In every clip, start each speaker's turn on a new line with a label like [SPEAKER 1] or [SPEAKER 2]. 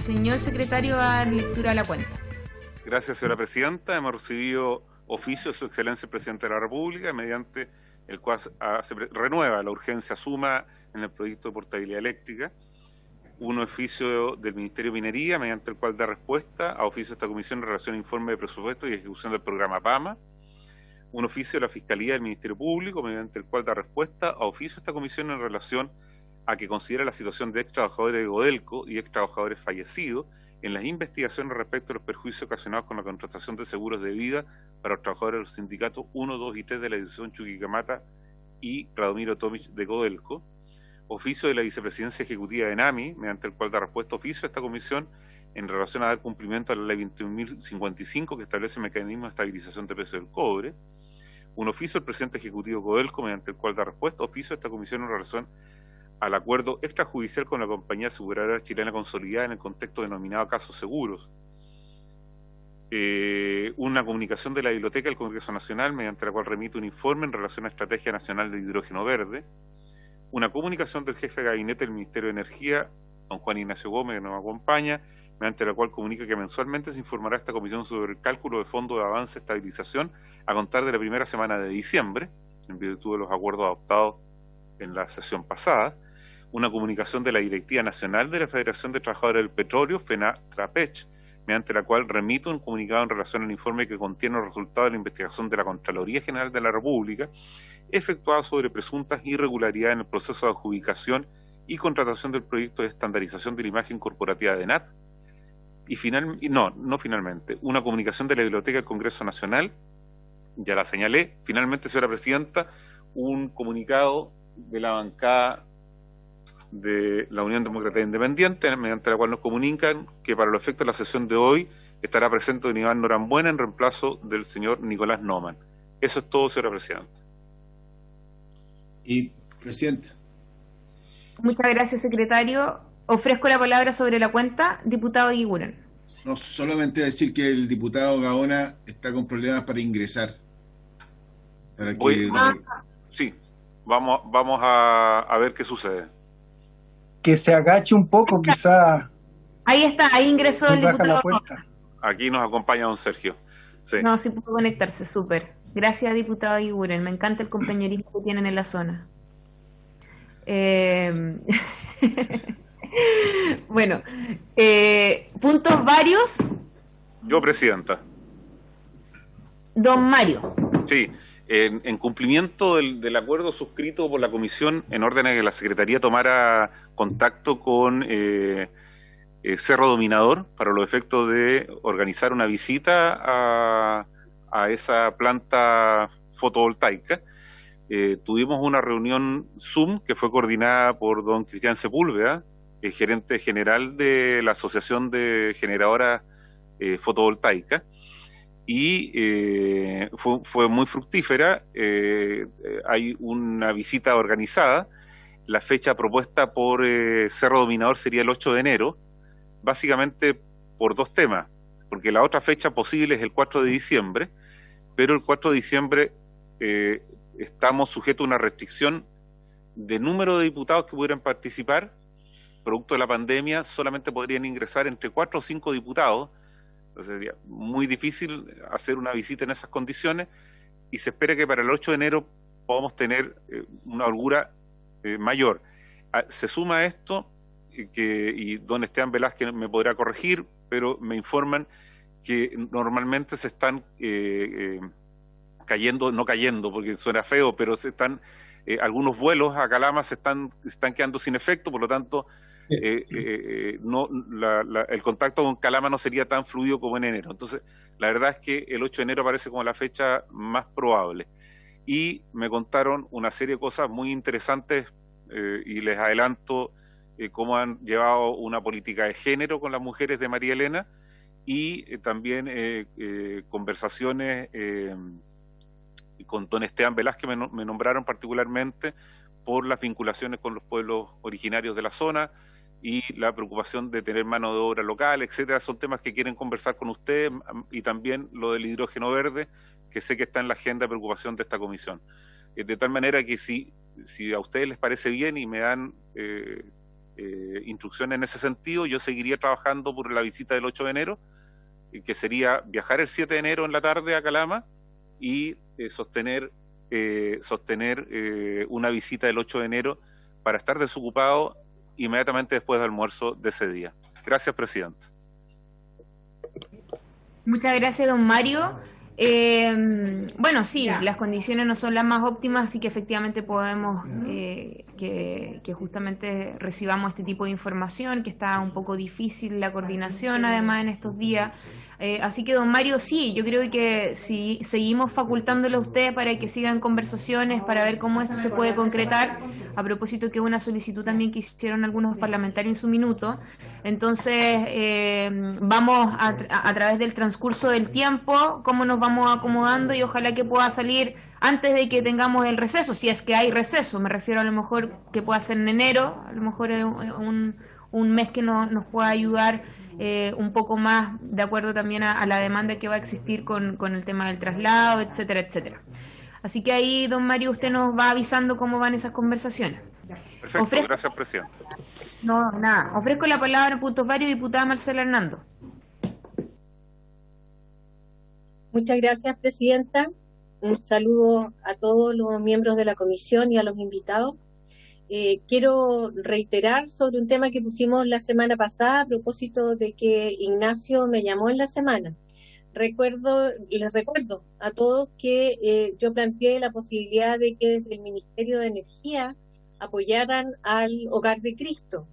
[SPEAKER 1] señor secretario va a dar lectura a la cuenta.
[SPEAKER 2] Gracias, señora presidenta. Hemos recibido oficio de su excelencia el presidente de la República, mediante el cual se renueva la urgencia suma en el proyecto de portabilidad eléctrica. Un oficio del Ministerio de Minería, mediante el cual da respuesta a oficio de esta comisión en relación al informe de presupuesto y ejecución del programa PAMA. Un oficio de la Fiscalía del Ministerio Público, mediante el cual da respuesta a oficio de esta comisión en relación a que considera la situación de ex trabajadores de Codelco y ex trabajadores fallecidos en las investigaciones respecto a los perjuicios ocasionados con la contratación de seguros de vida para los trabajadores de los sindicatos 1, 2 y 3 de la división Chuquicamata y Radomiro Tomic de Codelco. Oficio de la Vicepresidencia Ejecutiva de NAMI, mediante el cual da respuesta oficio a esta comisión en relación a dar cumplimiento a la ley 21.055 que establece mecanismos de estabilización de precios del cobre. Un oficio del presidente ejecutivo Codelco, mediante el cual da respuesta oficio a esta comisión en relación al acuerdo extrajudicial con la compañía aseguradora chilena consolidada en el contexto denominado casos seguros. Una comunicación de la Biblioteca del Congreso Nacional, mediante la cual remite un informe en relación a la Estrategia Nacional de Hidrógeno Verde. Una comunicación del jefe de gabinete del Ministerio de Energía, don Juan Ignacio Gómez, que nos acompaña, mediante la cual comunica que mensualmente se informará a esta comisión sobre el cálculo de fondo de avance de estabilización a contar de la primera semana de diciembre, en virtud de los acuerdos adoptados en la sesión pasada. Una comunicación de la Directiva Nacional de la Federación de Trabajadores del Petróleo, FENATRAPECH, mediante la cual remito un comunicado en relación al informe que contiene los resultados de la investigación de la Contraloría General de la República, efectuada sobre presuntas irregularidades en el proceso de adjudicación y contratación del proyecto de estandarización de la imagen corporativa de NAT. Y finalmente, una comunicación de la Biblioteca del Congreso Nacional, ya la señalé. Finalmente, señora presidenta, un comunicado de la bancada de la Unión Demócrata Independiente, mediante la cual nos comunican que para los efectos de la sesión de hoy estará presente don Iván Norambuena en reemplazo del señor Nicolás Noman. Eso es todo, señora presidenta.
[SPEAKER 3] Y, presidente.
[SPEAKER 1] Muchas gracias, secretario. Ofrezco la palabra sobre la cuenta, diputado Eguiguren.
[SPEAKER 3] No, solamente decir que el diputado Gaona está con problemas para ingresar. Para que...
[SPEAKER 2] Sí, vamos a ver qué sucede.
[SPEAKER 4] Que se agache un poco, quizá.
[SPEAKER 1] Ahí está, ahí ingresó el diputado.
[SPEAKER 2] Aquí nos acompaña don Sergio. Sí.
[SPEAKER 1] No, sí pudo conectarse, súper. Gracias, diputado Eguiguren. Me encanta el compañerismo que tienen en la zona. Bueno, puntos varios.
[SPEAKER 2] Yo, presidenta.
[SPEAKER 1] Don Mario.
[SPEAKER 2] Sí, en cumplimiento del acuerdo suscrito por la Comisión en orden a que la Secretaría tomara contacto con Cerro Dominador para los efectos de organizar una visita a esa planta fotovoltaica. Tuvimos una reunión Zoom que fue coordinada por don Cristian Sepúlveda, gerente general de la Asociación de Generadoras Fotovoltaicas, y fue muy fructífera. Hay una visita organizada. La fecha propuesta por Cerro Dominador sería el 8 de enero, básicamente por dos temas, porque la otra fecha posible es el 4 de diciembre, pero el 4 de diciembre estamos sujetos a una restricción de número de diputados que pudieran participar. Producto de la pandemia, solamente podrían ingresar entre 4 o 5 diputados. Entonces sería muy difícil hacer una visita en esas condiciones, y se espera que para el 8 de enero podamos tener una holgura mayor. Se suma a esto, y don Esteban Velázquez me podrá corregir, pero me informan que normalmente se están no cayendo, porque suena feo, pero se están algunos vuelos a Calama se están quedando sin efecto, por lo tanto el contacto con Calama no sería tan fluido como en enero. Entonces, la verdad es que el 8 de enero parece como la fecha más probable. Y me contaron una serie de cosas muy interesantes, y les adelanto cómo han llevado una política de género con las mujeres de María Elena, y también conversaciones con don Esteban Velázquez me nombraron particularmente por las vinculaciones con los pueblos originarios de la zona y la preocupación de tener mano de obra local, etcétera. Son temas que quieren conversar con ustedes, y también lo del hidrógeno verde, que sé que está en la agenda de preocupación de esta comisión. De tal manera que si a ustedes les parece bien y me dan instrucciones en ese sentido. Yo seguiría trabajando por la visita del 8 de enero, que sería viajar el 7 de enero en la tarde a Calama y sostener una visita del 8 de enero para estar desocupado inmediatamente después del almuerzo de ese día. Gracias, presidente.
[SPEAKER 1] Muchas gracias, don Mario. Bueno, sí, las condiciones no son las más óptimas, así que efectivamente podemos que justamente recibamos este tipo de información, que está un poco difícil la coordinación además en estos días. Así que, don Mario, sí, yo creo que si seguimos facultándole a usted para que sigan conversaciones, para ver cómo esto se puede concretar, a propósito que una solicitud también que hicieron algunos parlamentarios en su minuto. Entonces, vamos a través del transcurso del tiempo, cómo nos vamos acomodando y ojalá que pueda salir antes de que tengamos el receso, si es que hay receso. Me refiero a lo mejor que pueda ser en enero, a lo mejor un mes que nos pueda ayudar un poco más, de acuerdo también a la demanda que va a existir con el tema del traslado, etcétera, etcétera. Así que ahí, don Mario, usted nos va avisando cómo van esas conversaciones.
[SPEAKER 2] Perfecto, gracias, presidente.
[SPEAKER 1] No, nada. Ofrezco la palabra en puntos varios, diputada Marcela Hernando.
[SPEAKER 5] Muchas gracias, presidenta. Un saludo a todos los miembros de la comisión y a los invitados. Quiero reiterar sobre un tema que pusimos la semana pasada a propósito de que Ignacio me llamó en la semana. Les recuerdo a todos que yo planteé la posibilidad de que desde el Ministerio de Energía apoyaran al Hogar de Cristo.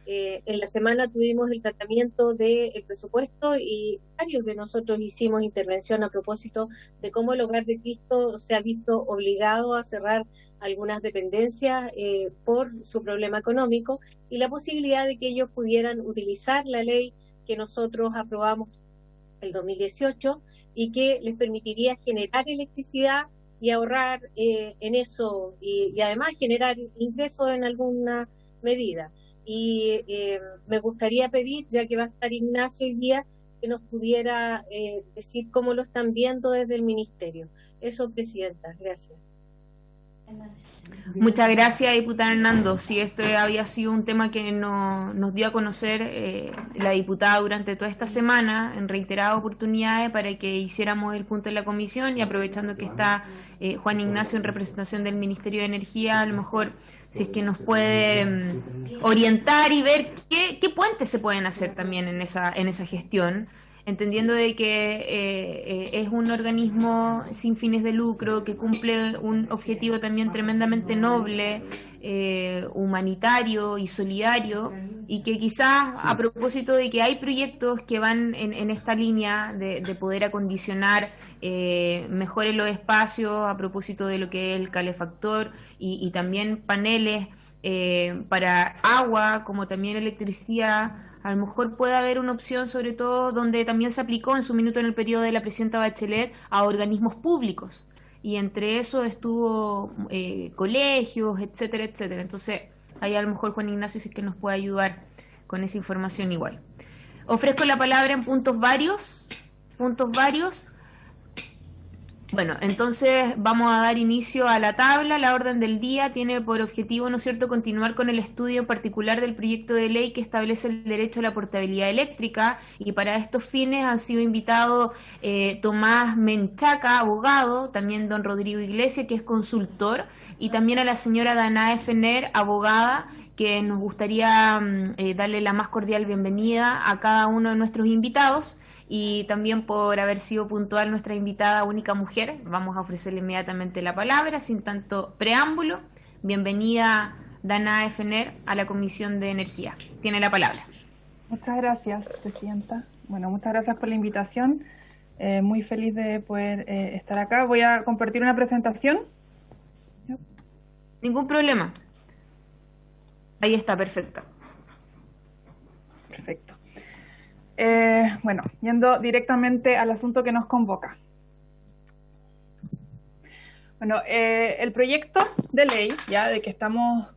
[SPEAKER 5] En la semana tuvimos el tratamiento del presupuesto y varios de nosotros hicimos intervención a propósito de cómo el Hogar de Cristo se ha visto obligado a cerrar algunas dependencias por su problema económico y la posibilidad de que ellos pudieran utilizar la ley que nosotros aprobamos el 2018 y que les permitiría generar electricidad y ahorrar en eso y además generar ingresos en alguna medida. Y me gustaría pedir, ya que va a estar Ignacio hoy día, que nos pudiera decir cómo lo están viendo desde el Ministerio. Eso, presidenta. Gracias.
[SPEAKER 1] Muchas gracias, diputada Hernando. Sí, esto había sido un tema que nos dio a conocer la diputada durante toda esta semana en reiteradas oportunidades para que hiciéramos el punto en la comisión y aprovechando que está Juan Ignacio en representación del Ministerio de Energía, a lo mejor si es que nos puede orientar y ver qué puentes se pueden hacer también en esa gestión, entendiendo de que es un organismo sin fines de lucro, que cumple un objetivo también tremendamente noble, humanitario y solidario, y que quizás a propósito de que hay proyectos que van en esta línea de poder acondicionar mejores los espacios a propósito de lo que es el calefactor y también paneles para agua, como también electricidad. A lo mejor puede haber una opción, sobre todo donde también se aplicó en su minuto en el periodo de la presidenta Bachelet, a organismos públicos. Y entre eso estuvo colegios, etcétera, etcétera. Entonces, ahí a lo mejor Juan Ignacio sí que nos puede ayudar con esa información igual. Ofrezco la palabra en puntos varios. Bueno, entonces vamos a dar inicio a la tabla. La orden del día tiene por objetivo, ¿no es cierto?, continuar con el estudio en particular del proyecto de ley que establece el derecho a la portabilidad eléctrica, y para estos fines han sido invitados Tomás Menchaca, abogado, también don Rodrigo Iglesias, que es consultor, y también a la señora Danae Fener, abogada, que nos gustaría darle la más cordial bienvenida a cada uno de nuestros invitados. Y también por haber sido puntual nuestra invitada única mujer, vamos a ofrecerle inmediatamente la palabra, sin tanto preámbulo. Bienvenida, Danae Fener, a la Comisión de Energía. Tiene la palabra.
[SPEAKER 6] Muchas gracias, presidenta. Bueno, muchas gracias por la invitación. Muy feliz de poder estar acá. Voy a compartir una presentación.
[SPEAKER 1] Ningún problema. Ahí está, perfecto.
[SPEAKER 6] Perfecto. Bueno, yendo directamente al asunto que nos convoca. Bueno, el proyecto de ley, ya del que estamos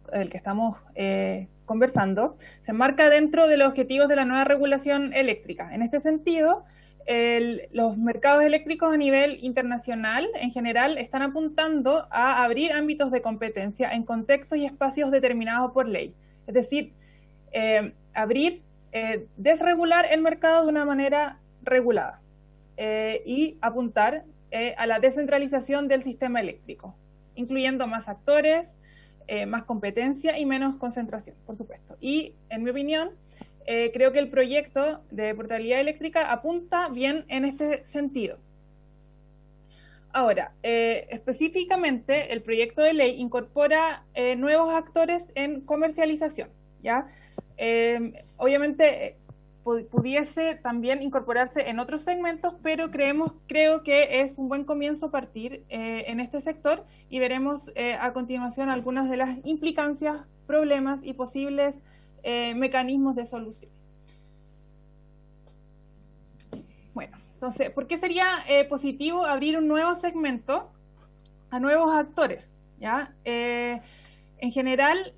[SPEAKER 6] conversando, se enmarca dentro de los objetivos de la nueva regulación eléctrica. En este sentido, los mercados eléctricos a nivel internacional, en general, están apuntando a abrir ámbitos de competencia en contextos y espacios determinados por ley. Es decir, desregular el mercado de una manera regulada y apuntar a la descentralización del sistema eléctrico, incluyendo más actores, más competencia y menos concentración, por supuesto. Y, en mi opinión, creo que el proyecto de portabilidad eléctrica apunta bien en este sentido. Ahora, específicamente, el proyecto de ley incorpora nuevos actores en comercialización, ¿ya? Obviamente, pudiese también incorporarse en otros segmentos, pero creo que es un buen comienzo partir en este sector y veremos a continuación algunas de las implicancias, problemas y posibles mecanismos de solución. Bueno, entonces, ¿por qué sería positivo abrir un nuevo segmento a nuevos actores? ¿Ya? En general,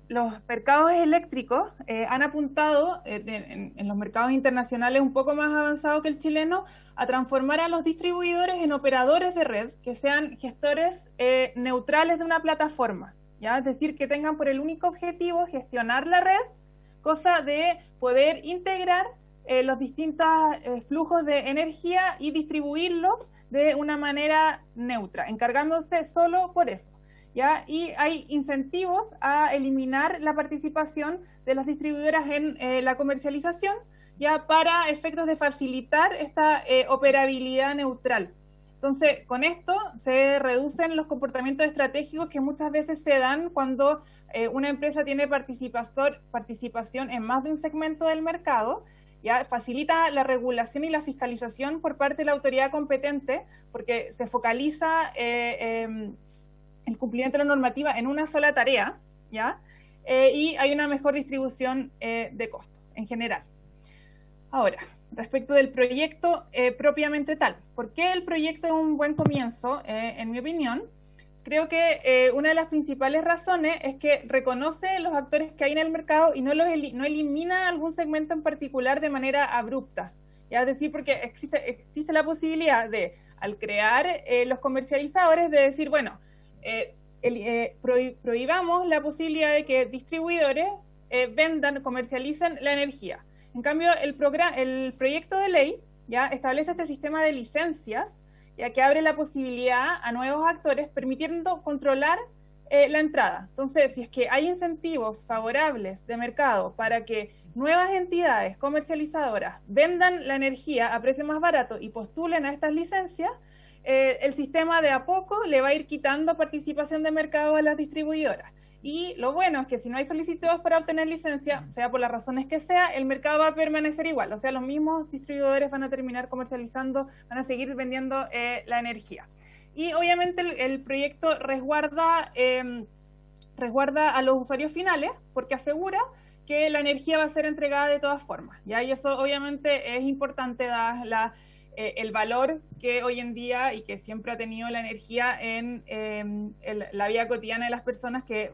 [SPEAKER 6] los mercados eléctricos han apuntado, en los mercados internacionales un poco más avanzados que el chileno, a transformar a los distribuidores en operadores de red que sean gestores neutrales de una plataforma, ¿ya? Es decir, que tengan por el único objetivo gestionar la red, cosa de poder integrar los distintos flujos de energía y distribuirlos de una manera neutra, encargándose solo por eso. ¿Ya? Y hay incentivos a eliminar la participación de las distribuidoras en la comercialización, ya para efectos de facilitar esta operabilidad neutral. Entonces, con esto se reducen los comportamientos estratégicos que muchas veces se dan cuando una empresa tiene participación en más de un segmento del mercado. Ya facilita la regulación y la fiscalización por parte de la autoridad competente, porque se focaliza el cumplimiento de la normativa en una sola tarea, ¿ya? Y hay una mejor distribución de costos en general. Ahora, respecto del proyecto propiamente tal, ¿por qué el proyecto es un buen comienzo? En mi opinión, creo que una de las principales razones es que reconoce los actores que hay en el mercado y no elimina algún segmento en particular de manera abrupta, ¿ya? Es decir, porque existe la posibilidad de, al crear los comercializadores, de decir, bueno, prohibamos la posibilidad de que distribuidores comercialicen la energía. En cambio, el proyecto de ley ya establece este sistema de licencias, ya que abre la posibilidad a nuevos actores, permitiendo controlar la entrada. Entonces, si es que hay incentivos favorables de mercado para que nuevas entidades comercializadoras vendan la energía a precio más barato y postulen a estas licencias, el sistema de a poco le va a ir quitando participación de mercado a las distribuidoras. Y lo bueno es que si no hay solicitudes para obtener licencia, sea por las razones que sea, el mercado va a permanecer igual. O sea, los mismos distribuidores van a terminar comercializando, van a seguir vendiendo la energía. Y obviamente el proyecto resguarda a los usuarios finales, porque asegura que la energía va a ser entregada de todas formas, ¿ya? Y eso obviamente es importante, dada el valor que hoy en día y que siempre ha tenido la energía en la vida cotidiana de las personas que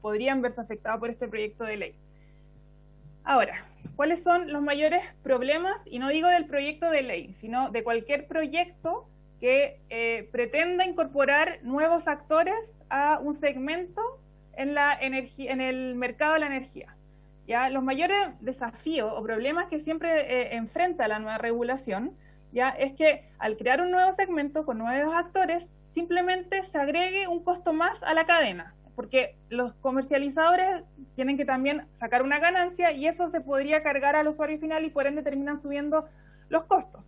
[SPEAKER 6] podrían verse afectadas por este proyecto de ley. Ahora, ¿cuáles son los mayores problemas? Y no digo del proyecto de ley, sino de cualquier proyecto que pretenda incorporar nuevos actores a un segmento en el mercado de la energía. ¿Ya? Los mayores desafíos o problemas que siempre enfrenta la nueva regulación, ¿ya? Es que al crear un nuevo segmento con nuevos actores, simplemente se agregue un costo más a la cadena, porque los comercializadores tienen que también sacar una ganancia y eso se podría cargar al usuario final y por ende terminan subiendo los costos.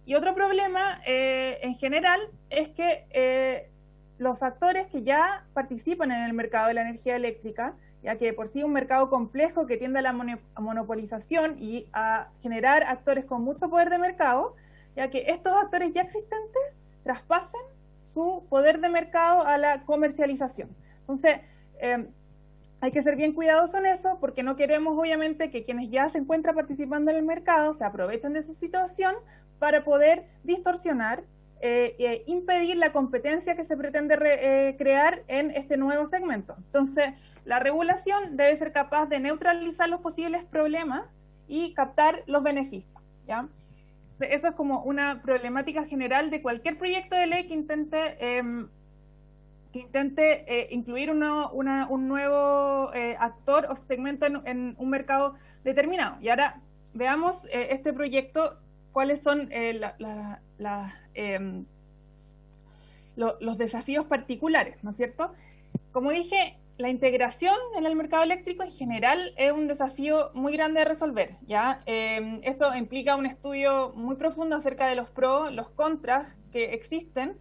[SPEAKER 6] Y otro problema en general es que los actores que ya participan en el mercado de la energía eléctrica, ya que por sí es un mercado complejo que tiende a la monopolización y a generar actores con mucho poder de mercado, ya que estos actores ya existentes traspasen su poder de mercado a la comercialización. Entonces, hay que ser bien cuidadosos en eso, porque no queremos obviamente que quienes ya se encuentran participando en el mercado se aprovechen de su situación para poder distorsionar impedir la competencia que se pretende crear en este nuevo segmento. Entonces, la regulación debe ser capaz de neutralizar los posibles problemas y captar los beneficios, ¿ya? Eso es como una problemática general de cualquier proyecto de ley que intente que intente incluir un nuevo actor o segmento en un mercado determinado. Y ahora veamos este proyecto, cuáles son los desafíos particulares, ¿no es cierto? Como dije, la integración en el mercado eléctrico en general es un desafío muy grande de resolver, ¿ya? Esto implica un estudio muy profundo acerca de los pros, los contras que existen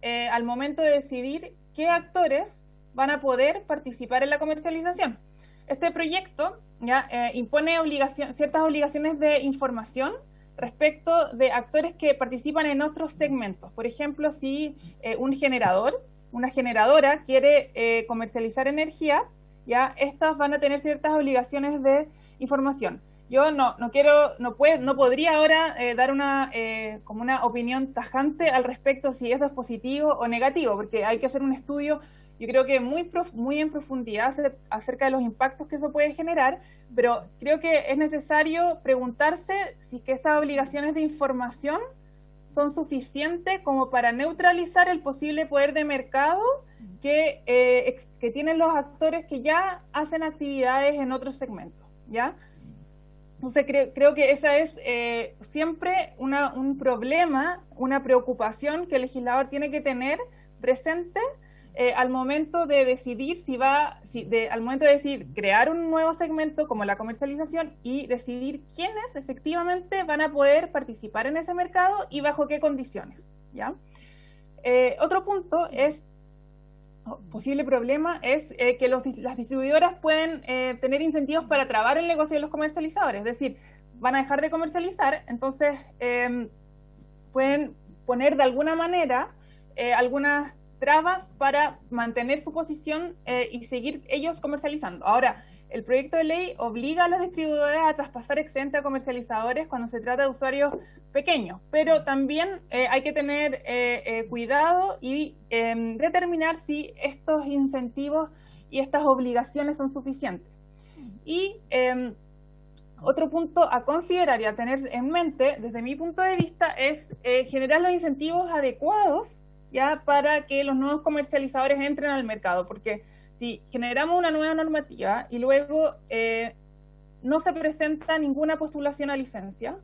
[SPEAKER 6] al momento de decidir qué actores van a poder participar en la comercialización. Este proyecto ya impone ciertas obligaciones de información respecto de actores que participan en otros segmentos. Por ejemplo, si una generadora quiere comercializar energía, ya estas van a tener ciertas obligaciones de información. Yo no podría ahora dar como una opinión tajante al respecto si eso es positivo o negativo, porque hay que hacer un estudio, yo creo que muy en profundidad acerca de los impactos que eso puede generar, pero creo que es necesario preguntarse si que esas obligaciones de información son suficientes como para neutralizar el posible poder de mercado que tienen los actores que ya hacen actividades en otros segmentos, ¿ya? Entonces creo que esa es siempre un problema, una preocupación que el legislador tiene que tener presente al momento de decidir al momento de decidir crear un nuevo segmento como la comercialización y decidir quiénes efectivamente van a poder participar en ese mercado y bajo qué condiciones, ¿ya? Otro punto posible problema es que las distribuidoras pueden tener incentivos para trabar el negocio de los comercializadores, es decir, van a dejar de comercializar, entonces pueden poner de alguna manera algunas trabas para mantener su posición y seguir ellos comercializando. Ahora, el proyecto de ley obliga a las distribuidoras a traspasar excedente a comercializadores cuando se trata de usuarios pequeños, pero también hay que tener cuidado y determinar si estos incentivos y estas obligaciones son suficientes. Y otro punto a considerar y a tener en mente, desde mi punto de vista, es generar los incentivos adecuados ya para que los nuevos comercializadores entren al mercado, porque si generamos una nueva normativa y luego no se presenta ninguna postulación a licencia,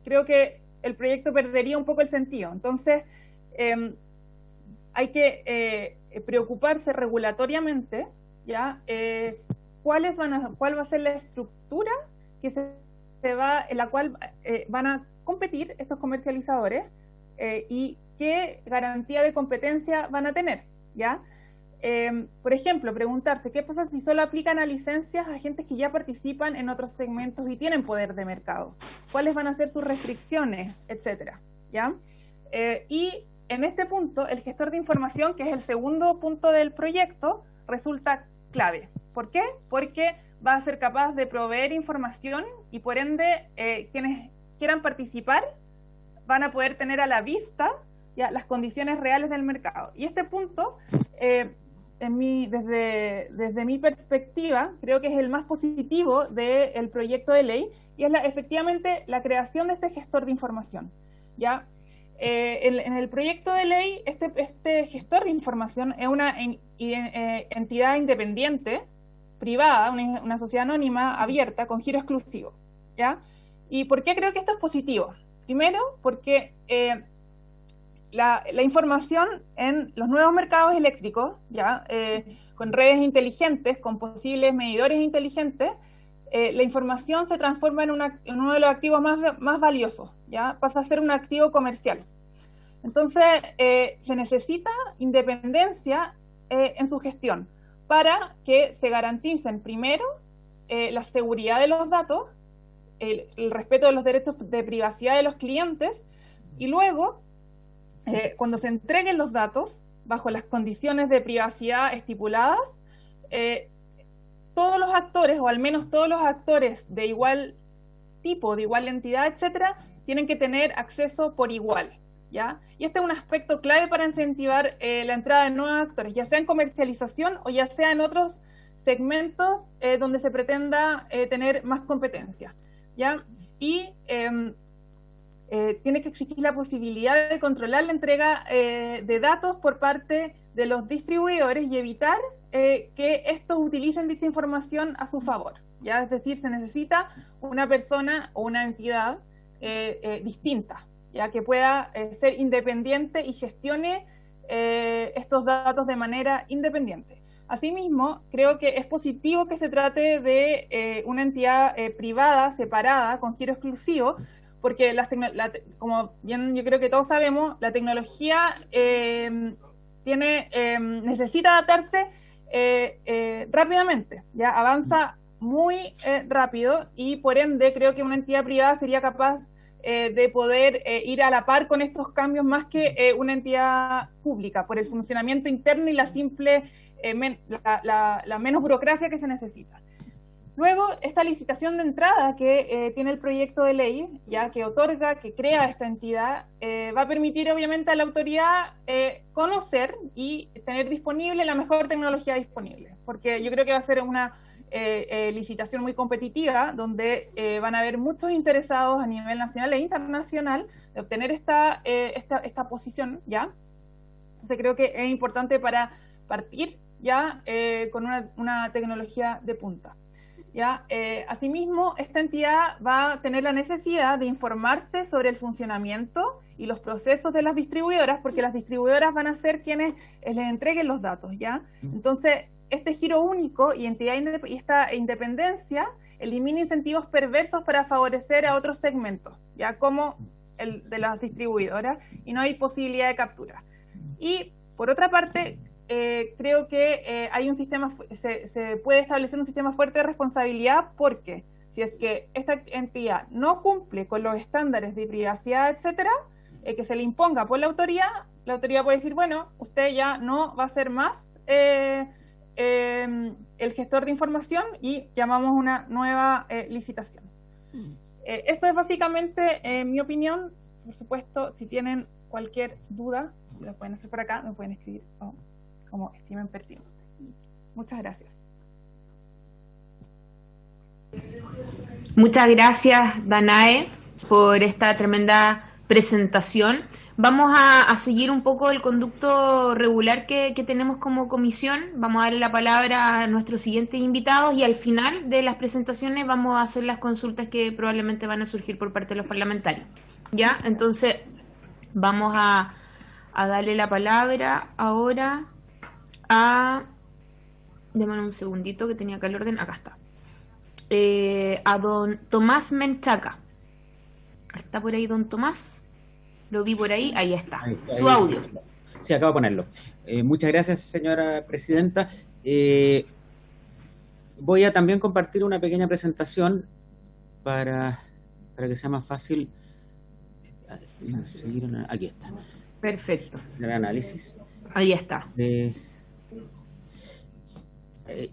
[SPEAKER 6] creo que el proyecto perdería un poco el sentido. Entonces, hay que preocuparse regulatoriamente, ¿ya? ¿Cuál va a ser la estructura en la cual van a competir estos comercializadores y qué garantía de competencia van a tener, ¿ya? Por ejemplo, preguntarse qué pasa si solo aplican a licencias a agentes que ya participan en otros segmentos y tienen poder de mercado, cuáles van a ser sus restricciones, etcétera, ¿ya? Y en este punto, el gestor de información, que es el segundo punto del proyecto, resulta clave. ¿Por qué? Porque va a ser capaz de proveer información y por ende quienes quieran participar van a poder tener a la vista ya las condiciones reales del mercado. Y este punto, desde mi perspectiva, creo que es el más positivo del proyecto de ley y es efectivamente la creación de este gestor de información, ¿ya? En el proyecto de ley, este gestor de información es una entidad independiente, privada, una sociedad anónima, abierta, con giro exclusivo, ¿ya? ¿Y por qué creo que esto es positivo? Primero, porque la información en los nuevos mercados eléctricos, ¿ya? Con redes inteligentes, con posibles medidores inteligentes, la información se transforma en uno de los activos más valiosos, ¿ya? Pasa a ser un activo comercial. Entonces, se necesita independencia en su gestión para que se garanticen, primero, la seguridad de los datos, el respeto de los derechos de privacidad de los clientes, y luego, cuando se entreguen los datos, bajo las condiciones de privacidad estipuladas, todos los actores, o al menos todos los actores de igual tipo, de igual entidad, etcétera, tienen que tener acceso por igual, ¿ya? Y este es un aspecto clave para incentivar la entrada de nuevos actores, ya sea en comercialización o ya sea en otros segmentos donde se pretenda tener más competencia, ¿ya? Y tiene que existir la posibilidad de controlar la entrega de datos por parte de los distribuidores y evitar que estos utilicen dicha información a su favor, ¿ya? Es decir, se necesita una persona o una entidad distinta, ya que pueda ser independiente y gestione estos datos de manera independiente. Asimismo, creo que es positivo que se trate de una entidad privada, separada, con giro exclusivo, porque como bien yo creo que todos sabemos, la tecnología necesita adaptarse rápidamente, ya avanza muy rápido, y por ende creo que una entidad privada sería capaz de poder ir a la par con estos cambios más que una entidad pública, por el funcionamiento interno y la simple la menos burocracia que se necesita. Luego, esta licitación de entrada que tiene el proyecto de ley, ya que otorga, que crea esta entidad, va a permitir obviamente a la autoridad conocer y tener disponible la mejor tecnología disponible, porque yo creo que va a ser una licitación muy competitiva, donde van a haber muchos interesados a nivel nacional e internacional de obtener esta posición, ¿ya? Entonces creo que es importante para partir ya con una tecnología de punta. ¿Ya? Asimismo, esta entidad va a tener la necesidad de informarse sobre el funcionamiento y los procesos de las distribuidoras, porque las distribuidoras van a ser quienes les entreguen los datos, ¿ya? Entonces, este giro único y esta independencia elimina incentivos perversos para favorecer a otros segmentos, ¿ya? Como el de las distribuidoras, y no hay posibilidad de captura. Y, por otra parte, creo que hay un sistema, se puede establecer un sistema fuerte de responsabilidad, porque si es que esta entidad no cumple con los estándares de privacidad, etcétera, que se le imponga por la autoridad puede decir, bueno, usted ya no va a ser más el gestor de información y llamamos una nueva licitación. Esto es básicamente mi opinión. Por supuesto, si tienen cualquier duda, lo pueden hacer por acá, me pueden escribir como estimen pertinente. Muchas gracias.
[SPEAKER 1] Muchas gracias, Danae, por esta tremenda presentación. Vamos a seguir un poco el conducto regular que tenemos como comisión. Vamos a darle la palabra a nuestros siguientes invitados y al final de las presentaciones vamos a hacer las consultas que probablemente van a surgir por parte de los parlamentarios. ¿Ya? Entonces, vamos a darle la palabra ahora déjame un segundito que tenía acá el orden, acá está, a don Tomás Menchaca. ¿Está por ahí don Tomás? Lo vi por ahí, ahí está, su audio.
[SPEAKER 7] Sí, acabo de ponerlo. Muchas gracias, señora presidenta. Voy a también compartir una pequeña presentación para que sea más fácil seguir. Aquí está.
[SPEAKER 1] Perfecto.
[SPEAKER 7] El análisis.
[SPEAKER 1] Ahí está.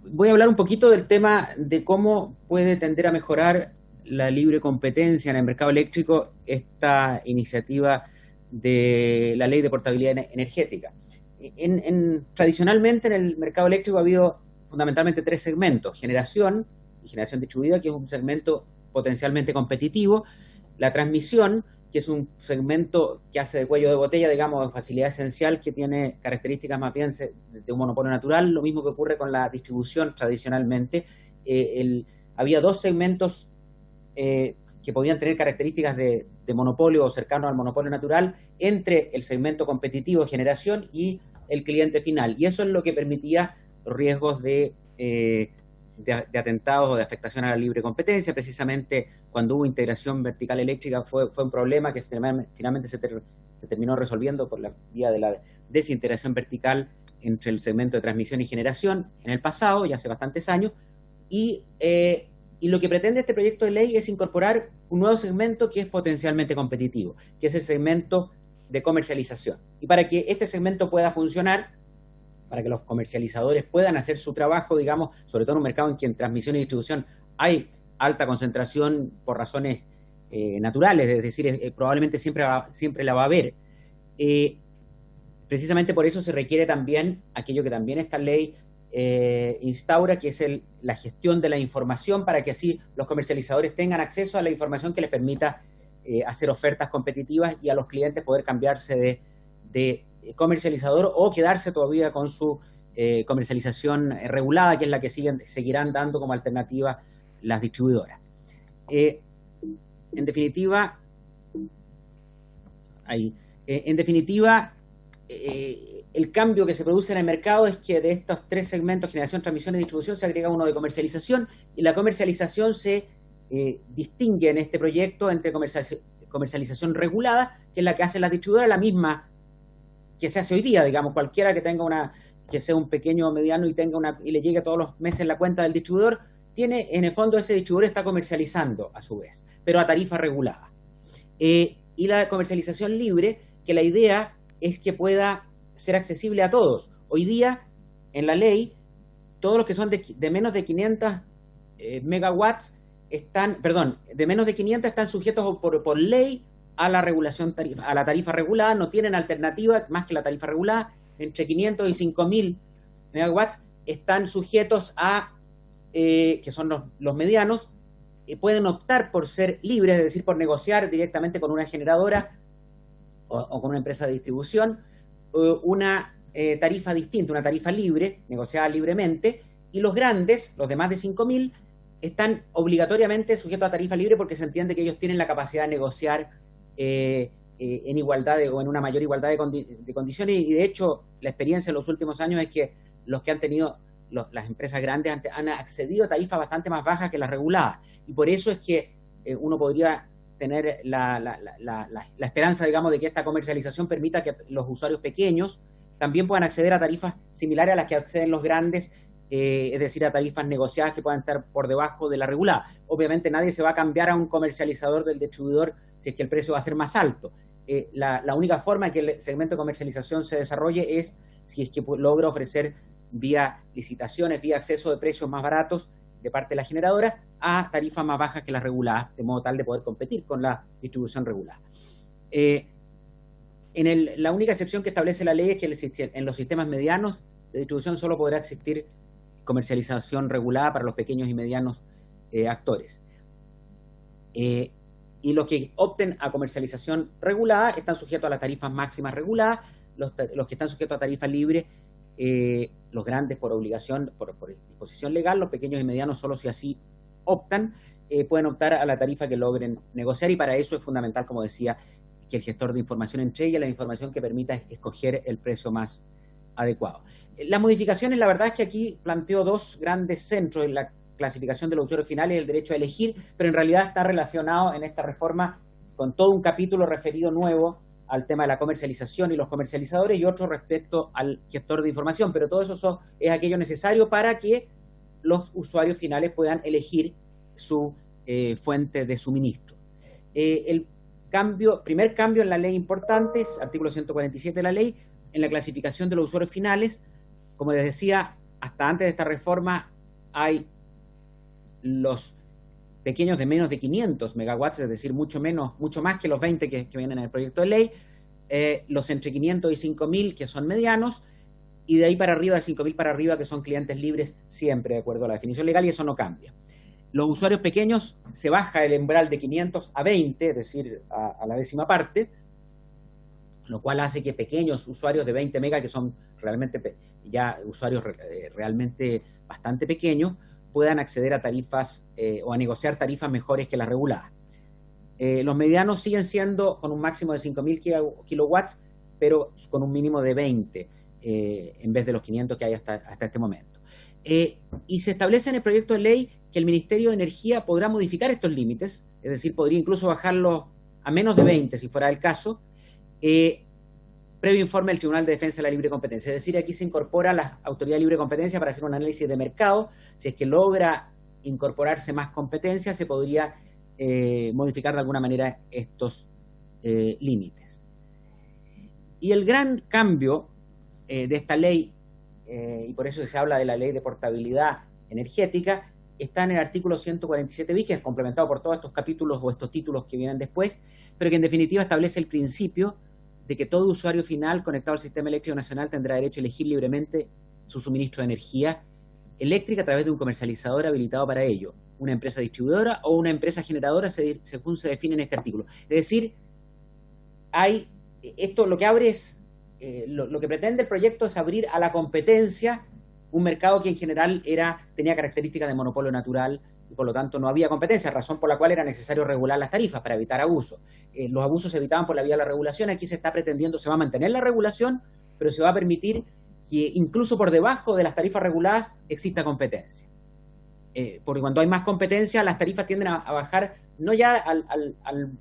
[SPEAKER 7] Voy a hablar un poquito del tema de cómo puede tender a mejorar la libre competencia en el mercado eléctrico esta iniciativa de la Ley de Portabilidad Energética. Tradicionalmente en el mercado eléctrico ha habido fundamentalmente tres segmentos: generación y generación distribuida, que es un segmento potencialmente competitivo; la transmisión, que es un segmento que hace de cuello de botella, digamos, de facilidad esencial, que tiene características más bien de un monopolio natural, lo mismo que ocurre con la distribución tradicionalmente. Había dos segmentos que podían tener características de monopolio o cercano al monopolio natural entre el segmento competitivo de generación y el cliente final, y eso es lo que permitía los riesgos de atentados o de afectación a la libre competencia. Precisamente cuando hubo integración vertical eléctrica fue un problema que finalmente se terminó resolviendo por la vía de la desintegración vertical entre el segmento de transmisión y generación en el pasado, ya hace bastantes años, y lo que pretende este proyecto de ley es incorporar un nuevo segmento que es potencialmente competitivo, que es el segmento de comercialización. Y para que este segmento pueda funcionar, para que los comercializadores puedan hacer su trabajo, digamos, sobre todo en un mercado en que en transmisión y distribución hay alta concentración por razones naturales, es decir, probablemente siempre la va a haber. Precisamente por eso se requiere también aquello que también esta ley instaura, que es la gestión de la información, para que así los comercializadores tengan acceso a la información que les permita hacer ofertas competitivas y a los clientes poder cambiarse de comercializador o quedarse todavía con su comercialización regulada, que es la que seguirán dando como alternativa las distribuidoras. En definitiva, el cambio que se produce en el mercado es que de estos tres segmentos, generación, transmisión y distribución, se agrega uno de comercialización, y la comercialización se distingue en este proyecto entre comercialización regulada, que es la que hacen las distribuidoras, la misma que se hace hoy día, digamos, cualquiera que tenga que sea un pequeño o mediano y le llegue todos los meses la cuenta del distribuidor, tiene, en el fondo, ese distribuidor está comercializando a su vez, pero a tarifa regulada. Y la comercialización libre, que la idea es que pueda ser accesible a todos. Hoy día, en la ley, todos los que son de menos de 500 megawatts de menos de 500 están sujetos por ley a la regulación a la tarifa regulada, no tienen alternativa más que la tarifa regulada. Entre 500 y 5000 megawatts están sujetos a, que son los medianos, pueden optar por ser libres, es decir, por negociar directamente con una generadora o con una empresa de distribución, una tarifa distinta, una tarifa libre, negociada libremente, y los grandes, los de más de 5.000, están obligatoriamente sujetos a tarifa libre porque se entiende que ellos tienen la capacidad de negociar en igualdad o en una mayor igualdad de condiciones, y de hecho la experiencia en los últimos años es que los que han tenido, las empresas grandes han accedido a tarifas bastante más bajas que las reguladas, y por eso es que uno podría tener la esperanza, digamos, de que esta comercialización permita que los usuarios pequeños también puedan acceder a tarifas similares a las que acceden los grandes, es decir, a tarifas negociadas que puedan estar por debajo de la regulada. Obviamente nadie se va a cambiar a un comercializador del distribuidor si es que el precio va a ser más alto. La única forma en que el segmento de comercialización se desarrolle es si es que logra ofrecer vía licitaciones, vía acceso de precios más baratos de parte de la generadora a tarifas más bajas que las reguladas, de modo tal de poder competir con la distribución regulada. La única excepción que establece la ley es que en los sistemas medianos de distribución solo podrá existir comercialización regulada para los pequeños y medianos actores. Y los que opten a comercialización regulada están sujetos a las tarifas máximas reguladas, los que están sujetos a tarifa libre, los grandes por obligación, por disposición legal, los pequeños y medianos solo si así optan, pueden optar a la tarifa que logren negociar, y para eso es fundamental, como decía, que el gestor de información entregue la información que permita escoger el precio más adecuado. Las modificaciones, la verdad es que aquí planteo dos grandes centros en la clasificación de los usuarios finales, el derecho a elegir, pero en realidad está relacionado en esta reforma con todo un capítulo referido nuevo al tema de la comercialización y los comercializadores, y otro respecto al gestor de información, pero todo eso es aquello necesario para que los usuarios finales puedan elegir su fuente de suministro. El primer cambio en la ley importante es artículo 147 de la ley, en la clasificación de los usuarios finales. Como les decía, hasta antes de esta reforma hay los pequeños de menos de 500 megawatts, es decir, mucho más que los 20 que vienen en el proyecto de ley, los entre 500 y 5.000 que son medianos, y de ahí para arriba, de 5.000 para arriba, que son clientes libres, siempre de acuerdo a la definición legal, y eso no cambia. Los usuarios pequeños se baja el umbral de 500 a 20, es decir, a la décima parte, lo cual hace que pequeños usuarios de 20 megas, que son realmente ya usuarios realmente bastante pequeños, puedan acceder a tarifas o a negociar tarifas mejores que las reguladas. Los medianos siguen siendo con un máximo de 5.000 kilowatts, pero con un mínimo de 20 en vez de los 500 que hay hasta este momento. Y se establece en el proyecto de ley que el Ministerio de Energía podrá modificar estos límites, es decir, podría incluso bajarlos a menos de 20 si fuera el caso, previo informe del Tribunal de Defensa de la Libre Competencia. Es decir, aquí se incorpora la Autoridad de Libre Competencia para hacer un análisis de mercado. Si es que logra incorporarse más competencia, se podría modificar de alguna manera estos límites. Y el gran cambio de esta ley, y por eso se habla de la ley de portabilidad energética, está en el artículo 147 bis, que es complementado por todos estos capítulos o estos títulos que vienen después, pero que en definitiva establece el principio de que todo usuario final conectado al sistema eléctrico nacional tendrá derecho a elegir libremente su suministro de energía eléctrica a través de un comercializador habilitado para ello. una empresa distribuidora o una empresa generadora según se define en este artículo. Es decir, esto lo que abre es, lo que pretende el proyecto es abrir a la competencia un mercado que en general tenía características de monopolio natural y por lo tanto no había competencia, razón por la cual era necesario regular las tarifas para evitar abusos. Los abusos se evitaban por la vía de la regulación. Aquí se está pretendiendo, se va a mantener la regulación, pero se va a permitir que incluso por debajo de las tarifas reguladas exista competencia. Porque cuando hay más competencia, las tarifas tienden a bajar, no ya al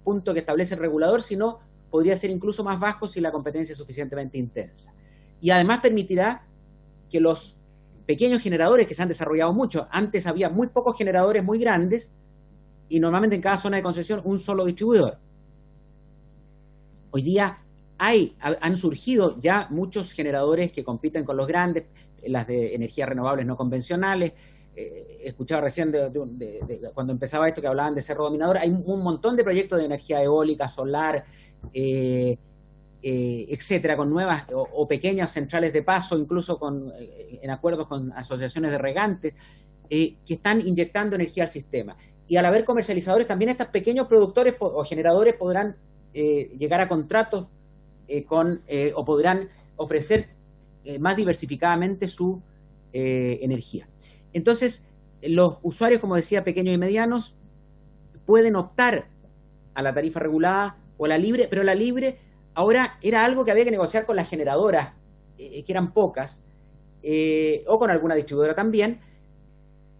[SPEAKER 7] punto que establece el regulador, sino podría ser incluso más bajo si la competencia es suficientemente intensa. Y además permitirá que los pequeños generadores que se han desarrollado mucho, antes había muy pocos generadores muy grandes y normalmente en cada zona de concesión un solo distribuidor. Hoy día han surgido ya muchos generadores que compiten con los grandes, las de energías renovables no convencionales. Escuchaba recién cuando empezaba esto que hablaban de cerro dominador. Hay un montón de proyectos de energía eólica, solar, etcétera, con nuevas o pequeñas centrales de paso, incluso en acuerdos con asociaciones de regantes, que están inyectando energía al sistema. Y al haber comercializadores, también estos pequeños productores o generadores podrán llegar a contratos o podrán ofrecer más diversificadamente su energía. Entonces, los usuarios, como decía, pequeños y medianos, pueden optar a la tarifa regulada o a la libre, pero la libre ahora era algo que había que negociar con las generadoras, que eran pocas, o con alguna distribuidora también,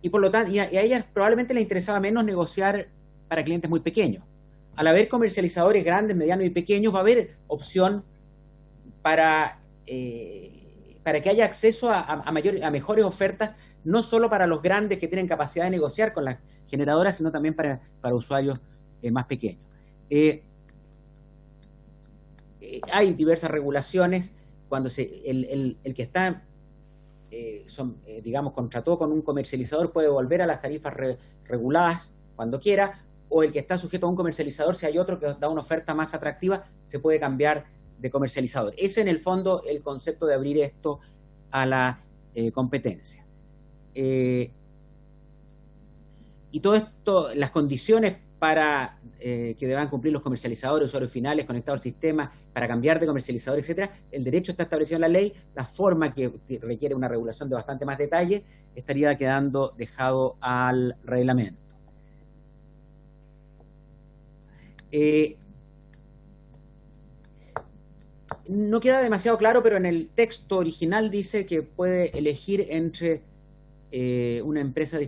[SPEAKER 7] y por lo tanto, y a ellas probablemente les interesaba menos negociar para clientes muy pequeños. Al haber comercializadores grandes, medianos y pequeños, va a haber opción para que haya acceso a mejores ofertas, no solo para los grandes que tienen capacidad de negociar con las generadoras, sino también para usuarios más pequeños. Hay diversas regulaciones. Cuando el que está, digamos, contrató con un comercializador puede volver a las tarifas reguladas cuando quiera, o el que está sujeto a un comercializador, si hay otro que da una oferta más atractiva, se puede cambiar de comercializador. Ese, en el fondo, el concepto de abrir esto a la competencia. Y todo esto, las condiciones para que deban cumplir los comercializadores, usuarios finales conectados al sistema, para cambiar de comercializador, etcétera, el derecho está establecido en la ley. La forma, que requiere una regulación de bastante más detalle, estaría quedando dejado al reglamento. No queda demasiado claro, pero en el texto original dice que puede elegir entre una empresa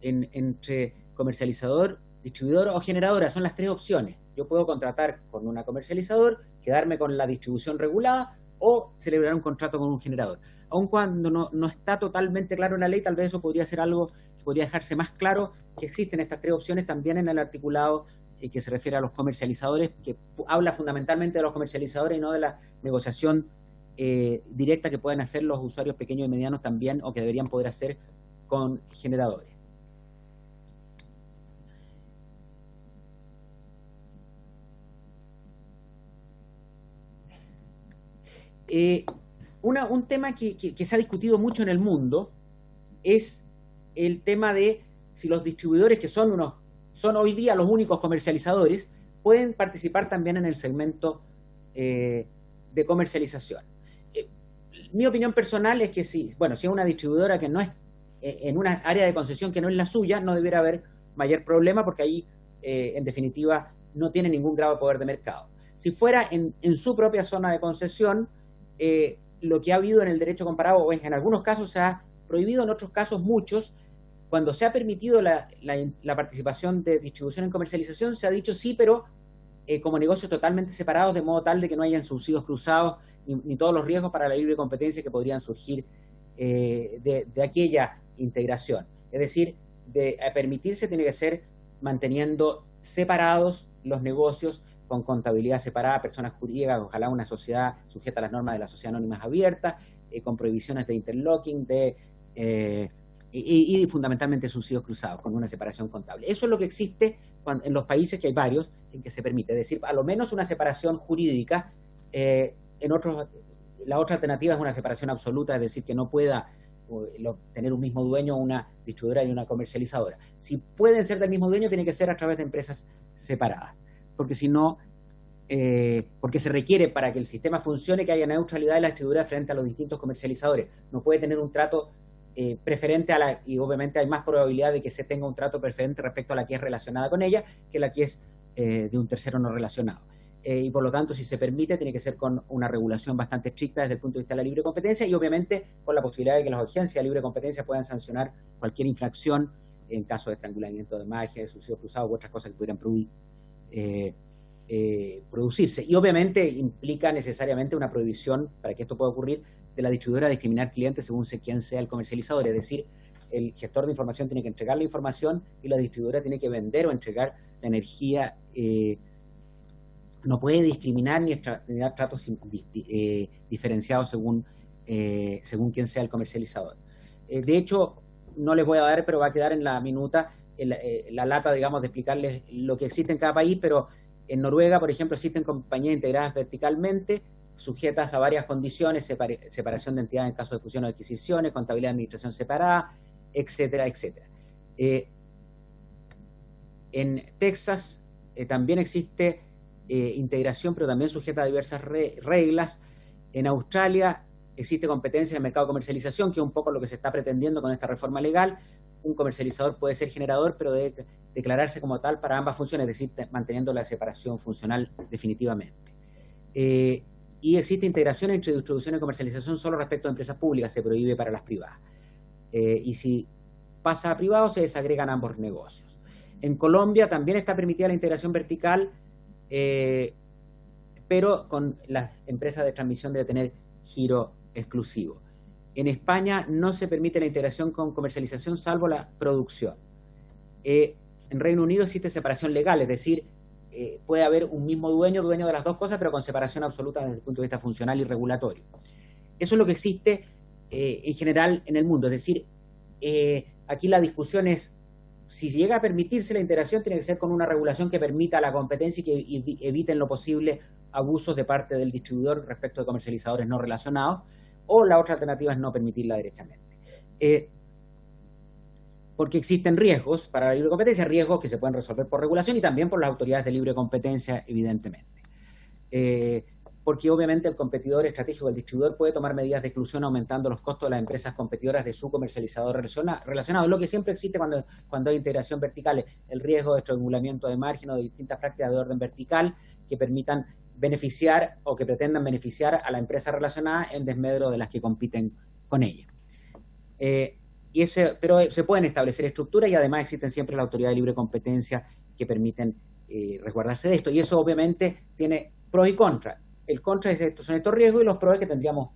[SPEAKER 7] entre comercializador, distribuidor o generadora. Son las tres opciones. Yo puedo contratar con una comercializador, quedarme con la distribución regulada o celebrar un contrato con un generador. Aun cuando no está totalmente claro en la ley, tal vez eso podría ser algo que podría dejarse más claro, que existen estas tres opciones también en el articulado que se refiere a los comercializadores, que habla fundamentalmente de los comercializadores y no de la negociación directa que pueden hacer los usuarios pequeños y medianos también, o que deberían poder hacer con generadores. Un tema que se ha discutido mucho en el mundo es el tema de si los distribuidores, que son hoy día los únicos comercializadores, pueden participar también en el segmento de comercialización. Mi opinión personal es que si es una distribuidora que no es en una área de concesión que no es la suya, no debiera haber mayor problema, porque ahí, en definitiva, no tiene ningún grado de poder de mercado. Si fuera en su propia zona de concesión, lo que ha habido en el derecho comparado, en algunos casos se ha prohibido, en otros casos muchos, cuando se ha permitido la participación de distribución en comercialización, se ha dicho sí, pero como negocios totalmente separados, de modo tal de que no hayan subsidios cruzados ni todos los riesgos para la libre competencia que podrían surgir de aquella integración. Es decir, de permitirse tiene que ser manteniendo separados los negocios, con contabilidad separada, personas jurídicas, ojalá una sociedad sujeta a las normas de la sociedad anónimas abiertas, con prohibiciones de interlocking, y fundamentalmente subsidios cruzados, con una separación contable. Eso es lo que existe en los países, que hay varios, en que se permite. Es decir, a lo menos una separación jurídica. En otros, la otra alternativa es una separación absoluta, es decir, que no pueda tener un mismo dueño, una distribuidora y una comercializadora. Si pueden ser del mismo dueño, tiene que ser a través de empresas separadas, porque si no, porque se requiere para que el sistema funcione que haya neutralidad de la distribuidora frente a los distintos comercializadores. No puede tener un trato preferente y obviamente hay más probabilidad de que se tenga un trato preferente respecto a la que es relacionada con ella que la que es de un tercero no relacionado. Y por lo tanto, si se permite, tiene que ser con una regulación bastante estricta desde el punto de vista de la libre competencia y obviamente con la posibilidad de que las agencias de libre competencia puedan sancionar cualquier infracción en caso de estrangulamiento de imagen, de subsidios cruzados u otras cosas que pudieran producirse. Y obviamente implica necesariamente una prohibición, para que esto pueda ocurrir, de la distribuidora discriminar clientes según quién sea el comercializador. Es decir, el gestor de información tiene que entregar la información y la distribuidora tiene que vender o entregar la energía. No puede discriminar ni dar tratos diferenciados según quién sea el comercializador. De hecho, no les voy a dar, pero va a quedar en la minuta la lata, digamos, de explicarles lo que existe en cada país, pero en Noruega, por ejemplo, existen compañías integradas verticalmente, sujetas a varias condiciones, separación de entidades en caso de fusión o adquisiciones, contabilidad de administración separada, etcétera, etcétera. En Texas también existe integración, pero también sujeta a diversas reglas. En Australia existe competencia en el mercado de comercialización, que es un poco lo que se está pretendiendo con esta reforma legal. Un comercializador puede ser generador, pero debe declararse como tal para ambas funciones, es decir, manteniendo la separación funcional definitivamente. Y existe integración entre distribución y comercialización solo respecto a empresas públicas, se prohíbe para las privadas. Y si pasa a privado, se desagregan ambos negocios. En Colombia también está permitida la integración vertical, pero con las empresas de transmisión debe tener giro exclusivo. En España no se permite la integración con comercialización salvo la producción. En Reino Unido existe separación legal, es decir, puede haber un mismo dueño de las dos cosas, pero con separación absoluta desde el punto de vista funcional y regulatorio. Eso es lo que existe en general en el mundo. Es decir, aquí la discusión es, si llega a permitirse la integración, tiene que ser con una regulación que permita la competencia y que evite en lo posible abusos de parte del distribuidor respecto de comercializadores no relacionados, o la otra alternativa es no permitirla derechamente. Porque existen riesgos para la libre competencia, riesgos que se pueden resolver por regulación y también por las autoridades de libre competencia, evidentemente. Porque obviamente el competidor estratégico, el distribuidor, puede tomar medidas de exclusión aumentando los costos de las empresas competidoras de su comercializador relacionado. Lo que siempre existe cuando hay integración vertical, el riesgo de estrangulamiento de margen o de distintas prácticas de orden vertical que permitan beneficiar o que pretendan beneficiar a la empresa relacionada en desmedro de las que compiten con ella. Pero se pueden establecer estructuras y además existen siempre la autoridad de libre competencia que permiten resguardarse de esto. Y eso obviamente tiene pros y contras. El contra son estos riesgos y los pros es que tendríamos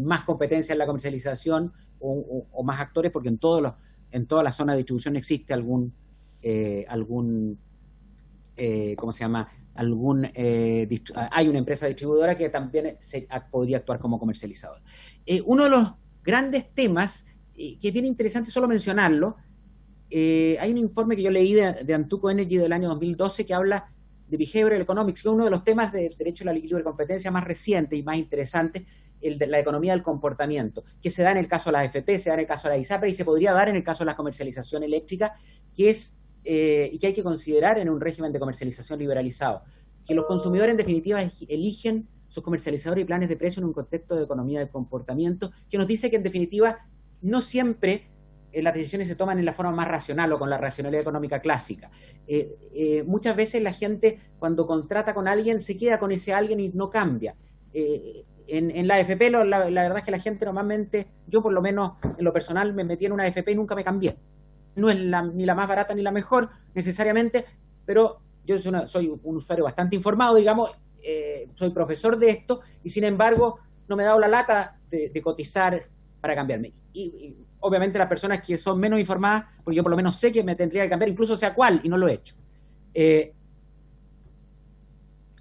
[SPEAKER 7] más competencia en la comercialización o más actores, porque en toda la zona de distribución existe ¿cómo se llama? Hay una empresa distribuidora que también podría actuar como comercializador. Uno de los grandes temas, que es bien interesante solo mencionarlo, hay un informe que yo leí de Antuco Energy del año 2012 que habla de Behavioral Economics, que es uno de los temas del derecho a la libre competencia más reciente y más interesante, el de la economía del comportamiento, que se da en el caso de la AFP, se da en el caso de la ISAPRE y se podría dar en el caso de la comercialización eléctrica, que es y que hay que considerar en un régimen de comercialización liberalizado, que los consumidores en definitiva eligen sus comercializadores y planes de precio en un contexto de economía del comportamiento, que nos dice que en definitiva no siempre las decisiones se toman en la forma más racional o con la racionalidad económica clásica. Muchas veces la gente cuando contrata con alguien se queda con ese alguien y no cambia. En la AFP la verdad es que la gente normalmente, yo por lo menos en lo personal me metí en una AFP y nunca me cambié. No es ni la más barata ni la mejor necesariamente, pero yo soy un usuario bastante informado, digamos, soy profesor de esto y sin embargo no me he dado la lata de cotizar para cambiarme. Y obviamente las personas que son menos informadas, porque yo por lo menos sé que me tendría que cambiar, incluso sea cuál, y no lo he hecho.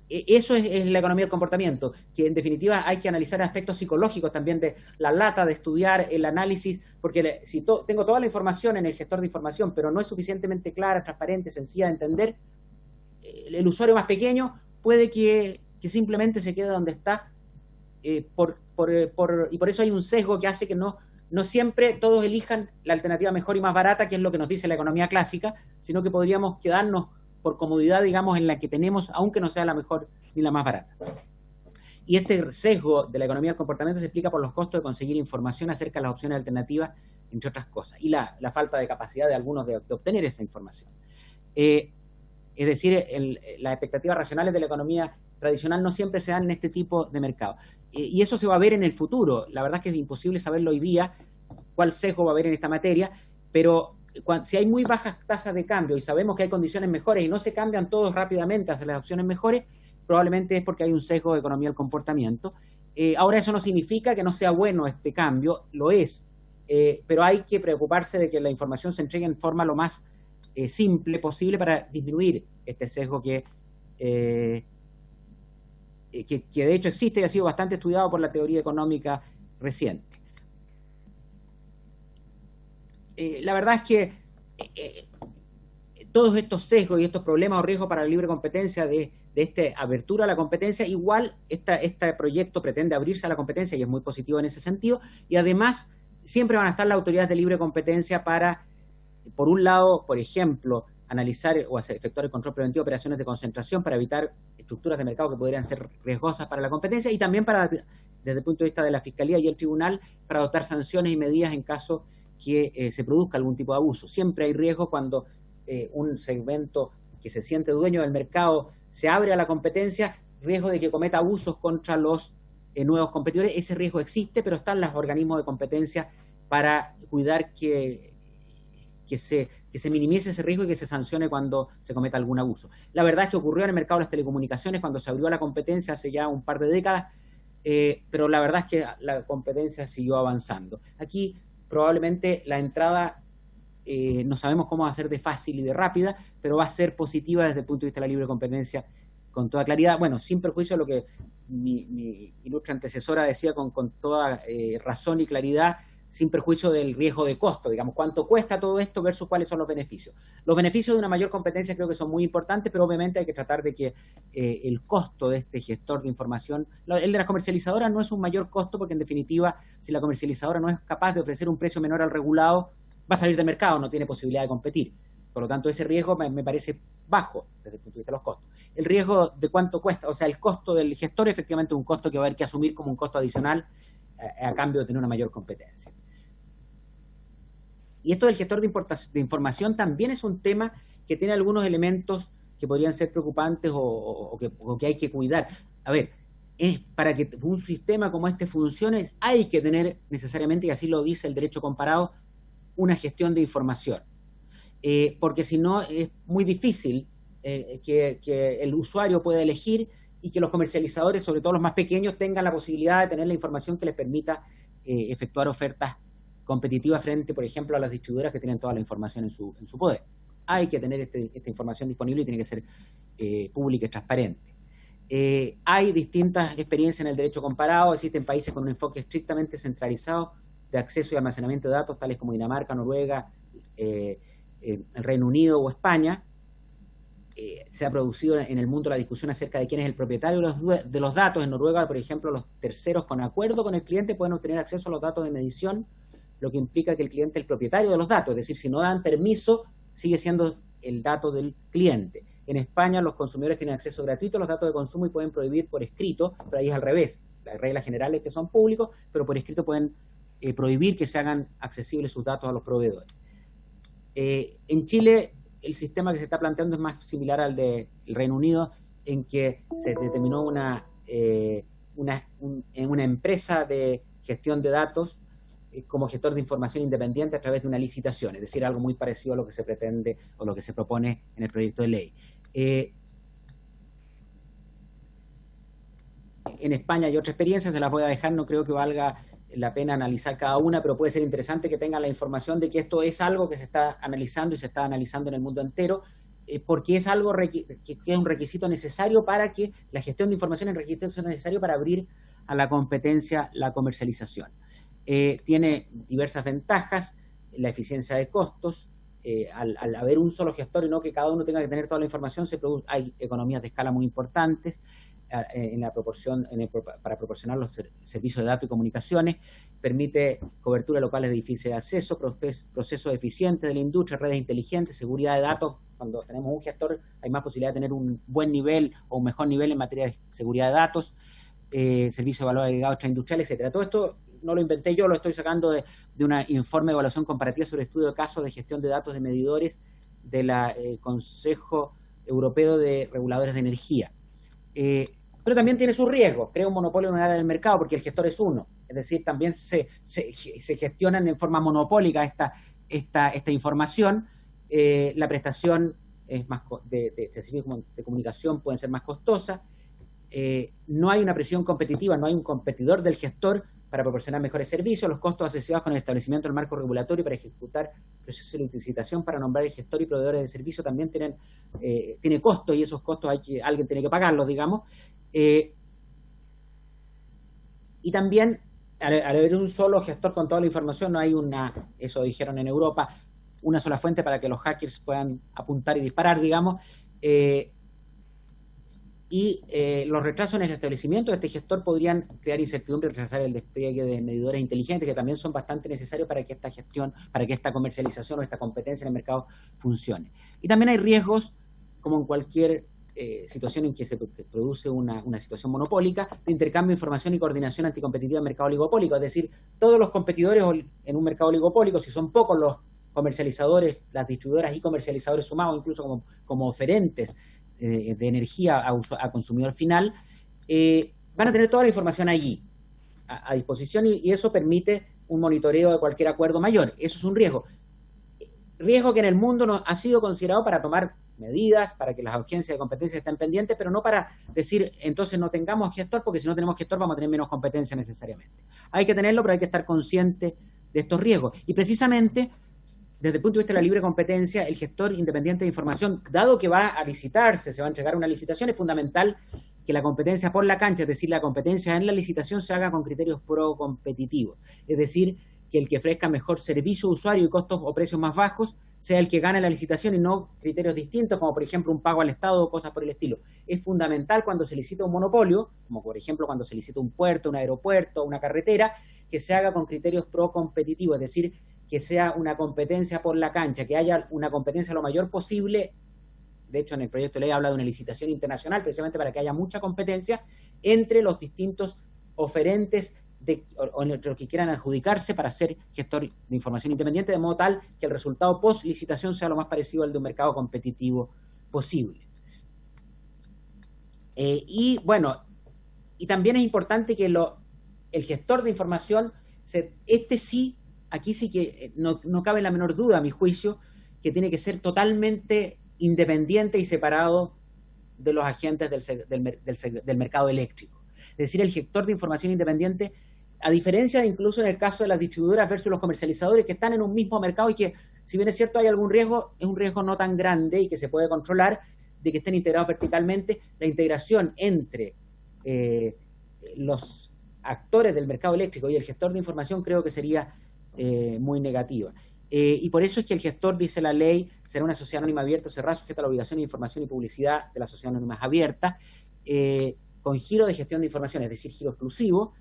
[SPEAKER 7] Eso es la economía del comportamiento, que en definitiva hay que analizar aspectos psicológicos también de la lata, de estudiar el análisis, porque si tengo toda la información en el gestor de información, pero no es suficientemente clara, transparente, sencilla de entender, el usuario más pequeño puede que simplemente se quede donde está, y por eso hay un sesgo que hace que no no siempre todos elijan la alternativa mejor y más barata, que es lo que nos dice la economía clásica, sino que podríamos quedarnos por comodidad, digamos, en la que tenemos, aunque no sea la mejor ni la más barata. Y este sesgo de la economía del comportamiento se explica por los costos de conseguir información acerca de las opciones alternativas, entre otras cosas, y la falta de capacidad de algunos de obtener esa información. Es decir, las expectativas racionales de la economía tradicional no siempre se dan en este tipo de mercado. Y eso se va a ver en el futuro. La verdad es que es imposible saberlo hoy día cuál sesgo va a haber en esta materia, pero si hay muy bajas tasas de cambio y sabemos que hay condiciones mejores y no se cambian todos rápidamente hacia las opciones mejores, probablemente es porque hay un sesgo de economía del comportamiento. Ahora, eso no significa que no sea bueno este cambio, lo es, pero hay que preocuparse de que la información se entregue en forma lo más simple posible para disminuir este sesgo que de hecho existe y ha sido bastante estudiado por la teoría económica reciente. La verdad es que todos estos sesgos y estos problemas o riesgos para la libre competencia de esta apertura a la competencia, igual este proyecto pretende abrirse a la competencia y es muy positivo en ese sentido, y además siempre van a estar las autoridades de libre competencia para, por un lado, por ejemplo, analizar o efectuar el control preventivo de operaciones de concentración para evitar estructuras de mercado que podrían ser riesgosas para la competencia, y también para, desde el punto de vista de la Fiscalía y el Tribunal, para adoptar sanciones y medidas en caso que se produzca algún tipo de abuso. Siempre hay riesgo cuando un segmento que se siente dueño del mercado se abre a la competencia, riesgo de que cometa abusos contra los nuevos competidores. Ese riesgo existe, pero están los organismos de competencia para cuidar que se minimice ese riesgo y que se sancione cuando se cometa algún abuso. La verdad es que ocurrió en el mercado de las telecomunicaciones cuando se abrió a la competencia hace ya un par de décadas, pero la verdad es que la competencia siguió avanzando. Aquí probablemente la entrada no sabemos cómo va a ser de fácil y de rápida, pero va a ser positiva desde el punto de vista de la libre competencia con toda claridad. Bueno, sin perjuicio de lo que mi ilustre antecesora decía con toda razón y claridad, sin perjuicio del riesgo de costo, digamos, cuánto cuesta todo esto versus cuáles son los beneficios. Los beneficios de una mayor competencia creo que son muy importantes, pero obviamente hay que tratar de que el costo de este gestor de información, el de las comercializadoras no es un mayor costo, porque en definitiva, si la comercializadora no es capaz de ofrecer un precio menor al regulado, va a salir del mercado, no tiene posibilidad de competir. Por lo tanto, ese riesgo me parece bajo desde el punto de vista de los costos. El riesgo de cuánto cuesta, o sea, el costo del gestor efectivamente es un costo que va a haber que asumir como un costo adicional a cambio de tener una mayor competencia. Y esto del gestor de información también es un tema que tiene algunos elementos que podrían ser preocupantes o que hay que cuidar. A ver, para que un sistema como este funcione, hay que tener necesariamente, y así lo dice el derecho comparado, una gestión de información. Porque si no, es muy difícil que el usuario pueda elegir y que los comercializadores, sobre todo los más pequeños, tengan la posibilidad de tener la información que les permita efectuar ofertas competitiva frente, por ejemplo, a las distribuidoras que tienen toda la información en su poder. Hay que tener esta información disponible y tiene que ser pública y transparente. Hay distintas experiencias en el derecho comparado. Existen países con un enfoque estrictamente centralizado de acceso y almacenamiento de datos, tales como Dinamarca, Noruega, el Reino Unido o España. Se ha producido en el mundo la discusión acerca de quién es el propietario de los datos. En Noruega, por ejemplo, los terceros con acuerdo con el cliente pueden obtener acceso a los datos de medición, lo que implica que el cliente es el propietario de los datos, es decir, si no dan permiso, sigue siendo el dato del cliente. En España los consumidores tienen acceso gratuito a los datos de consumo y pueden prohibir por escrito, pero ahí es al revés. Las reglas generales que son públicos, pero por escrito pueden prohibir que se hagan accesibles sus datos a los proveedores. En Chile, el sistema que se está planteando es más similar al del Reino Unido, en que se determinó una empresa de gestión de datos como gestor de información independiente a través de una licitación, es decir, algo muy parecido a lo que se pretende o lo que se propone en el proyecto de ley. En España hay otra experiencia, se las voy a dejar, no creo que valga la pena analizar cada una, pero puede ser interesante que tengan la información de que esto es algo que se está analizando y se está analizando en el mundo entero, porque es algo que es un requisito necesario para que la gestión de información es un requisito necesario para abrir a la competencia la comercialización. Tiene diversas ventajas, la eficiencia de costos, al haber un solo gestor y no que cada uno tenga que tener toda la información, hay economías de escala muy importantes, en la proporción, para proporcionar los servicios de datos y comunicaciones, permite cobertura local de difícil acceso, procesos eficientes de la industria, redes inteligentes, seguridad de datos. Cuando tenemos un gestor hay más posibilidad de tener un buen nivel o un mejor nivel en materia de seguridad de datos, servicio de valor agregado extraindustrial, etcétera. Todo esto no lo inventé yo, lo estoy sacando de un informe de evaluación comparativa sobre estudio de casos de gestión de datos de medidores del Consejo Europeo de Reguladores de Energía. Pero también tiene sus riesgos, crea un monopolio en un área del mercado porque el gestor es uno, es decir, también se gestionan en forma monopólica esta información, la prestación es más de servicios de comunicación pueden ser más costosas, no hay una presión competitiva, no hay un competidor del gestor para proporcionar mejores servicios, los costos asociados con el establecimiento del marco regulatorio para ejecutar procesos de licitación para nombrar el gestor y proveedores de servicio también tiene costos, y esos costos alguien tiene que pagarlos, digamos. Y también, al haber un solo gestor con toda la información, no hay eso dijeron en Europa, una sola fuente para que los hackers puedan apuntar y disparar, digamos. Los retrasos en el establecimiento de este gestor podrían crear incertidumbre y retrasar el despliegue de medidores inteligentes, que también son bastante necesarios para que esta gestión, para que esta comercialización o esta competencia en el mercado funcione. Y también hay riesgos, como en cualquier situación en que se produce una situación monopólica, de intercambio de información y coordinación anticompetitiva en mercado oligopólico. Es decir, todos los competidores en un mercado oligopólico, si son pocos los comercializadores, las distribuidoras y comercializadores sumados, incluso como oferentes de energía a consumidor final, van a tener toda la información allí a disposición, y eso permite un monitoreo de cualquier acuerdo mayor. Eso es un riesgo que en el mundo no ha sido considerado para tomar medidas, para que las agencias de competencia estén pendientes, pero no para decir, entonces no tengamos gestor, porque si no tenemos gestor vamos a tener menos competencia necesariamente. Hay que tenerlo, pero hay que estar consciente de estos riesgos. Y precisamente, desde el punto de vista de la libre competencia, el gestor independiente de información, dado que va a licitarse, se va a entregar una licitación, es fundamental que la competencia por la cancha, es decir, la competencia en la licitación, se haga con criterios pro-competitivos. Es decir, que el que ofrezca mejor servicio a usuario y costos o precios más bajos sea el que gane la licitación, y no criterios distintos, como por ejemplo un pago al Estado o cosas por el estilo. Es fundamental cuando se licita un monopolio, como por ejemplo cuando se licita un puerto, un aeropuerto, una carretera, que se haga con criterios pro-competitivos, es decir, que sea una competencia por la cancha, que haya una competencia lo mayor posible. De hecho, en el proyecto de ley habla de una licitación internacional, precisamente para que haya mucha competencia entre los distintos oferentes o entre los que quieran adjudicarse para ser gestor de información independiente, de modo tal que el resultado post-licitación sea lo más parecido al de un mercado competitivo posible. Y también es importante que el gestor de información, aquí sí que no cabe la menor duda, a mi juicio, que tiene que ser totalmente independiente y separado de los agentes del mercado eléctrico. Es decir, el gestor de información independiente, a diferencia incluso en el caso de las distribuidoras versus los comercializadores, que están en un mismo mercado y que, si bien es cierto hay algún riesgo, es un riesgo no tan grande y que se puede controlar, de que estén integrados verticalmente. La integración entre los actores del mercado eléctrico y el gestor de información creo que sería muy negativa. Y por eso es que el gestor, dice la ley, será una sociedad anónima abierta o cerrada, sujeta a la obligación de información y publicidad de la sociedad anónima abierta, con giro de gestión de información, es decir, giro exclusivo.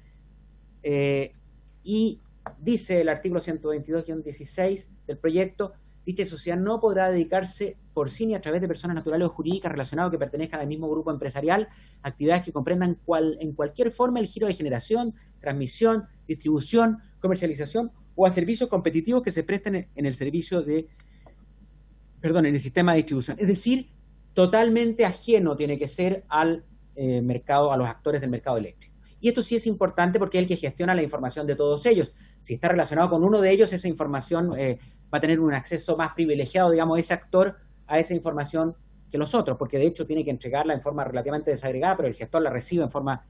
[SPEAKER 7] Y dice el artículo 122-16 del proyecto, dicha sociedad no podrá dedicarse por sí ni a través de personas naturales o jurídicas relacionadas o que pertenezcan al mismo grupo empresarial, actividades que comprendan en cualquier forma el giro de generación, transmisión, distribución, comercialización o a servicios competitivos que se presten en el servicio en el sistema de distribución. Es decir, totalmente ajeno tiene que ser al mercado, a los actores del mercado eléctrico. Y esto sí es importante porque es el que gestiona la información de todos ellos. Si está relacionado con uno de ellos, esa información va a tener un acceso más privilegiado, digamos, ese actor a esa información que los otros, porque de hecho tiene que entregarla en forma relativamente desagregada, pero el gestor la recibe en forma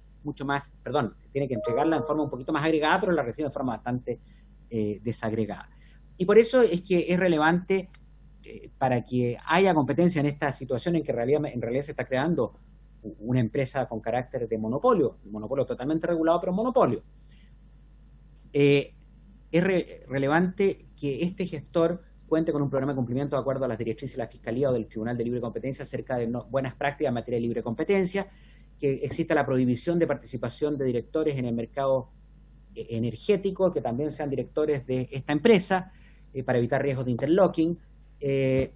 [SPEAKER 7] tiene que entregarla en forma un poquito más agregada, pero la recibe en forma bastante desagregada. Y por eso es que es relevante para que haya competencia en esta situación en que en realidad se está creando una empresa con carácter de monopolio, un monopolio totalmente regulado, pero monopolio. Es relevante que este gestor cuente con un programa de cumplimiento de acuerdo a las directrices de la Fiscalía o del Tribunal de Libre Competencia acerca de buenas prácticas en materia de libre competencia, que exista la prohibición de participación de directores en el mercado energético, que también sean directores de esta empresa, para evitar riesgos de interlocking. Es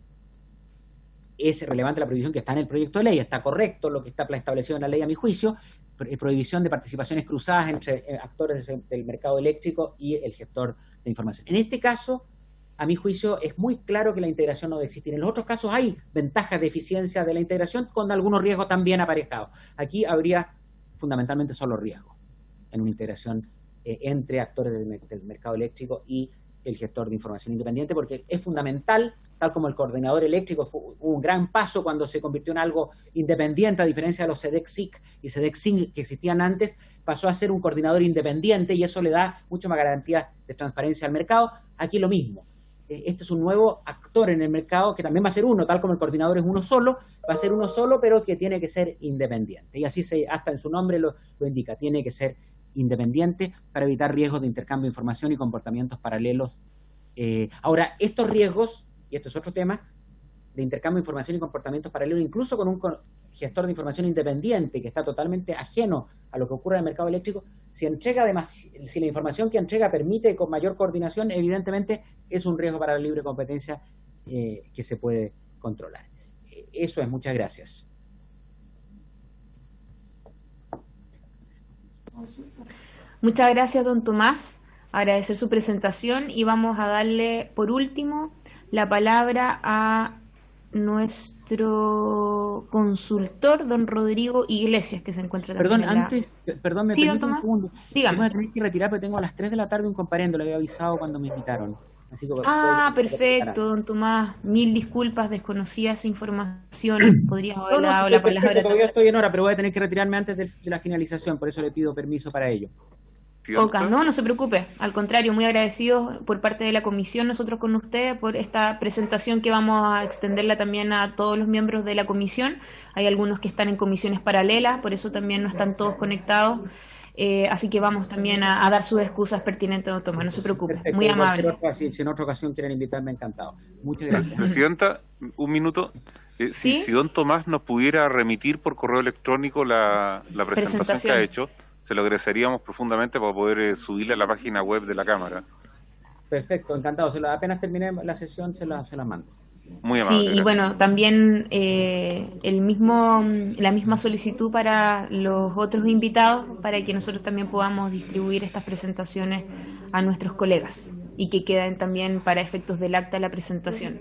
[SPEAKER 7] relevante la prohibición que está en el proyecto de ley, está correcto lo que está establecido en la ley a mi juicio, prohibición de participaciones cruzadas entre actores del mercado eléctrico y el gestor de información. En este caso, a mi juicio, es muy claro que la integración no debe existir. En los otros casos hay ventajas de eficiencia de la integración con algunos riesgos también aparejados. Aquí habría fundamentalmente solo riesgos en una integración entre actores del mercado eléctrico y el gestor de información independiente, porque es fundamental, tal como el coordinador eléctrico fue un gran paso cuando se convirtió en algo independiente, a diferencia de los SEDEC-SIC y SEDEC-SIN que existían antes, pasó a ser un coordinador independiente y eso le da mucha más garantía de transparencia al mercado. Aquí lo mismo. Este es un nuevo actor en el mercado que también va a ser uno, tal como el coordinador es uno solo, va a ser uno solo, pero que tiene que ser independiente. Y así hasta en su nombre lo indica, tiene que ser independiente para evitar riesgos de intercambio de información y comportamientos paralelos. Ahora, estos riesgos, y esto es otro tema, de intercambio de información y comportamientos paralelos, incluso con un gestor de información independiente que está totalmente ajeno a lo que ocurre en el mercado eléctrico, si la información que entrega permite con mayor coordinación, evidentemente es un riesgo para la libre competencia que se puede controlar. Eso es, muchas gracias.
[SPEAKER 1] Muchas gracias, don Tomás. Agradecer su presentación y vamos a darle, por último, la palabra a nuestro consultor, don Rodrigo Iglesias, que se encuentra también
[SPEAKER 7] Perdón, me
[SPEAKER 1] sí,
[SPEAKER 7] permite
[SPEAKER 1] don
[SPEAKER 7] un
[SPEAKER 1] Tomás.
[SPEAKER 7] segundo.
[SPEAKER 1] Dígame.
[SPEAKER 7] Voy a tener que retirar porque tengo a las 3 de la tarde un comparendo, le había avisado cuando me invitaron. Así que
[SPEAKER 1] perfecto, don Tomás. Mil disculpas, desconocía esa información. Podría haber dado la palabra.
[SPEAKER 7] Todavía estoy en hora, pero voy a tener que retirarme antes de la finalización, por eso le pido permiso para ello.
[SPEAKER 1] No se preocupe, al contrario, muy agradecidos por parte de la comisión, nosotros con usted, por esta presentación que vamos a extenderla también a todos los miembros de la comisión. Hay algunos que están en comisiones paralelas, por eso también no están todos conectados, así que vamos también a dar sus excusas pertinentes, don Tomás, no se preocupe. Perfecto, muy amable.
[SPEAKER 7] Si en otra ocasión quieren invitarme, encantado. Muchas gracias.
[SPEAKER 2] Presidenta, un minuto.
[SPEAKER 1] ¿Sí?
[SPEAKER 2] Si don Tomás nos pudiera remitir por correo electrónico la presentación que ha hecho, se lo agradeceríamos profundamente para poder subirla a la página web de la Cámara.
[SPEAKER 7] Perfecto, encantado. Apenas termine la sesión, se la mando.
[SPEAKER 2] Muy amable.
[SPEAKER 1] Sí, gracias. Y bueno, también la misma solicitud para los otros invitados, para que nosotros también podamos distribuir estas presentaciones a nuestros colegas y que queden también para efectos del acta de la presentación.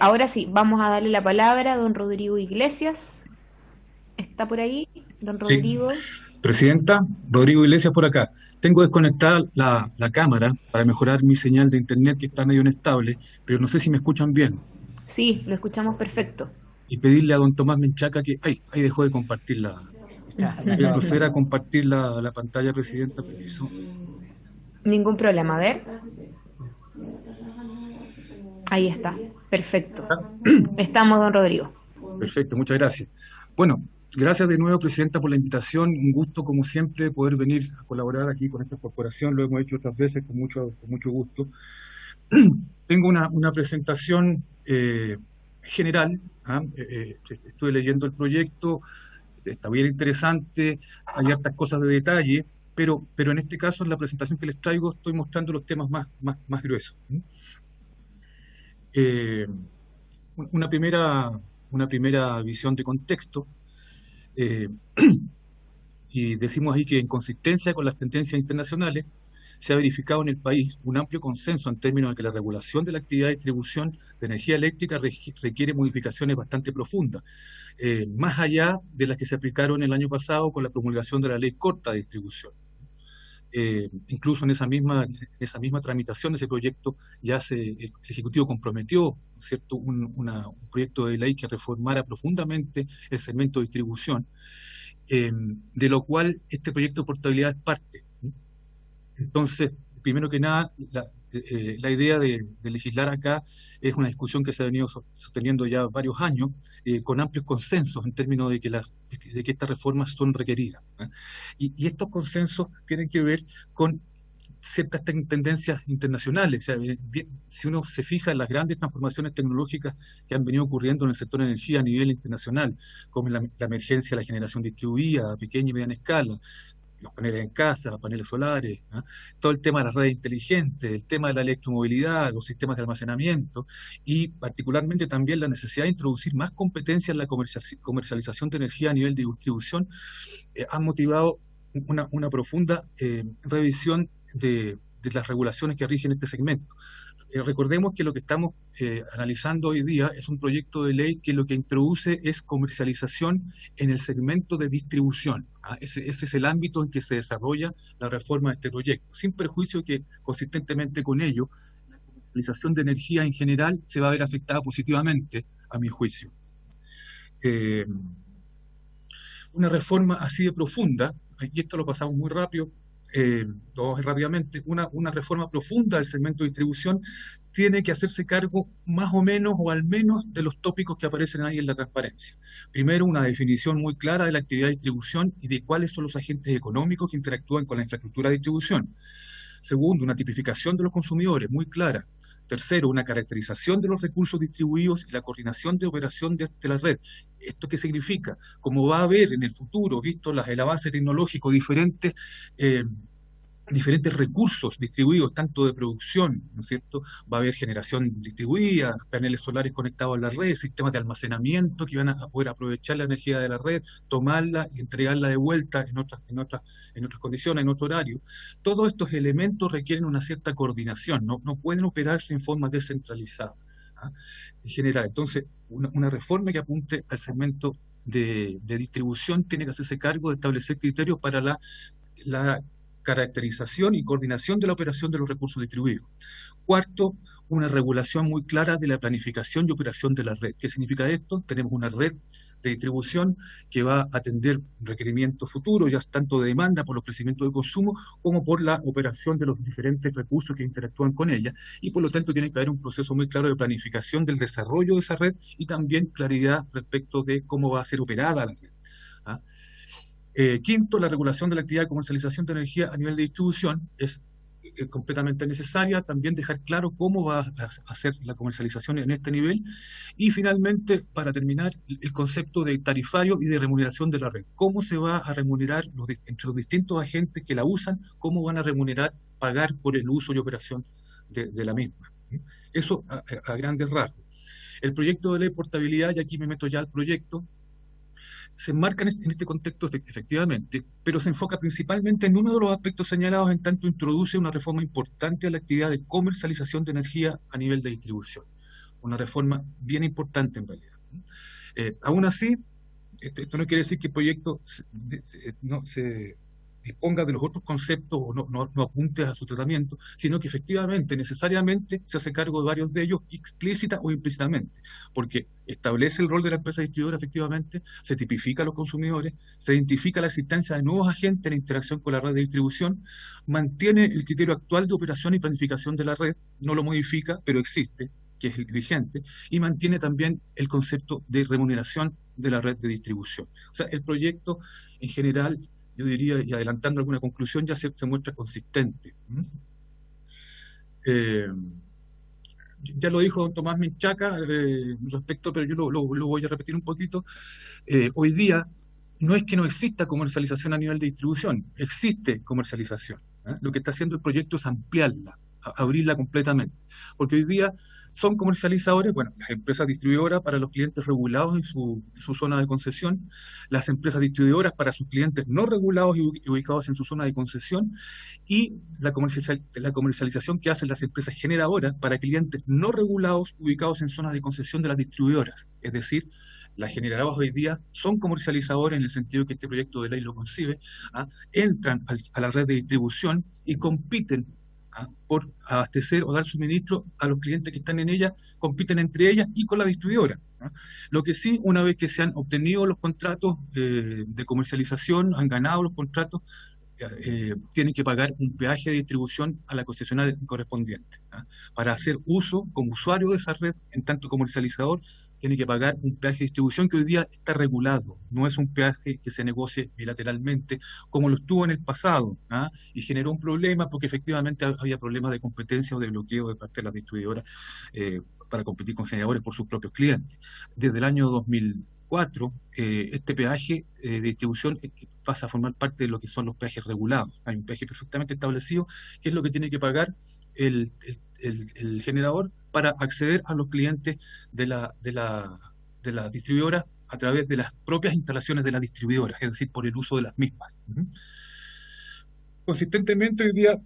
[SPEAKER 1] Ahora sí, vamos a darle la palabra a don Rodrigo Iglesias. ¿Está por ahí, don Rodrigo?
[SPEAKER 8] Sí. Presidenta, Rodrigo Iglesias por acá. Tengo desconectada la cámara para mejorar mi señal de internet que está medio inestable, pero no sé si me escuchan bien.
[SPEAKER 1] Sí, lo escuchamos perfecto.
[SPEAKER 8] Y pedirle a don Tomás Menchaca que... ahí dejó de compartir voy a proceder a compartir la pantalla, Presidenta, permiso.
[SPEAKER 1] Ningún problema, a ver. Ahí está, perfecto. Estamos, don Rodrigo.
[SPEAKER 8] Perfecto, muchas gracias. Bueno, gracias de nuevo, Presidenta, por la invitación. Un gusto, como siempre, poder venir a colaborar aquí con esta corporación. Lo hemos hecho otras veces con mucho gusto. Tengo una presentación general. Estuve leyendo el proyecto, está bien interesante, hay hartas cosas de detalle, pero en este caso, en la presentación que les traigo, estoy mostrando los temas más gruesos. Una primera visión de contexto. Y decimos ahí que en consistencia con las tendencias internacionales se ha verificado en el país un amplio consenso en términos de que la regulación de la actividad de distribución de energía eléctrica requiere modificaciones bastante profundas, más allá de las que se aplicaron el año pasado con la promulgación de la ley corta de distribución. Incluso en esa misma tramitación de ese proyecto el Ejecutivo comprometió, ¿cierto?, un proyecto de ley que reformara profundamente el segmento de distribución, de lo cual este proyecto de portabilidad es parte. Entonces, primero que nada, la idea de legislar acá es una discusión que se ha venido sosteniendo ya varios años, con amplios consensos en términos de que estas reformas son requeridas. Y estos consensos tienen que ver con ciertas tendencias internacionales. O sea, si uno se fija en las grandes transformaciones tecnológicas que han venido ocurriendo en el sector de energía a nivel internacional, como la emergencia de la generación distribuida a pequeña y mediana escala, los paneles en casa, paneles solares, ¿no? Todo el tema de las redes inteligentes, el tema de la electromovilidad, los sistemas de almacenamiento y particularmente también la necesidad de introducir más competencia en la comercialización de energía a nivel de distribución, han motivado una profunda revisión de las regulaciones que rigen este segmento. Recordemos que lo que estamos analizando hoy día es un proyecto de ley que lo que introduce es comercialización en el segmento de distribución. Ese es el ámbito en que se desarrolla la reforma de este proyecto, sin perjuicio que consistentemente con ello la comercialización de energía en general se va a ver afectada positivamente, a mi juicio. Una reforma así de profunda, y esto lo pasamos muy rápido, rápidamente, una reforma profunda del segmento de distribución tiene que hacerse cargo más o menos o al menos de los tópicos que aparecen ahí en la transparencia. Primero, una definición muy clara de la actividad de distribución y de cuáles son los agentes económicos que interactúan con la infraestructura de distribución. Segundo, una tipificación de los consumidores muy clara. Tercero, una caracterización de los recursos distribuidos y la coordinación de operación de la red. ¿Esto qué significa? Como va a haber en el futuro, visto el avance tecnológico, diferentes recursos distribuidos, tanto de producción, ¿no es cierto? Va a haber generación distribuida, paneles solares conectados a la red, sistemas de almacenamiento que van a poder aprovechar la energía de la red, tomarla y entregarla de vuelta en otras condiciones, en otro horario. Todos estos elementos requieren una cierta coordinación, no pueden operarse en forma descentralizada, en general. Entonces, una reforma que apunte al segmento de distribución tiene que hacerse cargo de establecer criterios para la caracterización y coordinación de la operación de los recursos distribuidos. Cuarto, una regulación muy clara de la planificación y operación de la red. ¿Qué significa esto? Tenemos una red de distribución que va a atender requerimientos futuros, ya tanto de demanda por los crecimientos de consumo, como por la operación de los diferentes recursos que interactúan con ella, y por lo tanto tiene que haber un proceso muy claro de planificación del desarrollo de esa red y también claridad respecto de cómo va a ser operada la red. Quinto, la regulación de la actividad de comercialización de energía a nivel de distribución es completamente necesaria, también dejar claro cómo va a hacer la comercialización en este nivel. Y finalmente, para terminar, el concepto de tarifario y de remuneración de la red. ¿Cómo se va a remunerar entre los distintos agentes que la usan? ¿Cómo van a remunerar, pagar por el uso y operación de la misma? Eso a grandes rasgos. El proyecto de ley de portabilidad, y aquí me meto ya al proyecto, se enmarca en este contexto efectivamente, pero se enfoca principalmente en uno de los aspectos señalados, en tanto introduce una reforma importante a la actividad de comercialización de energía a nivel de distribución. Una reforma bien importante en realidad. Aún así, esto no quiere decir que el proyecto no se disponga de los otros conceptos o no apunte a su tratamiento, sino que efectivamente, necesariamente, se hace cargo de varios de ellos, explícita o implícitamente, porque establece el rol de la empresa distribuidora efectivamente, se tipifica a los consumidores, se identifica la existencia de nuevos agentes en la interacción con la red de distribución, mantiene el criterio actual de operación y planificación de la red, no lo modifica, pero existe, que es el vigente, y mantiene también el concepto de remuneración de la red de distribución. O sea, el proyecto en general, yo diría, y adelantando alguna conclusión, ya se muestra consistente. Ya lo dijo don Tomás Menchaca respecto, pero yo lo voy a repetir un poquito. Hoy día no es que no exista comercialización a nivel de distribución, existe comercialización. Lo que está haciendo el proyecto es ampliarla, abrirla completamente. Porque hoy día son comercializadores, bueno, las empresas distribuidoras para los clientes regulados en su zona de concesión, las empresas distribuidoras para sus clientes no regulados y ubicados en su zona de concesión, y la comercialización que hacen las empresas generadoras para clientes no regulados ubicados en zonas de concesión de las distribuidoras. Es decir, las generadoras hoy día son comercializadores en el sentido que este proyecto de ley lo concibe, entran a la red de distribución y compiten por abastecer o dar suministro a los clientes que están en ella, compiten entre ellas y con la distribuidora. Lo que sí, una vez que se han obtenido los contratos de comercialización, han ganado los contratos, tienen que pagar un peaje de distribución a la concesionaria correspondiente, para hacer uso como usuario de esa red, en tanto comercializador, tiene que pagar un peaje de distribución que hoy día está regulado, no es un peaje que se negocie bilateralmente como lo estuvo en el pasado, ¿ah? Y generó un problema porque efectivamente había problemas de competencia o de bloqueo de parte de las distribuidoras para competir con generadores por sus propios clientes. Desde el año 2004, este peaje de distribución pasa a formar parte de lo que son los peajes regulados. Hay un peaje perfectamente establecido, que es lo que tiene que pagar el generador para acceder a los clientes de la distribuidora a través de las propias instalaciones de las distribuidoras, es decir, por el uso de las mismas. Consistentemente hoy día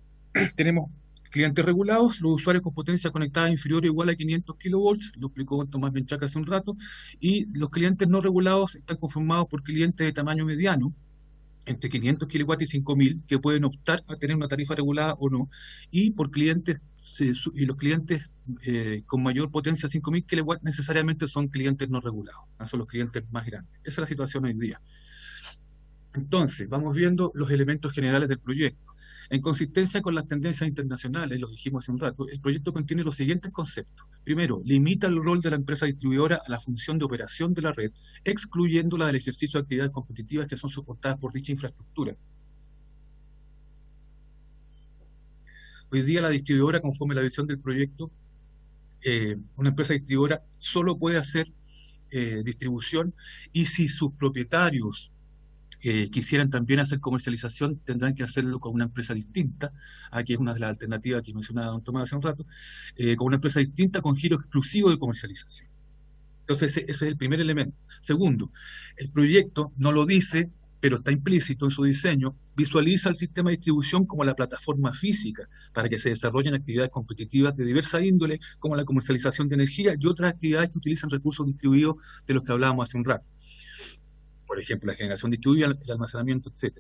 [SPEAKER 8] tenemos clientes regulados, los usuarios con potencia conectada inferior o igual a 500 kilovolts, lo explicó Tomás Menchaca hace un rato, y los clientes no regulados están conformados por clientes de tamaño mediano, entre 500 kilowatts y 5000, que pueden optar a tener una tarifa regulada o no, y por clientes, y los clientes con mayor potencia, 5000 kilowatts, necesariamente son clientes no regulados, son los clientes más grandes. Esa es la situación hoy día. Entonces, vamos viendo los elementos generales del proyecto. En consistencia con las tendencias internacionales, lo dijimos hace un rato, el proyecto contiene los siguientes conceptos. Primero, limita el rol de la empresa distribuidora a la función de operación de la red, excluyéndola del ejercicio de actividades competitivas que son soportadas por dicha infraestructura. Hoy día la distribuidora, conforme a la visión del proyecto, una empresa distribuidora solo puede hacer distribución, y si sus propietarios quisieran también hacer comercialización, tendrán que hacerlo con una empresa distinta. Aquí es una de las alternativas que mencionaba don Tomás hace un rato, con una empresa distinta con giro exclusivo de comercialización. Entonces ese es el primer elemento. Segundo, el proyecto no lo dice, pero está implícito en su diseño, visualiza el sistema de distribución como la plataforma física para que se desarrollen actividades competitivas de diversa índole, como la comercialización de energía y otras actividades que utilizan recursos distribuidos de los que hablábamos hace un rato. Por ejemplo, la generación distribuida, el almacenamiento, etc.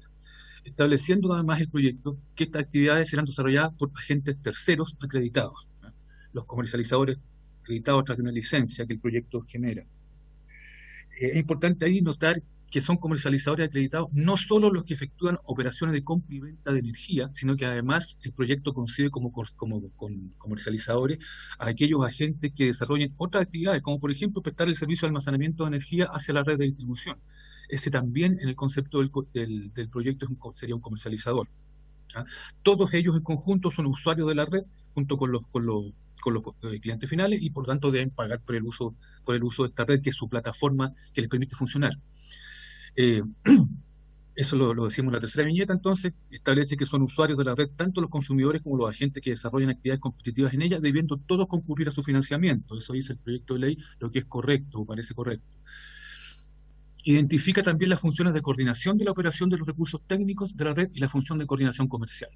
[SPEAKER 8] Estableciendo además el proyecto que estas actividades serán desarrolladas por agentes terceros acreditados, ¿no? Los comercializadores acreditados tras una licencia que el proyecto genera. Es importante ahí notar que son comercializadores acreditados no solo los que efectúan operaciones de compra y venta de energía, sino que además el proyecto concibe como comercializadores a aquellos agentes que desarrollen otras actividades, como por ejemplo prestar el servicio de almacenamiento de energía hacia la red de distribución. Ese también en el concepto del proyecto sería un comercializador. ¿Ah? Todos ellos en conjunto son usuarios de la red junto con los clientes finales, y por tanto deben pagar por el uso de esta red, que es su plataforma que les permite funcionar. Eso lo decimos en la tercera viñeta. Entonces establece que son usuarios de la red tanto los consumidores como los agentes que desarrollan actividades competitivas en ella, debiendo todos concurrir a su financiamiento. Eso dice el proyecto de ley, lo que es correcto o parece correcto. Identifica también las funciones de coordinación de la operación de los recursos técnicos de la red y la función de coordinación comercial.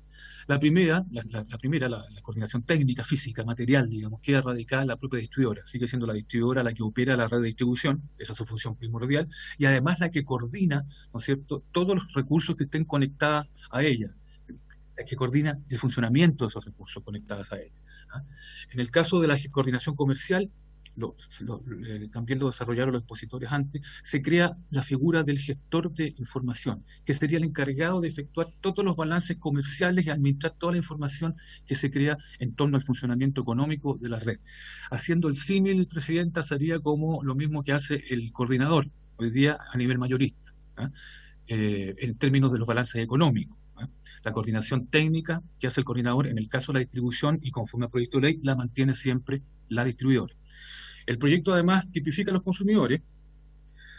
[SPEAKER 8] La primera, la coordinación técnica, física, material, digamos, queda radicada en la propia distribuidora. Sigue siendo la distribuidora la que opera la red de distribución, esa es su función primordial, y además la que coordina, ¿no es cierto?, todos los recursos que estén conectados a ella, la que coordina el funcionamiento de esos recursos conectados a ella. ¿Ah? En el caso de la coordinación comercial, también lo desarrollaron los expositores antes, se crea la figura del gestor de información, que sería el encargado de efectuar todos los balances comerciales y administrar toda la información que se crea en torno al funcionamiento económico de la red. Haciendo el símil, Presidenta, sería como lo mismo que hace el coordinador, hoy día a nivel mayorista, ¿eh? En términos de los balances económicos. La coordinación técnica que hace el coordinador, en el caso de la distribución, y conforme al proyecto de ley, la mantiene siempre la distribuidora. El proyecto además tipifica a los consumidores.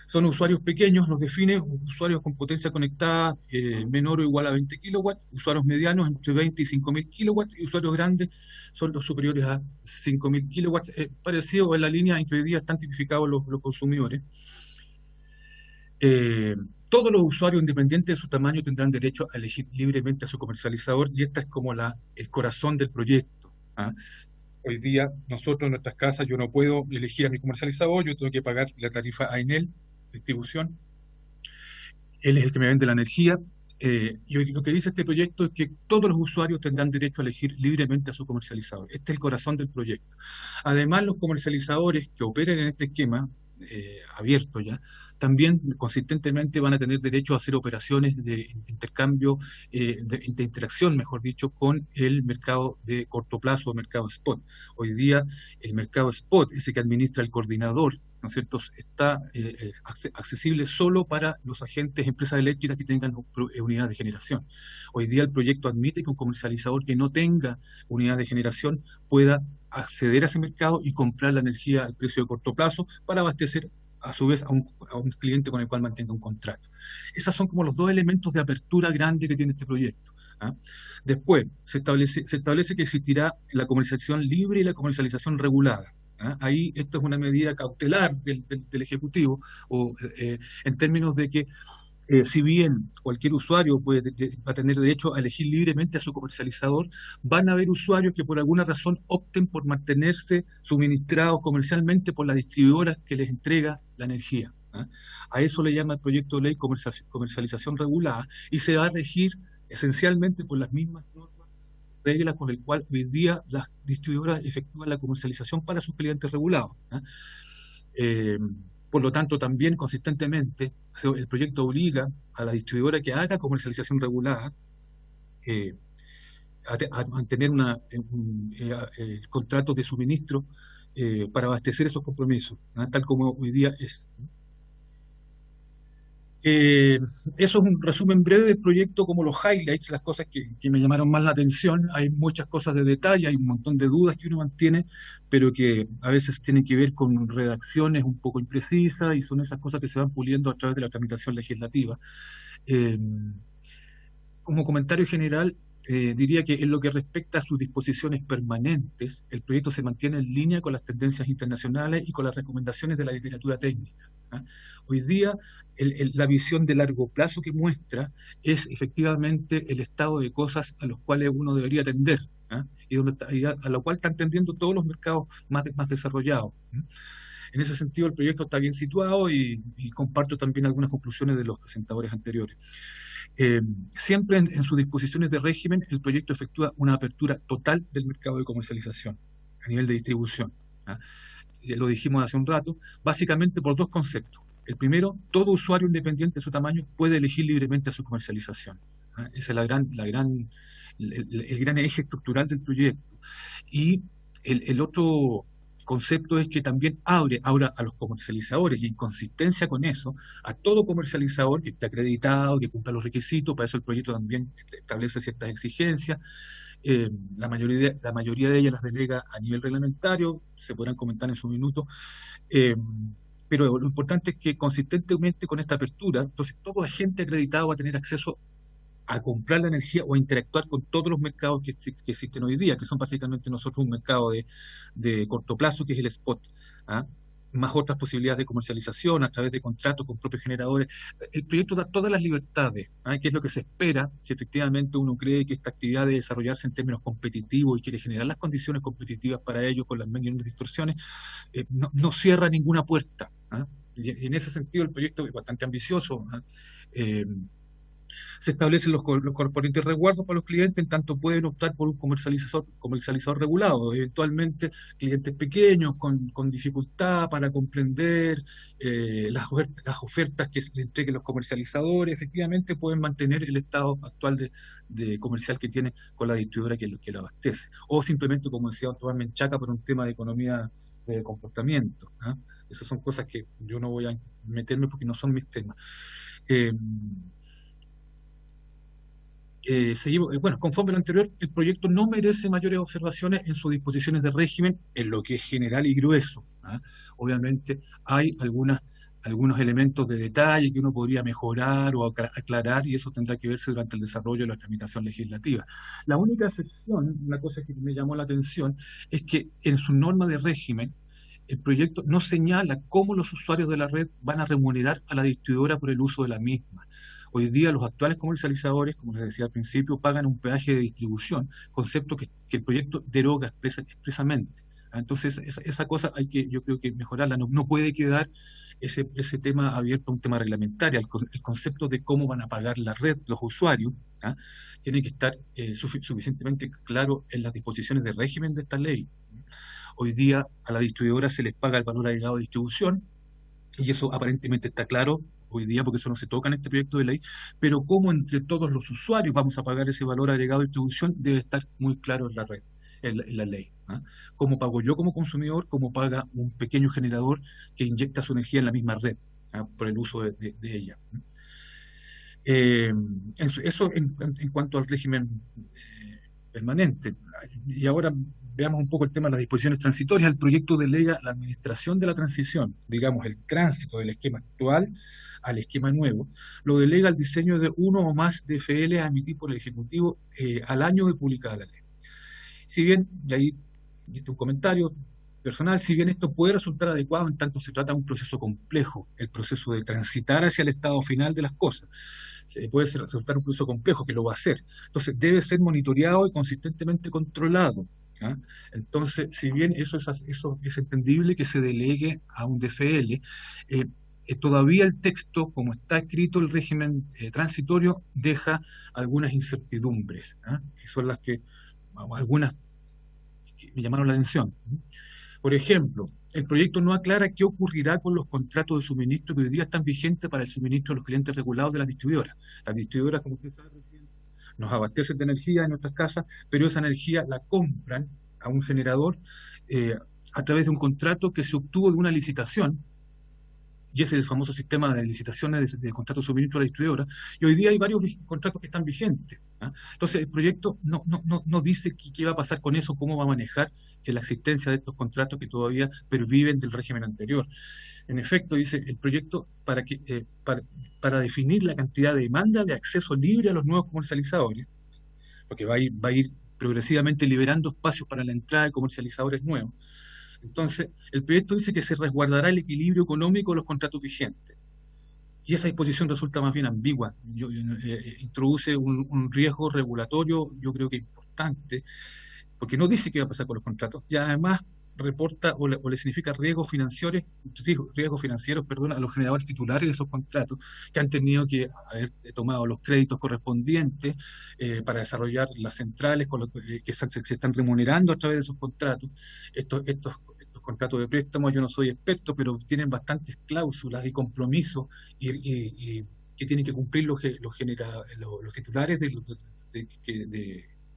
[SPEAKER 8] Son usuarios pequeños, los define usuarios con potencia conectada menor o igual a 20 kilowatts, usuarios medianos entre 20 y 5.000 kilowatts, y usuarios grandes son los superiores a 5.000 kilowatts, parecido en la línea en que hoy día están tipificados los consumidores. Todos los usuarios, independientes de su tamaño, tendrán derecho a elegir libremente a su comercializador, y esta es como el corazón del proyecto. ¿Ah? Hoy día, nosotros en nuestras casas, yo no puedo elegir a mi comercializador, yo tengo que pagar la tarifa a Enel, distribución. Él es el que me vende la energía. Y lo que dice este proyecto es que todos los usuarios tendrán derecho a elegir libremente a su comercializador. Este es el corazón del proyecto. Además, los comercializadores que operen en este esquema abierto ya, también consistentemente van a tener derecho a hacer operaciones de intercambio, de interacción, mejor dicho, con el mercado de corto plazo o mercado spot. Hoy día el mercado spot, ese que administra el coordinador ¿no es cierto?, está accesible solo para los agentes, empresas eléctricas que tengan unidades de generación. Hoy día el proyecto admite que un comercializador que no tenga unidades de generación pueda acceder a ese mercado y comprar la energía al precio de corto plazo para abastecer a su vez a un cliente con el cual mantenga un contrato. Esos son como los dos elementos de apertura grande que tiene este proyecto. Después, se establece que existirá la comercialización libre y la comercialización regulada. Ahí esto es una medida cautelar del Ejecutivo, en términos de que si bien cualquier usuario va a tener derecho a elegir libremente a su comercializador, van a haber usuarios que por alguna razón opten por mantenerse suministrados comercialmente por las distribuidoras que les entrega la energía. A eso le llama el proyecto de ley comercialización regulada, y se va a regir esencialmente por las mismas reglas con el cual hoy día las distribuidoras efectúan la comercialización para sus clientes regulados. Por lo tanto, también consistentemente el proyecto obliga a la distribuidora que haga comercialización regulada a mantener contratos de suministro para abastecer esos compromisos, tal como hoy día es. Eso es un resumen breve del proyecto, como los highlights, las cosas que me llamaron más la atención. Hay muchas cosas de detalle, hay un montón de dudas que uno mantiene, pero que a veces tienen que ver con redacciones un poco imprecisas, y son esas cosas que se van puliendo a través de la tramitación legislativa. Como comentario general, diría que en lo que respecta a sus disposiciones permanentes, el proyecto se mantiene en línea con las tendencias internacionales y con las recomendaciones de la literatura técnica. Hoy día, la visión de largo plazo que muestra es efectivamente el estado de cosas a los cuales uno debería atender, y a lo cual están tendiendo todos los mercados más desarrollados. En ese sentido, el proyecto está bien situado, y comparto también algunas conclusiones de los presentadores anteriores. Siempre en sus disposiciones de régimen, el proyecto efectúa una apertura total del mercado de comercialización a nivel de distribución. Ya lo dijimos hace un rato, básicamente por dos conceptos. El primero, todo usuario independiente de su tamaño puede elegir libremente su comercialización. Ese es el gran eje estructural del proyecto. Y el otro concepto es que también abre ahora a los comercializadores, y en consistencia con eso, a todo comercializador que esté acreditado, que cumpla los requisitos. Para eso el proyecto también establece ciertas exigencias. La mayoría de ellas las delega a nivel reglamentario, se podrán comentar en su minuto. Pero lo importante es que consistentemente con esta apertura, entonces todo agente acreditado va a tener acceso a comprar la energía o a interactuar con todos los mercados que existen hoy día, que son básicamente nosotros un mercado de corto plazo, que es el spot, más otras posibilidades de comercialización a través de contratos con propios generadores. El proyecto da todas las libertades, que es lo que se espera si efectivamente uno cree que esta actividad debe desarrollarse en términos competitivos y quiere generar las condiciones competitivas para ello con las menores distorsiones. No cierra ninguna puerta. Y en ese sentido el proyecto es bastante ambicioso. Se establecen los correspondientes resguardos para los clientes, en tanto pueden optar por un comercializador regulado. Eventualmente, clientes pequeños con dificultad para comprender las ofertas que le entreguen los comercializadores, efectivamente pueden mantener el estado actual de comercial que tiene con la distribuidora que la abastece. O simplemente, como decía Tomás Menchaca, por un tema de economía de comportamiento. Esas son cosas que yo no voy a meterme porque no son mis temas. Bueno, conforme a lo anterior, el proyecto no merece mayores observaciones en sus disposiciones de régimen, en lo que es general y grueso. Obviamente hay algunos elementos de detalle que uno podría mejorar o aclarar, y eso tendrá que verse durante el desarrollo de la tramitación legislativa. La única excepción, una cosa que me llamó la atención, es que en su norma de régimen, el proyecto no señala cómo los usuarios de la red van a remunerar a la distribuidora por el uso de la misma. Hoy día los actuales comercializadores, como les decía al principio, pagan un peaje de distribución, concepto que el proyecto deroga expresamente. Entonces esa cosa yo creo que mejorarla. No puede quedar ese tema abierto a un tema reglamentario. El concepto de cómo van a pagar la red los usuarios tiene que estar suficientemente claro en las disposiciones de régimen de esta ley. Hoy día a la distribuidora se les paga el valor agregado de distribución, y eso aparentemente está claro hoy día porque eso no se toca en este proyecto de ley, pero cómo entre todos los usuarios vamos a pagar ese valor agregado de distribución debe estar muy claro en la red, en la ley. ¿ah? ¿Cómo pago yo como consumidor? ¿Cómo paga un pequeño generador que inyecta su energía en la misma red, ¿ah? Por el uso de ella? Eso en cuanto al régimen permanente. Y ahora veamos un poco el tema de las disposiciones transitorias. El proyecto delega la administración de la transición, digamos, el tránsito del esquema actual al esquema nuevo, lo delega el diseño de uno o más DFL a emitir por el Ejecutivo al año de publicada la ley. Si bien, y ahí un comentario personal, si bien esto puede resultar adecuado en tanto se trata de un proceso complejo, el proceso de transitar hacia el estado final de las cosas, puede resultar un proceso complejo, que lo va a hacer. Entonces, debe ser monitoreado y consistentemente controlado. ¿Ah? Entonces, si bien eso es entendible que se delegue a un DFL, todavía el texto, como está escrito el régimen transitorio, deja algunas incertidumbres, ¿ah? Que son las que, algunas que me llamaron la atención. Por ejemplo, el proyecto no aclara qué ocurrirá con los contratos de suministro que hoy día están vigentes para el suministro a los clientes regulados de las distribuidoras. Las distribuidoras, como usted sabe, nos abastecen de energía en nuestras casas, pero esa energía la compran a un generador a través de un contrato que se obtuvo de una licitación, y ese es el famoso sistema de licitaciones de contratos de suministro a la distribuidora, y hoy día hay varios contratos que están vigentes, ¿ah? Entonces el proyecto no dice qué va a pasar con eso, cómo va a manejar la existencia de estos contratos que todavía perviven del régimen anterior. En efecto, dice el proyecto para definir la cantidad de demanda de acceso libre a los nuevos comercializadores, porque va a ir progresivamente liberando espacios para la entrada de comercializadores nuevos. Entonces, el proyecto dice que se resguardará el equilibrio económico de los contratos vigentes. Y esa disposición resulta más bien ambigua. Introduce un riesgo regulatorio, yo creo que importante, porque no dice qué va a pasar con los contratos, y además reporta o le significa riesgos financieros, a los generadores titulares de esos contratos, que han tenido que haber tomado los créditos correspondientes para desarrollar las centrales que se están remunerando a través de esos contratos. Estos contratos de préstamo, yo no soy experto, pero tienen bastantes cláusulas y compromisos y que tienen que cumplir los titulares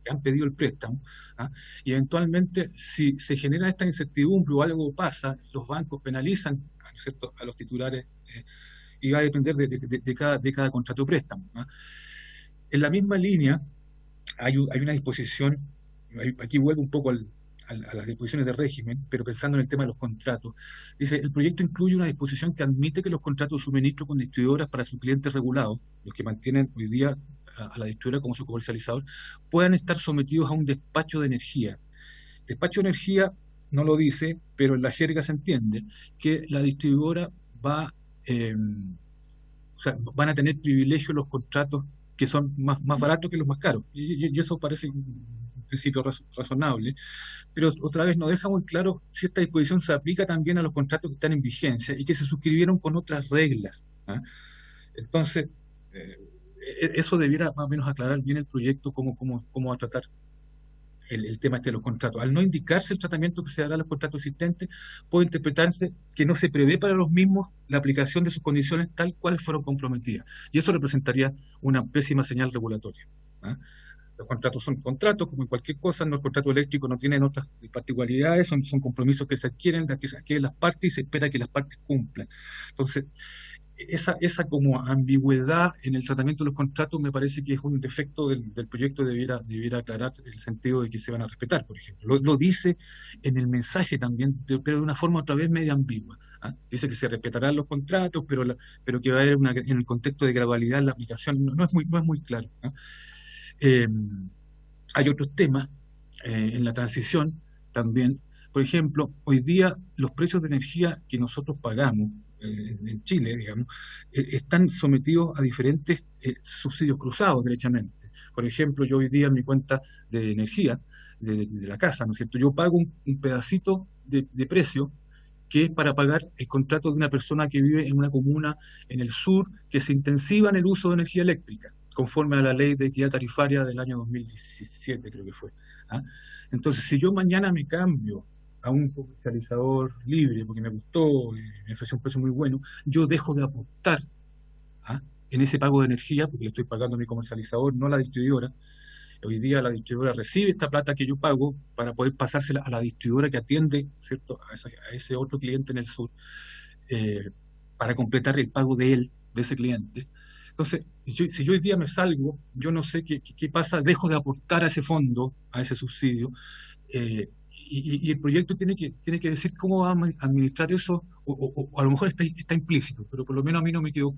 [SPEAKER 8] que han pedido el préstamo, ¿ah? Y eventualmente, si se genera esta incertidumbre o algo pasa, los bancos penalizan, ¿cierto?, a los titulares, y va a depender de cada contrato de préstamo, ¿ah? En la misma línea hay una disposición, aquí vuelvo un poco a las disposiciones de régimen, pero pensando en el tema de los contratos. Dice, el proyecto incluye una disposición que admite que los contratos de suministro con distribuidoras para sus clientes regulados, los que mantienen hoy día a la distribuidora como su comercializador, puedan estar sometidos a un despacho de energía. Despacho de energía no lo dice, pero en la jerga se entiende que la distribuidora van a tener privilegio los contratos que son más baratos que los más caros. Y eso parece un principio razonable, pero otra vez no deja muy claro si esta disposición se aplica también a los contratos que están en vigencia y que se suscribieron con otras reglas, ¿ah? Entonces, eso debiera más o menos aclarar bien el proyecto, cómo va a tratar el tema de los contratos. Al no indicarse el tratamiento que se dará a los contratos existentes, puede interpretarse que no se prevé para los mismos la aplicación de sus condiciones tal cual fueron comprometidas. Y eso representaría una pésima señal regulatoria, ¿ah? Los contratos son contratos, como en cualquier cosa. El contrato eléctrico no tienen otras particularidades, son compromisos que se adquieren las partes y se espera que las partes cumplan. Entonces, esa como ambigüedad en el tratamiento de los contratos me parece que es un defecto del proyecto, debiera aclarar el sentido de que se van a respetar, por ejemplo. Lo dice en el mensaje también, pero de una forma otra vez media ambigua, ¿ah? Dice que se respetarán los contratos, pero que va a haber en el contexto de gradualidad en la aplicación, no es muy claro, ¿ah? Hay otros temas en la transición también. Por ejemplo, hoy día los precios de energía que nosotros pagamos en Chile, digamos, están sometidos a diferentes subsidios cruzados, derechamente. Por ejemplo, yo hoy día en mi cuenta de energía de la casa, ¿no es cierto?, yo pago un pedacito de precio que es para pagar el contrato de una persona que vive en una comuna en el sur que se intensiva en el uso de energía eléctrica, conforme a la ley de equidad tarifaria del año 2017, creo que fue, ¿ah? Entonces, si yo mañana me cambio a un comercializador libre porque me gustó, me ofreció un precio muy bueno, yo dejo de apostar, ¿ah?, en ese pago de energía, porque le estoy pagando a mi comercializador, no a la distribuidora, Hoy día la distribuidora recibe esta plata que yo pago para poder pasársela a la distribuidora que atiende, ¿cierto?, a ese otro cliente en el sur, para completar el pago de ese cliente. Entonces, si yo hoy día me salgo, yo no sé qué pasa, dejo de aportar a ese fondo, a ese subsidio, y el proyecto tiene que decir cómo va a administrar eso, o a lo mejor está implícito, pero por lo menos a mí no me quedó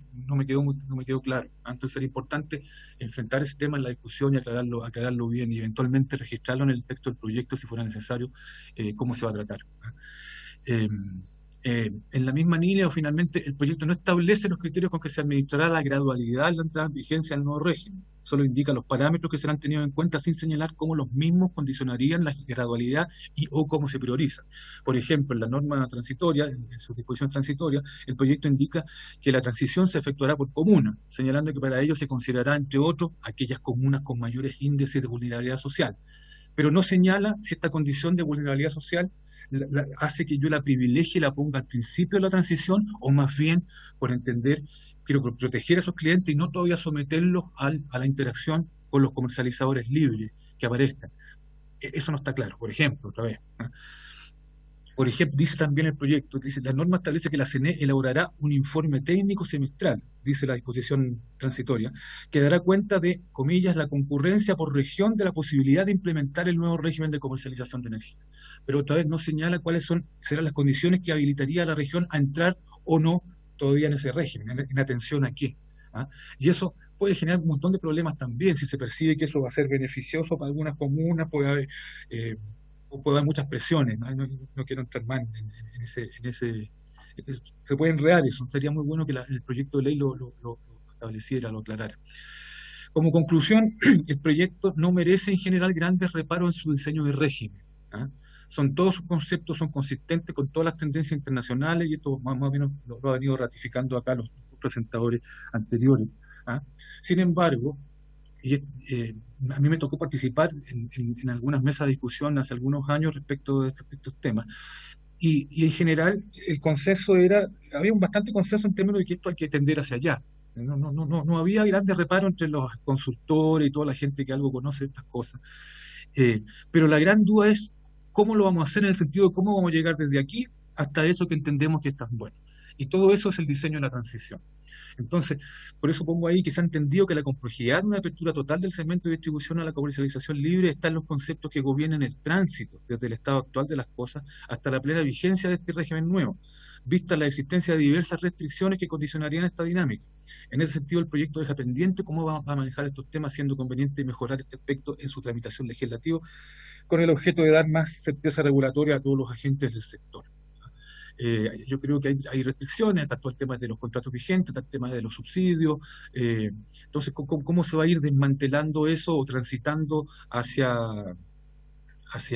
[SPEAKER 8] claro. Entonces era importante enfrentar ese tema en la discusión y aclararlo bien, y eventualmente registrarlo en el texto del proyecto si fuera necesario, cómo se va a tratar. En la misma línea, finalmente, el proyecto no establece los criterios con que se administrará la gradualidad de la entrada en vigencia del nuevo régimen. Solo indica los parámetros que serán tenidos en cuenta sin señalar cómo los mismos condicionarían la gradualidad o cómo se prioriza. Por ejemplo, en la norma transitoria, en su disposición transitoria, el proyecto indica que la transición se efectuará por comuna, señalando que para ello se considerará, entre otros, aquellas comunas con mayores índices de vulnerabilidad social. Pero no señala si esta condición de vulnerabilidad social hace que yo la privilegie y la ponga al principio de la transición, o más bien, por entender, quiero proteger a esos clientes y no todavía someterlos a la interacción con los comercializadores libres que aparezcan. Eso no está claro, por ejemplo, otra vez. Por ejemplo, dice también el proyecto, dice, la norma establece que la CNE elaborará un informe técnico semestral, dice la disposición transitoria, que dará cuenta de, comillas, la concurrencia por región de la posibilidad de implementar el nuevo régimen de comercialización de energía. Pero otra vez no señala cuáles serán las condiciones que habilitaría a la región a entrar o no todavía en ese régimen, en atención a qué. Y eso puede generar un montón de problemas también, si se percibe que eso va a ser beneficioso para algunas comunas, puede haber muchas presiones, no quiero entrar más en ese se puede enredar eso, sería muy bueno que el proyecto de ley lo estableciera, lo aclarara. Como conclusión, el proyecto no merece en general grandes reparos en su diseño de régimen. Todos sus conceptos son consistentes con todas las tendencias internacionales, y esto más o menos lo ha venido ratificando acá los presentadores anteriores. Sin embargo, a mí me tocó participar en algunas mesas de discusión hace algunos años respecto de estos temas, y en general el consenso había un bastante consenso en términos de que esto hay que tender hacia allá. No había grandes reparos entre los consultores y toda la gente que algo conoce estas cosas, pero la gran duda es cómo lo vamos a hacer, en el sentido de cómo vamos a llegar desde aquí hasta eso que entendemos que es tan bueno. Y todo eso es el diseño de la transición. Entonces, por eso pongo ahí que se ha entendido que la complejidad de una apertura total del segmento de distribución a la comercialización libre está en los conceptos que gobiernan el tránsito desde el estado actual de las cosas hasta la plena vigencia de este régimen nuevo, vista la existencia de diversas restricciones que condicionarían esta dinámica. En ese sentido, el proyecto deja pendiente cómo va a manejar estos temas, siendo conveniente mejorar este aspecto en su tramitación legislativa, con el objeto de dar más certeza regulatoria a todos los agentes del sector. Yo creo que hay restricciones, tanto el tema de los contratos vigentes, tanto el tema de los subsidios. Entonces, ¿cómo se va a ir desmantelando eso o transitando hacia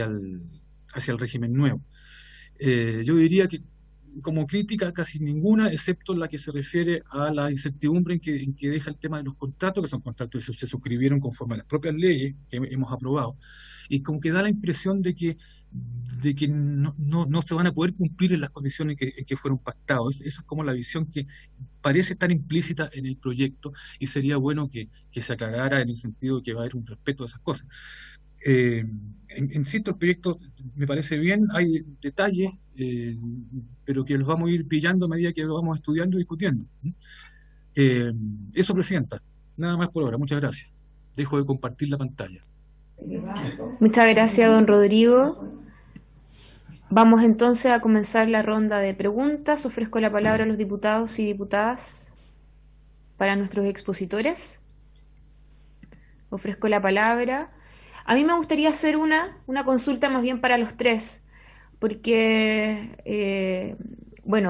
[SPEAKER 8] el régimen nuevo? Yo diría que como crítica casi ninguna, excepto la que se refiere a la incertidumbre en que deja el tema de los contratos, que son contratos que se suscribieron conforme a las propias leyes que hemos aprobado, y como que da la impresión de que no se van a poder cumplir en las condiciones en que fueron pactados. Esa es como la visión que parece tan implícita en el proyecto, y sería bueno que se aclarara en el sentido de que va a haber un respeto a esas cosas. Insisto, el proyecto me parece bien, hay detalles, pero que los vamos a ir pillando a medida que lo vamos estudiando y discutiendo. Eso, Presidenta, nada más por ahora. Muchas gracias. Dejo de compartir la pantalla.
[SPEAKER 1] Muchas gracias, don Rodrigo. Vamos entonces a comenzar la ronda de preguntas. Ofrezco la palabra a los diputados y diputadas para nuestros expositores. Ofrezco la palabra. A mí me gustaría hacer una consulta más bien para los tres, porque,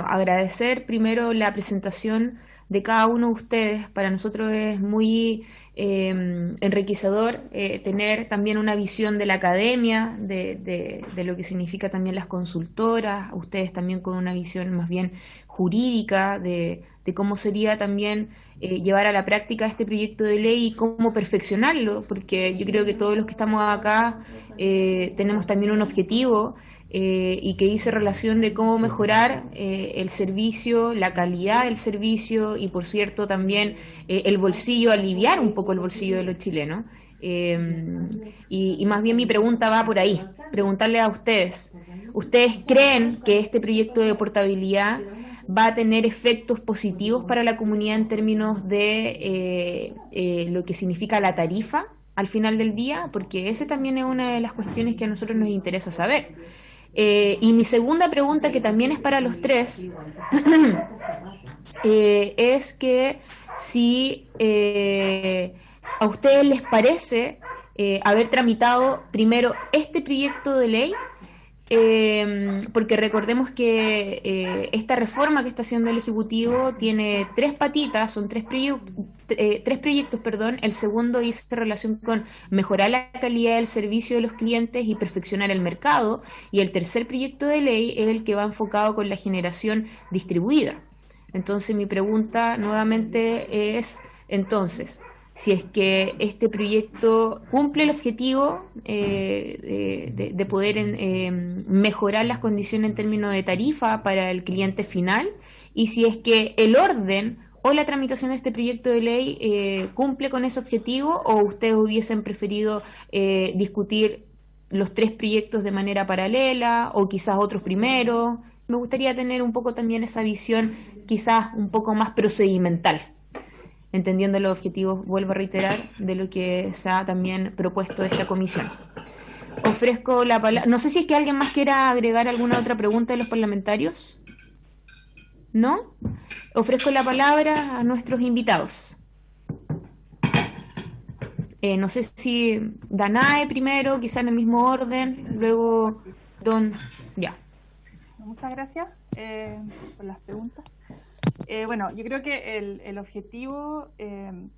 [SPEAKER 1] agradecer primero la presentación de cada uno de ustedes. Para nosotros es muy enriquecedor tener también una visión de la academia, de lo que significa también las consultoras, ustedes también con una visión más bien jurídica de cómo sería también llevar a la práctica este proyecto de ley y cómo perfeccionarlo, porque yo creo que todos los que estamos acá tenemos también un objetivo y que dice relación de cómo mejorar el servicio, la calidad del servicio y, por cierto, también el bolsillo, aliviar un poco el bolsillo de los chilenos. Y más bien mi pregunta va por ahí, preguntarle a ustedes. ¿Ustedes creen que este proyecto de portabilidad va a tener efectos positivos para la comunidad en términos de lo que significa la tarifa al final del día? Porque esa también es una de las cuestiones que a nosotros nos interesa saber. Y mi segunda pregunta, que también es para los tres, es que si a ustedes les parece haber tramitado primero este proyecto de ley, porque recordemos que esta reforma que está haciendo el Ejecutivo tiene tres patitas, son tres proyectos, el segundo dice relación con mejorar la calidad del servicio de los clientes y perfeccionar el mercado, y el tercer proyecto de ley es el que va enfocado con la generación distribuida. Entonces mi pregunta nuevamente es, entonces, si es que este proyecto cumple el objetivo de poder mejorar las condiciones en términos de tarifa para el cliente final, y si es que el orden o la tramitación de este proyecto de ley cumple con ese objetivo, o ustedes hubiesen preferido discutir los tres proyectos de manera paralela, o quizás otros primero. Me gustaría tener un poco también esa visión, quizás un poco más procedimental, entendiendo los objetivos, vuelvo a reiterar, de lo que se ha también propuesto de esta comisión. Ofrezco la palabra. No sé si es que alguien más quiera agregar alguna otra pregunta de los parlamentarios. ¿No? Ofrezco la palabra a nuestros invitados. No sé si Danae primero, quizá en el mismo orden, luego Don... Ya.
[SPEAKER 6] Muchas gracias por las preguntas. Bueno, yo creo que el objetivo de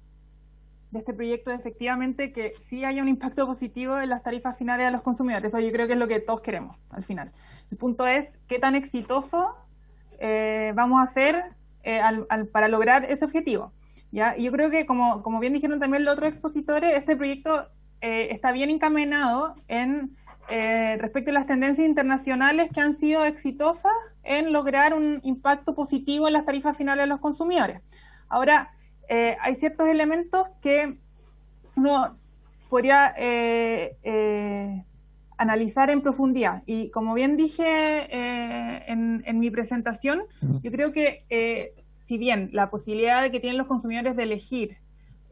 [SPEAKER 6] este proyecto es efectivamente que sí haya un impacto positivo en las tarifas finales a los consumidores. Eso yo creo que es lo que todos queremos al final. El punto es qué tan exitoso vamos a hacer para lograr ese objetivo, ¿ya? Y yo creo que, como bien dijeron también los otros expositores, este proyecto está bien encaminado en respecto a las tendencias internacionales que han sido exitosas en lograr un impacto positivo en las tarifas finales de los consumidores. Ahora, hay ciertos elementos que uno podría analizar en profundidad. Y como bien dije en mi presentación, yo creo que si bien la posibilidad que tienen los consumidores de elegir,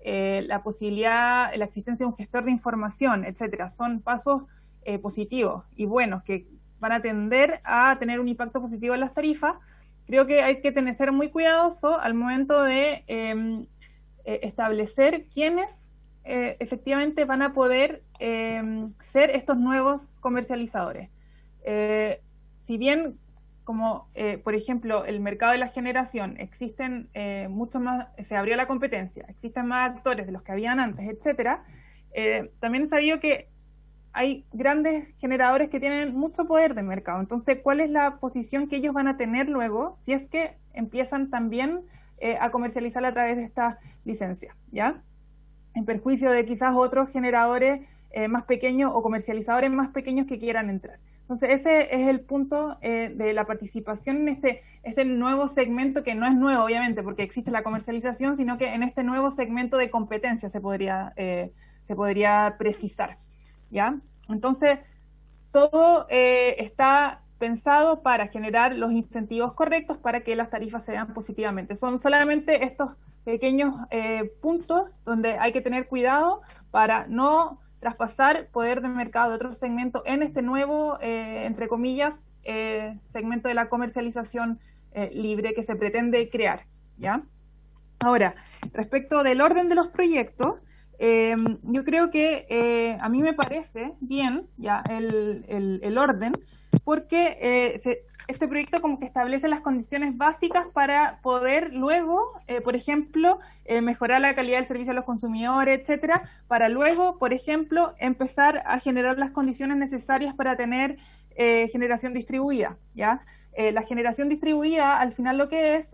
[SPEAKER 6] la existencia de un gestor de información, etcétera, son pasos positivos y buenos que van a tender a tener un impacto positivo en las tarifas, creo que hay que ser muy cuidadoso al momento de establecer quiénes efectivamente van a poder ser estos nuevos comercializadores. Si bien, como por ejemplo el mercado de la generación, existen mucho más, se abrió la competencia, existen más actores de los que habían antes, etcétera, también he sabido que hay grandes generadores que tienen mucho poder de mercado. Entonces, ¿cuál es la posición que ellos van a tener luego si es que empiezan también a comercializar a través de esta licencia, ¿ya? En perjuicio de quizás otros generadores más pequeños o comercializadores más pequeños que quieran entrar. Entonces, ese es el punto de la participación en este nuevo segmento, que no es nuevo, obviamente, porque existe la comercialización, sino que en este nuevo segmento de competencia se podría precisar, ¿ya? Entonces, todo está pensado para generar los incentivos correctos para que las tarifas se vean positivamente. Son solamente estos pequeños puntos donde hay que tener cuidado para no traspasar poder de mercado de otros segmentos en este nuevo, entre comillas, segmento de la comercialización libre que se pretende crear, ¿ya? Ahora, respecto del orden de los proyectos, yo creo que a mí me parece bien ya el orden, porque este proyecto como que establece las condiciones básicas para poder luego, por ejemplo, mejorar la calidad del servicio a los consumidores, etcétera, para luego, por ejemplo, empezar a generar las condiciones necesarias para tener generación distribuida, ¿ya? La generación distribuida, al final lo que es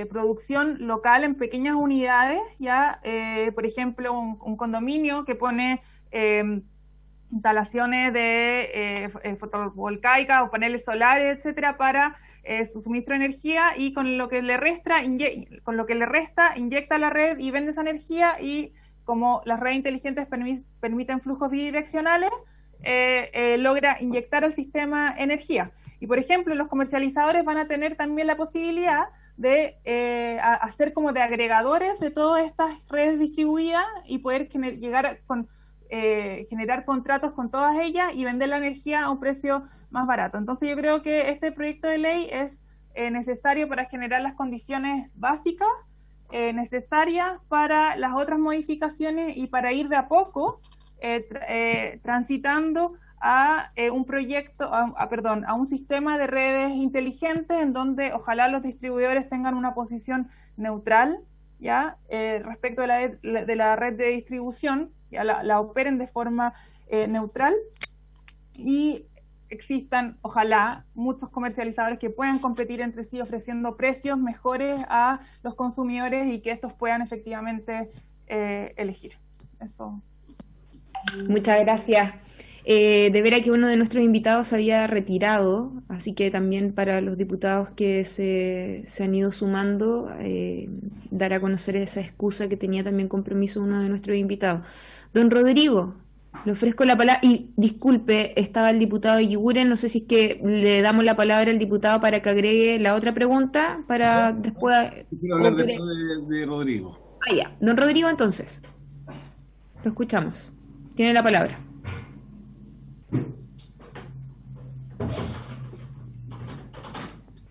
[SPEAKER 6] producción local en pequeñas unidades, ya por ejemplo un condominio que pone instalaciones de fotovoltaicas o paneles solares, etcétera, para su suministro de energía, y con lo que le resta inyecta a la red y vende esa energía y como las redes inteligentes permiten flujos bidireccionales, logra inyectar al sistema energía. Y, por ejemplo, los comercializadores van a tener también la posibilidad de hacer como de agregadores de todas estas redes distribuidas y poder llegar con generar contratos con todas ellas y vender la energía a un precio más barato. Entonces yo creo que este proyecto de ley es necesario para generar las condiciones básicas necesarias para las otras modificaciones y para ir de a poco transitando a un proyecto, a un sistema de redes inteligentes en donde ojalá los distribuidores tengan una posición neutral, ¿ya? Respecto de la red de distribución, ya la operen de forma neutral y existan, ojalá, muchos comercializadores que puedan competir entre sí ofreciendo precios mejores a los consumidores y que estos puedan efectivamente elegir. Eso.
[SPEAKER 1] Muchas gracias. De veras que uno de nuestros invitados se había retirado, así que también para los diputados que se han ido sumando, dar a conocer esa excusa que tenía también compromiso uno de nuestros invitados. Don Rodrigo, le ofrezco la palabra, y disculpe, estaba el diputado Eguiguren, no sé si es que le damos la palabra al diputado para que agregue la otra pregunta, para después...
[SPEAKER 3] Quiero hablar después de Rodrigo.
[SPEAKER 1] Ah, ya. Don Rodrigo, entonces, lo escuchamos. Tiene la palabra.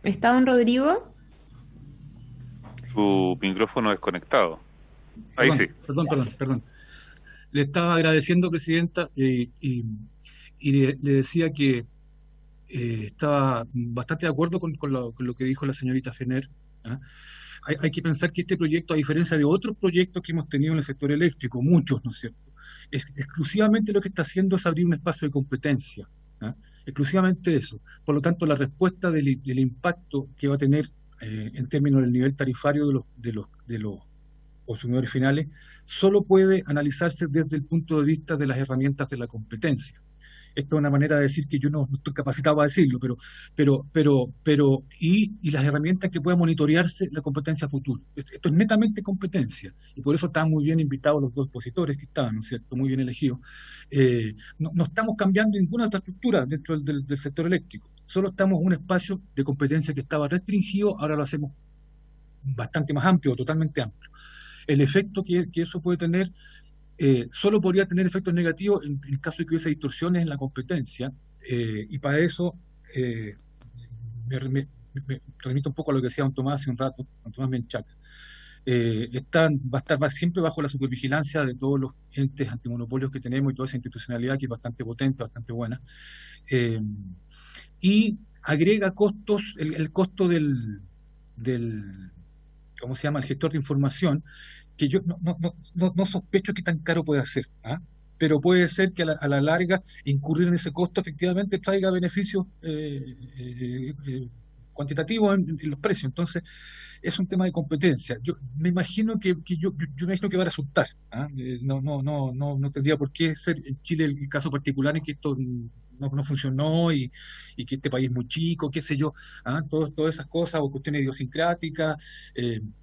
[SPEAKER 1] ¿Está don Rodrigo?
[SPEAKER 2] Su micrófono desconectado. Ahí sí.
[SPEAKER 8] Perdón. Le estaba agradeciendo, Presidenta, y le decía que estaba bastante de acuerdo con lo que dijo la señorita Fener. ¿Ah? Hay que pensar que este proyecto, a diferencia de otros proyectos que hemos tenido en el sector eléctrico, muchos, ¿no es cierto?, exclusivamente lo que está haciendo es abrir un espacio de competencia. ¿Ah? Exclusivamente eso. Por lo tanto, la respuesta del impacto que va a tener en términos del nivel tarifario de los consumidores finales solo puede analizarse desde el punto de vista de las herramientas de la competencia. Esto es una manera de decir que yo no estoy capacitado para decirlo, y las herramientas que pueda monitorearse la competencia futura. Esto es netamente competencia, y por eso están muy bien invitados los dos expositores que estaban, ¿no es cierto?, muy bien elegidos. No estamos cambiando ninguna otra estructura dentro del sector eléctrico, solo estamos en un espacio de competencia que estaba restringido, ahora lo hacemos bastante más amplio, totalmente amplio. El efecto que eso puede tener solo podría tener efectos negativos en el caso de que hubiese distorsiones en la competencia, y para eso me remito un poco a lo que decía don Tomás hace un rato, don Tomás Menchaca. Va a estar siempre bajo la supervigilancia de todos los entes antimonopolios que tenemos y toda esa institucionalidad que es bastante potente, bastante buena, y agrega costos, el costo del ¿cómo se llama?, el gestor de información, que yo no sospecho que tan caro puede ser, ¿ah? Pero puede ser que a la larga incurrir en ese costo efectivamente traiga beneficios cuantitativos en los precios. Entonces es un tema de competencia. Yo me imagino que va a resultar, ¿ah? No tendría por qué ser en Chile el caso particular en que esto no funcionó y que este país es muy chico, qué sé yo, ¿ah? Todas esas cosas o cuestiones idiosincráticas,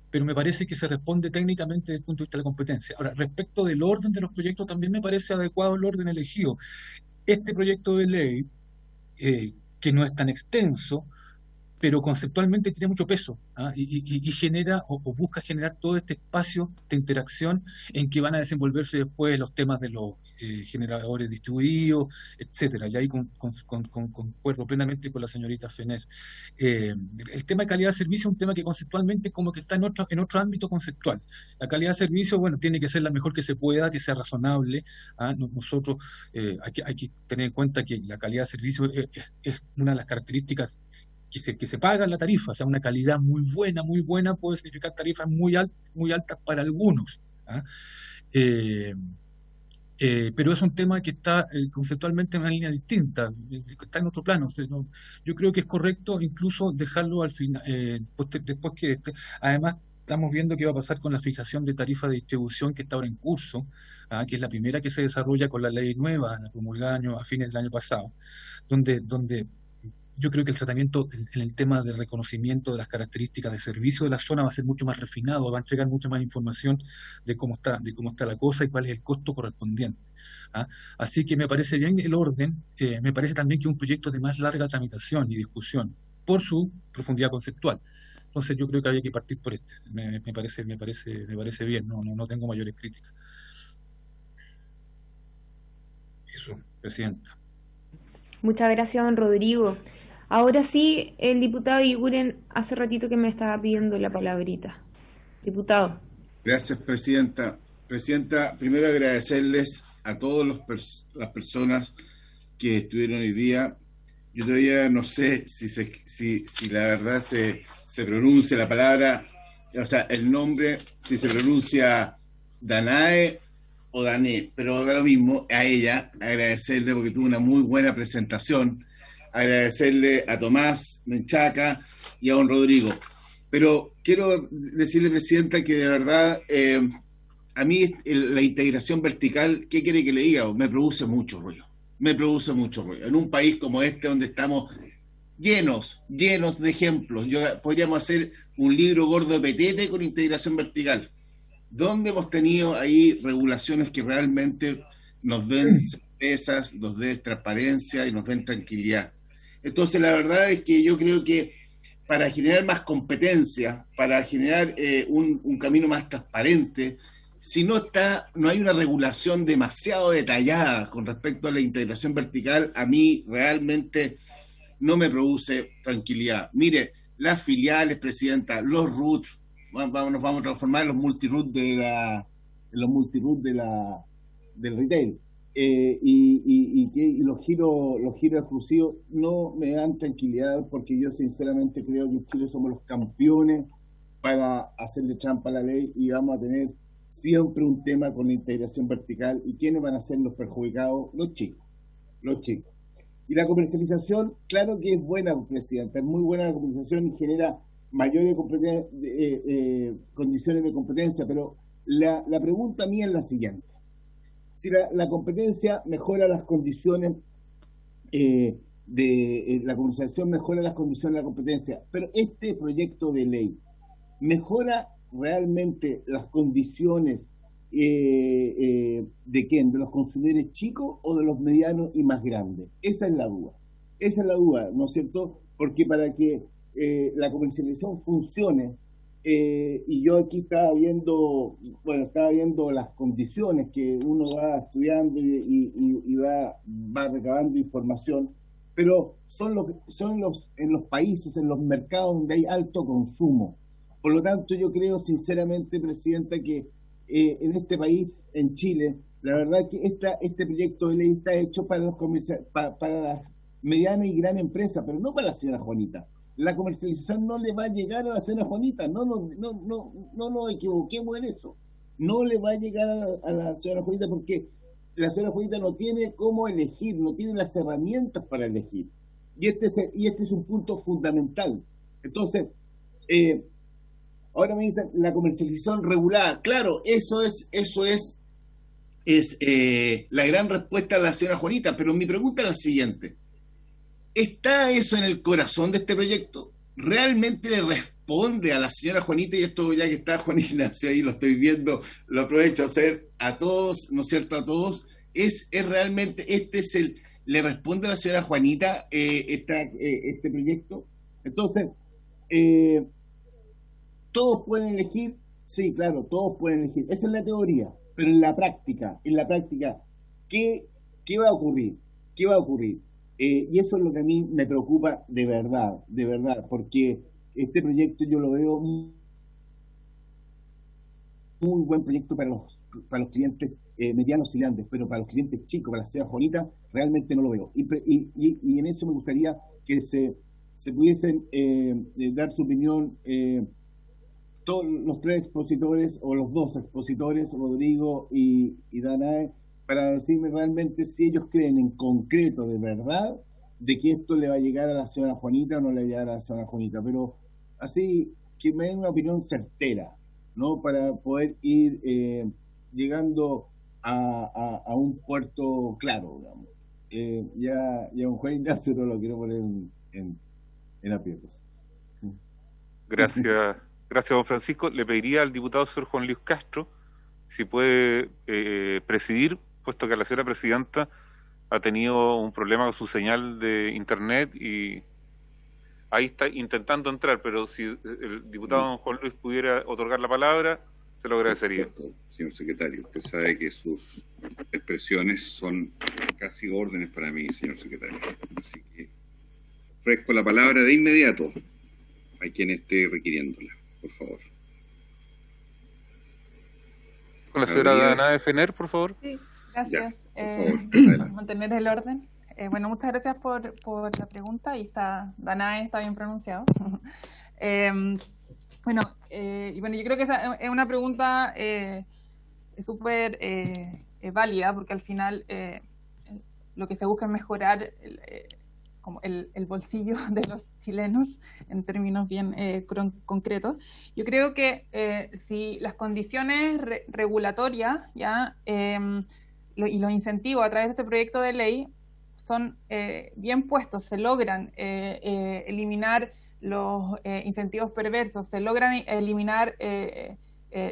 [SPEAKER 8] pero me parece que se responde técnicamente desde el punto de vista de la competencia. Ahora, respecto del orden de los proyectos, también me parece adecuado el orden elegido. Este proyecto de ley, que no es tan extenso, pero conceptualmente tiene mucho peso, ¿ah? Y genera o busca generar todo este espacio de interacción en que van a desenvolverse después los temas de los generadores distribuidos, etcétera. Y ahí concuerdo plenamente con la señorita Fener. El tema de calidad de servicio es un tema que conceptualmente como que está en otro ámbito conceptual. La calidad de servicio, bueno, tiene que ser la mejor que se pueda, que sea razonable, ¿ah? Nosotros hay que tener en cuenta que la calidad de servicio es una de las características que se paga la tarifa. O sea, una calidad muy buena puede significar tarifas muy altas para algunos, ¿ah? Pero es un tema que está conceptualmente en una línea distinta, está en otro plano. O sea, yo creo que es correcto incluso dejarlo al final, después que además estamos viendo qué va a pasar con la fijación de tarifa de distribución que está ahora en curso, ¿ah? Que es la primera que se desarrolla con la ley nueva, la promulgada a fines del año pasado, donde yo creo que el tratamiento en el tema de reconocimiento de las características de servicio de la zona va a ser mucho más refinado, va a entregar mucha más información de cómo está la cosa y cuál es el costo correspondiente. ¿Ah? Así que me parece bien el orden, me parece también que es un proyecto de más larga tramitación y discusión, por su profundidad conceptual. Entonces yo creo que había que partir por este. Me parece bien, no tengo mayores críticas. Eso, Presidenta.
[SPEAKER 1] Muchas gracias, don Rodrigo. Ahora sí, el diputado Iguren hace ratito que me estaba pidiendo la palabrita. Diputado.
[SPEAKER 3] Gracias, Presidenta. Presidenta, primero agradecerles a todas las personas que estuvieron hoy día. Yo todavía no sé si la verdad se pronuncia la palabra, o sea, el nombre, si se pronuncia Danae o Dané, pero da lo mismo. A ella agradecerle porque tuvo una muy buena presentación, agradecerle a Tomás Menchaca y a don Rodrigo. Pero quiero decirle, Presidenta, que de verdad a mí la integración vertical, ¿qué quiere que le diga? Me produce mucho ruido. En un país como este, donde estamos llenos de ejemplos, podríamos hacer un libro gordo de petete con integración vertical, donde hemos tenido ahí regulaciones que realmente nos den certezas, nos den transparencia y nos den tranquilidad. Entonces, la verdad es que yo creo que para generar más competencia, para generar un camino más transparente, si no hay una regulación demasiado detallada con respecto a la integración vertical, a mí realmente no me produce tranquilidad. Mire, las filiales, Presidenta, los RUT, nos vamos a transformar en los multi-RUT del retail, y los giros exclusivos no me dan tranquilidad, porque yo sinceramente creo que en Chile somos los campeones para hacerle trampa a la ley, y vamos a tener siempre un tema con la integración vertical. ¿Y quiénes van a ser los perjudicados? Los chicos. Y la comercialización, claro que es buena, Presidenta, es muy buena la comercialización y genera mayores condiciones de competencia, pero la pregunta mía es la siguiente: si la competencia mejora las condiciones la comercialización mejora las condiciones de la competencia, pero este proyecto de ley mejora realmente las condiciones ¿de quién? ¿De los consumidores chicos o de los medianos y más grandes? Esa es la duda, ¿no es cierto? Porque para que la comercialización funcione, y yo aquí estaba viendo las condiciones que uno va estudiando y va recabando información, pero son en los países, en los mercados donde hay alto consumo. Por lo tanto, yo creo sinceramente, Presidenta, que en este país, en Chile, la verdad es que este proyecto de ley está hecho para las medianas y gran empresas, pero no para la señora Juanita. La comercialización no le va a llegar a la señora Juanita, no nos equivoquemos en eso. No le va a llegar a la señora Juanita, porque la señora Juanita no tiene cómo elegir, no tiene las herramientas para elegir. Y este es un punto fundamental. Entonces, ahora me dicen la comercialización regulada. Claro, eso es la gran respuesta a la señora Juanita, pero mi pregunta es la siguiente: ¿está eso en el corazón de este proyecto? ¿Realmente le responde a la señora Juanita? Y esto, ya que está Juan Ignacio ahí, lo estoy viendo, lo aprovecho a hacer a todos, ¿no es cierto? A todos. ¿Es realmente le responde a la señora Juanita este proyecto? Entonces, ¿todos pueden elegir? Sí, claro, todos pueden elegir. Esa es la teoría. Pero en la práctica, ¿qué va a ocurrir? Y eso es lo que a mí me preocupa de verdad, porque este proyecto yo lo veo muy buen proyecto para los clientes medianos y grandes, pero para los clientes chicos, para la señora Juanita, realmente no lo veo. Y en eso me gustaría que se pudiesen dar su opinión todos los tres expositores, o los dos expositores, Rodrigo y Danae, para decirme realmente si ellos creen en concreto, de verdad, de que esto le va a llegar a la señora Juanita o no le va a llegar a la señora Juanita. Pero así, que me den una opinión certera, ¿no? Para poder ir llegando a un puerto claro, digamos. Ya un Juan Ignacio no lo quiero poner en aprietos.
[SPEAKER 2] Gracias, don Francisco. Le pediría al diputado señor Juan Luis Castro si puede presidir, puesto que la señora presidenta ha tenido un problema con su señal de internet y ahí está intentando entrar, pero si el diputado don Juan Luis pudiera otorgar la palabra, se lo agradecería.
[SPEAKER 9] Por supuesto, señor secretario, usted sabe que sus expresiones son casi órdenes para mí, señor secretario. Así que ofrezco la palabra de inmediato a quien esté requiriéndola, por favor.
[SPEAKER 2] Con la señora Danae Fener, por favor.
[SPEAKER 6] Sí, gracias.
[SPEAKER 9] Ya, por favor,
[SPEAKER 6] mantener el orden. Bueno, muchas gracias por la pregunta. Y está Danae, está bien pronunciado. Bueno, yo creo que esa es una pregunta súper válida, porque al final lo que se busca es mejorar como el bolsillo de los chilenos en términos bien concretos. Yo creo que si las condiciones regulatorias y los incentivos a través de este proyecto de ley son bien puestos, se logran eliminar los incentivos perversos, se logran eliminar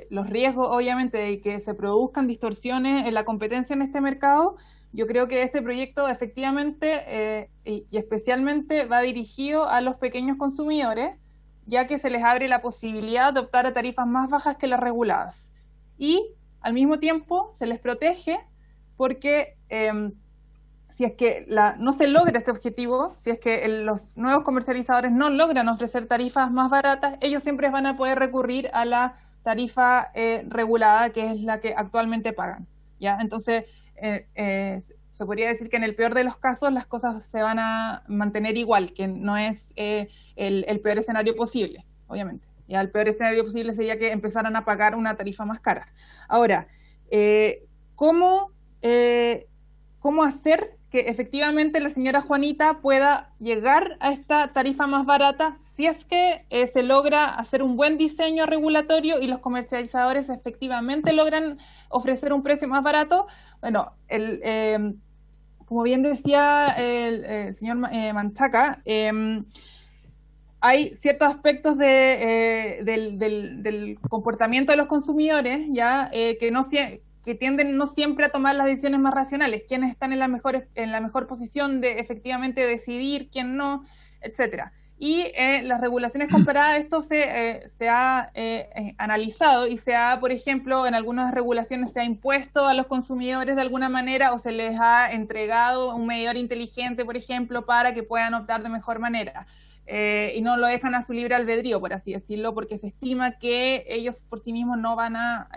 [SPEAKER 6] los riesgos, obviamente, de que se produzcan distorsiones en la competencia en este mercado. Yo creo que este proyecto efectivamente y especialmente va dirigido a los pequeños consumidores, ya que se les abre la posibilidad de optar a tarifas más bajas que las reguladas. Y al mismo tiempo se les protege porque si es que no se logra este objetivo, si es que los nuevos comercializadores no logran ofrecer tarifas más baratas, ellos siempre van a poder recurrir a la tarifa regulada, que es la que actualmente pagan, ¿ya? Entonces, se podría decir que en el peor de los casos las cosas se van a mantener igual, que no es el peor escenario posible, obviamente. Ya el peor escenario posible sería que empezaran a pagar una tarifa más cara. Ahora, ¿cómo hacer que efectivamente la señora Juanita pueda llegar a esta tarifa más barata si es que se logra hacer un buen diseño regulatorio y los comercializadores efectivamente logran ofrecer un precio más barato? Bueno, como bien decía el señor Manchaca, hay ciertos aspectos del comportamiento de los consumidores que tienden no siempre a tomar las decisiones más racionales, quiénes están en la mejor posición de efectivamente decidir, quién no, etcétera. Y las regulaciones comparadas, esto se ha analizado y por ejemplo, en algunas regulaciones se ha impuesto a los consumidores de alguna manera o se les ha entregado un medidor inteligente, por ejemplo, para que puedan optar de mejor manera. Y no lo dejan a su libre albedrío, por así decirlo, porque se estima que ellos por sí mismos no van a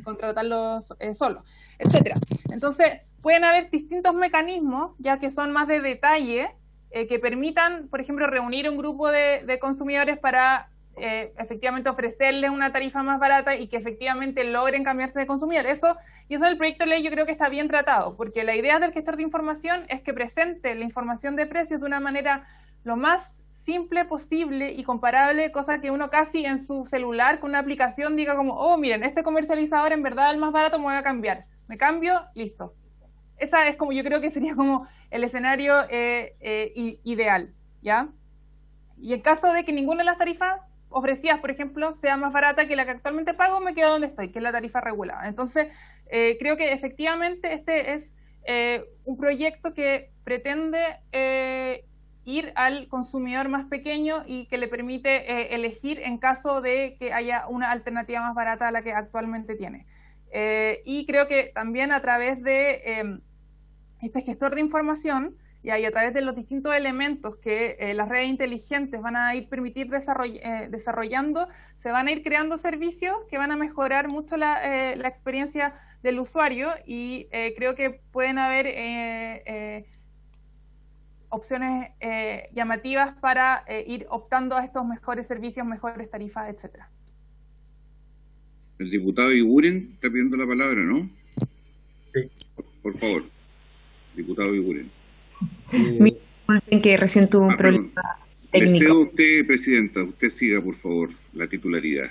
[SPEAKER 6] contratarlos solos, etcétera. Entonces, pueden haber distintos mecanismos, ya que son más de detalle, que permitan, por ejemplo, reunir un grupo de consumidores para efectivamente ofrecerles una tarifa más barata y que efectivamente logren cambiarse de consumidor. Eso en el proyecto de ley yo creo que está bien tratado, porque la idea del gestor de información es que presente la información de precios de una manera lo más simple posible y comparable, cosa que uno casi en su celular con una aplicación diga como, oh, miren, este comercializador en verdad el más barato, me voy a cambiar. Me cambio, listo. Esa es como, yo creo que sería como el escenario ideal, ¿ya? Y en caso de que ninguna de las tarifas ofrecidas, por ejemplo, sea más barata que la que actualmente pago, me quedo donde estoy, que es la tarifa regulada. Entonces, creo que efectivamente este es un proyecto que pretende ir al consumidor más pequeño y que le permite elegir en caso de que haya una alternativa más barata a la que actualmente tiene. Y creo que también a través de este gestor de información y a través de los distintos elementos que las redes inteligentes van a ir permitir desarrollando, se van a ir creando servicios que van a mejorar mucho la experiencia del usuario y creo que pueden haber opciones llamativas para ir optando a estos mejores servicios, mejores tarifas, etcétera.
[SPEAKER 9] El diputado Iguren está pidiendo la palabra, ¿no?
[SPEAKER 4] Sí.
[SPEAKER 9] Por favor, diputado Iguren.
[SPEAKER 1] Disculpen que recién tuve un problema técnico.
[SPEAKER 9] Le cedo a usted, presidenta. Usted siga, por favor, la titularidad.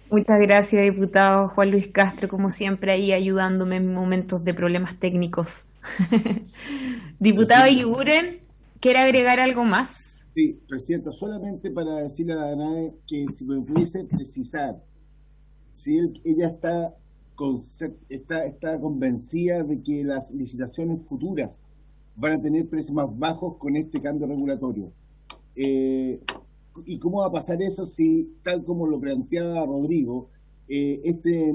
[SPEAKER 1] Muchas gracias, diputado Juan Luis Castro, como siempre ahí ayudándome en momentos de problemas técnicos. Diputado Iguren, ¿Quiere agregar algo más?
[SPEAKER 3] Sí, Presidenta, solamente para decirle a la Danae que si me pudiese precisar, si ella está convencida de que las licitaciones futuras van a tener precios más bajos con este cambio regulatorio. ¿Y cómo va a pasar eso si, tal como lo planteaba Rodrigo, este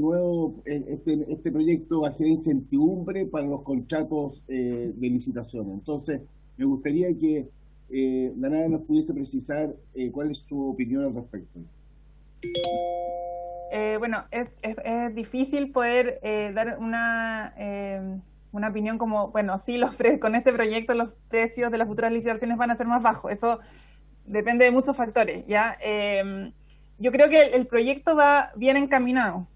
[SPEAKER 3] proyecto va a generar incertidumbre para los contratos de licitación? Entonces, me gustaría que Danae nos pudiese precisar cuál es su opinión al respecto.
[SPEAKER 6] Bueno, es difícil poder dar una opinión como, bueno, sí, con este proyecto los precios de las futuras licitaciones van a ser más bajos. Eso depende de muchos factores, ¿ya? Yo creo que el proyecto va bien encaminado.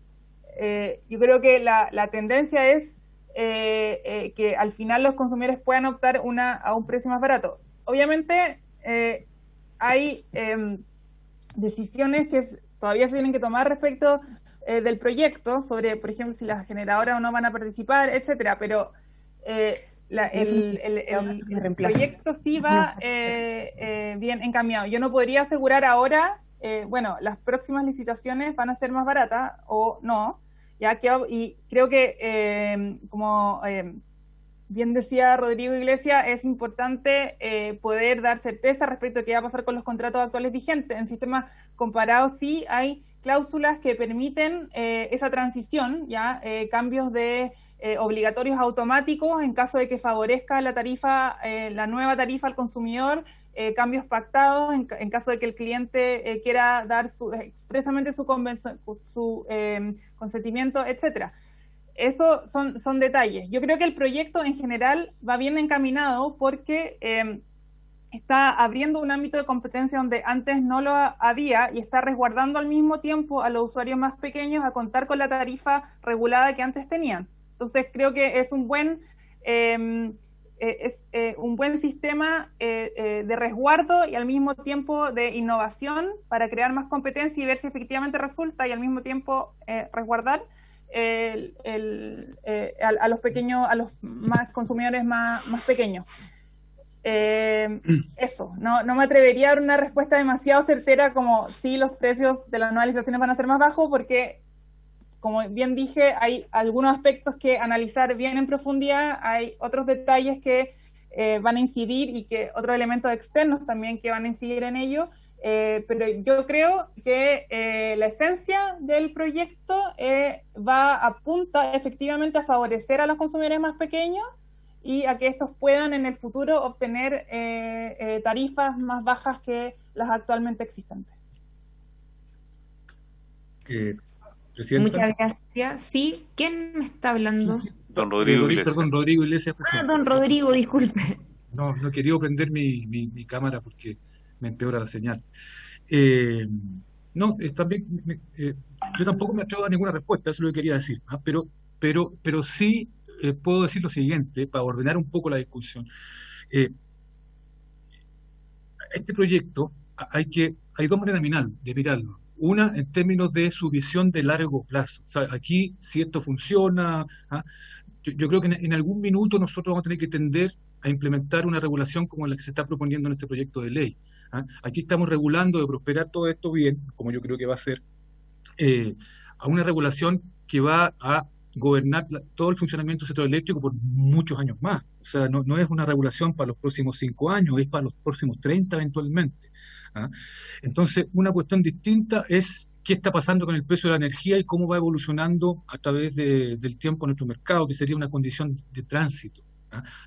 [SPEAKER 6] Yo creo que la tendencia es que al final los consumidores puedan optar a un precio más barato. Obviamente hay decisiones que todavía se tienen que tomar respecto del proyecto, sobre, por ejemplo, si las generadoras o no van a participar, etcétera, pero el proyecto sí va bien encaminado. Yo no podría asegurar ahora, bueno, las próximas licitaciones van a ser más baratas o no, y creo que, como bien decía Rodrigo Iglesias, es importante poder dar certeza respecto a qué va a pasar con los contratos actuales vigentes. En sistemas comparados sí hay cláusulas que permiten esa transición, cambios de obligatorios automáticos en caso de que favorezca la tarifa, la nueva tarifa al consumidor, cambios pactados en caso de que el cliente quiera dar expresamente su consentimiento, etcétera. Eso son detalles. Yo creo que el proyecto en general va bien encaminado porque está abriendo un ámbito de competencia donde antes no lo había y está resguardando al mismo tiempo a los usuarios más pequeños a contar con la tarifa regulada que antes tenían. Entonces creo que es un buen sistema de resguardo y al mismo tiempo de innovación para crear más competencia y ver si efectivamente resulta, y al mismo tiempo resguardar a los pequeños, a los más consumidores más pequeños. Eso, no me atrevería a dar una respuesta demasiado certera como si los precios de las nuevas licitaciones van a ser más bajos, porque, como bien dije, hay algunos aspectos que analizar bien en profundidad, hay otros detalles que van a incidir y que otros elementos externos también que van a incidir en ello. Pero yo creo que la esencia del proyecto apunta efectivamente a favorecer a los consumidores más pequeños y a que estos puedan en el futuro obtener tarifas más bajas que las actualmente existentes.
[SPEAKER 8] Presidenta.
[SPEAKER 1] Muchas gracias. Sí, ¿quién me está hablando?
[SPEAKER 8] Sí.
[SPEAKER 2] Don Rodrigo Iglesias.
[SPEAKER 8] Perdón, Rodrigo Iglesias, presidente.
[SPEAKER 1] Don Rodrigo, disculpe.
[SPEAKER 8] No quería prender mi cámara porque me empeora la señal. También yo tampoco me atrevo a dar ninguna respuesta, eso es lo que quería decir, pero sí puedo decir lo siguiente, para ordenar un poco la discusión. Este proyecto hay dos maneras de mirarlo. Una, en términos de su visión de largo plazo. O sea, aquí, si esto funciona, yo creo que en algún minuto nosotros vamos a tener que tender a implementar una regulación como la que se está proponiendo en este proyecto de ley. Aquí estamos regulando de prosperar todo esto bien, como yo creo que va a ser, a una regulación que va a gobernar todo el funcionamiento del sector eléctrico por muchos años más. O sea, no es una regulación para los próximos 5 años, es para los próximos 30 eventualmente. Entonces, una cuestión distinta es qué está pasando con el precio de la energía y cómo va evolucionando a través del tiempo en nuestro mercado, que sería una condición de tránsito.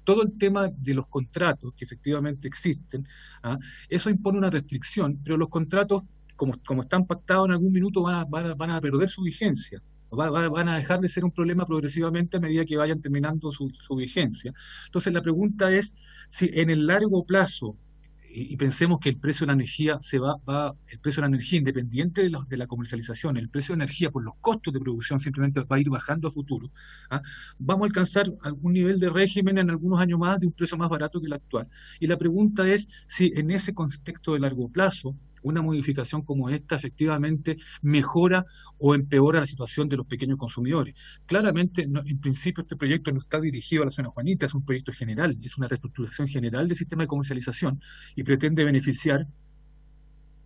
[SPEAKER 8] Todo el tema de los contratos que efectivamente existen, eso impone una restricción, pero los contratos, como están pactados, en algún minuto van a perder su vigencia, van a dejar de ser un problema progresivamente a medida que vayan terminando su vigencia. Entonces la pregunta es si en el largo plazo, y pensemos que el precio de la energía el precio de la energía, independiente de la comercialización, el precio de energía por los costos de producción simplemente va a ir bajando a futuro, vamos a alcanzar algún nivel de régimen en algunos años más de un precio más barato que el actual. Y la pregunta es si en ese contexto de largo plazo una modificación como esta efectivamente mejora o empeora la situación de los pequeños consumidores. Claramente, en principio, este proyecto no está dirigido a la zona Juanita, es un proyecto general, es una reestructuración general del sistema de comercialización y pretende beneficiar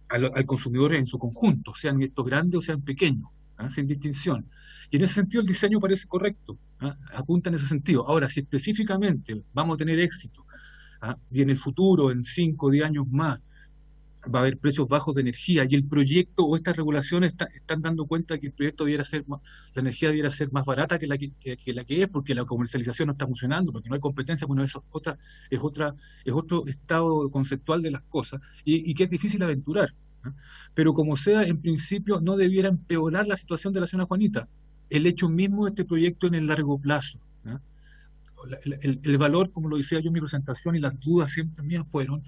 [SPEAKER 8] al consumidor en su conjunto, sean estos grandes o sean pequeños, sin distinción. Y en ese sentido el diseño parece correcto, apunta en ese sentido. Ahora, si específicamente vamos a tener éxito, y en el futuro, en 5 o 10 años más, va a haber precios bajos de energía y el proyecto o estas regulaciones están dando cuenta de que el proyecto debiera ser la energía debiera ser más barata que la que es, porque la comercialización no está funcionando, porque no hay competencia. Bueno, eso es otro estado conceptual de las cosas y que es difícil aventurar, ¿no? Pero como sea, en principio no debiera empeorar la situación de la zona Juanita el hecho mismo de este proyecto en el largo plazo, ¿no? El valor, como lo decía yo en mi presentación, y las dudas siempre mías fueron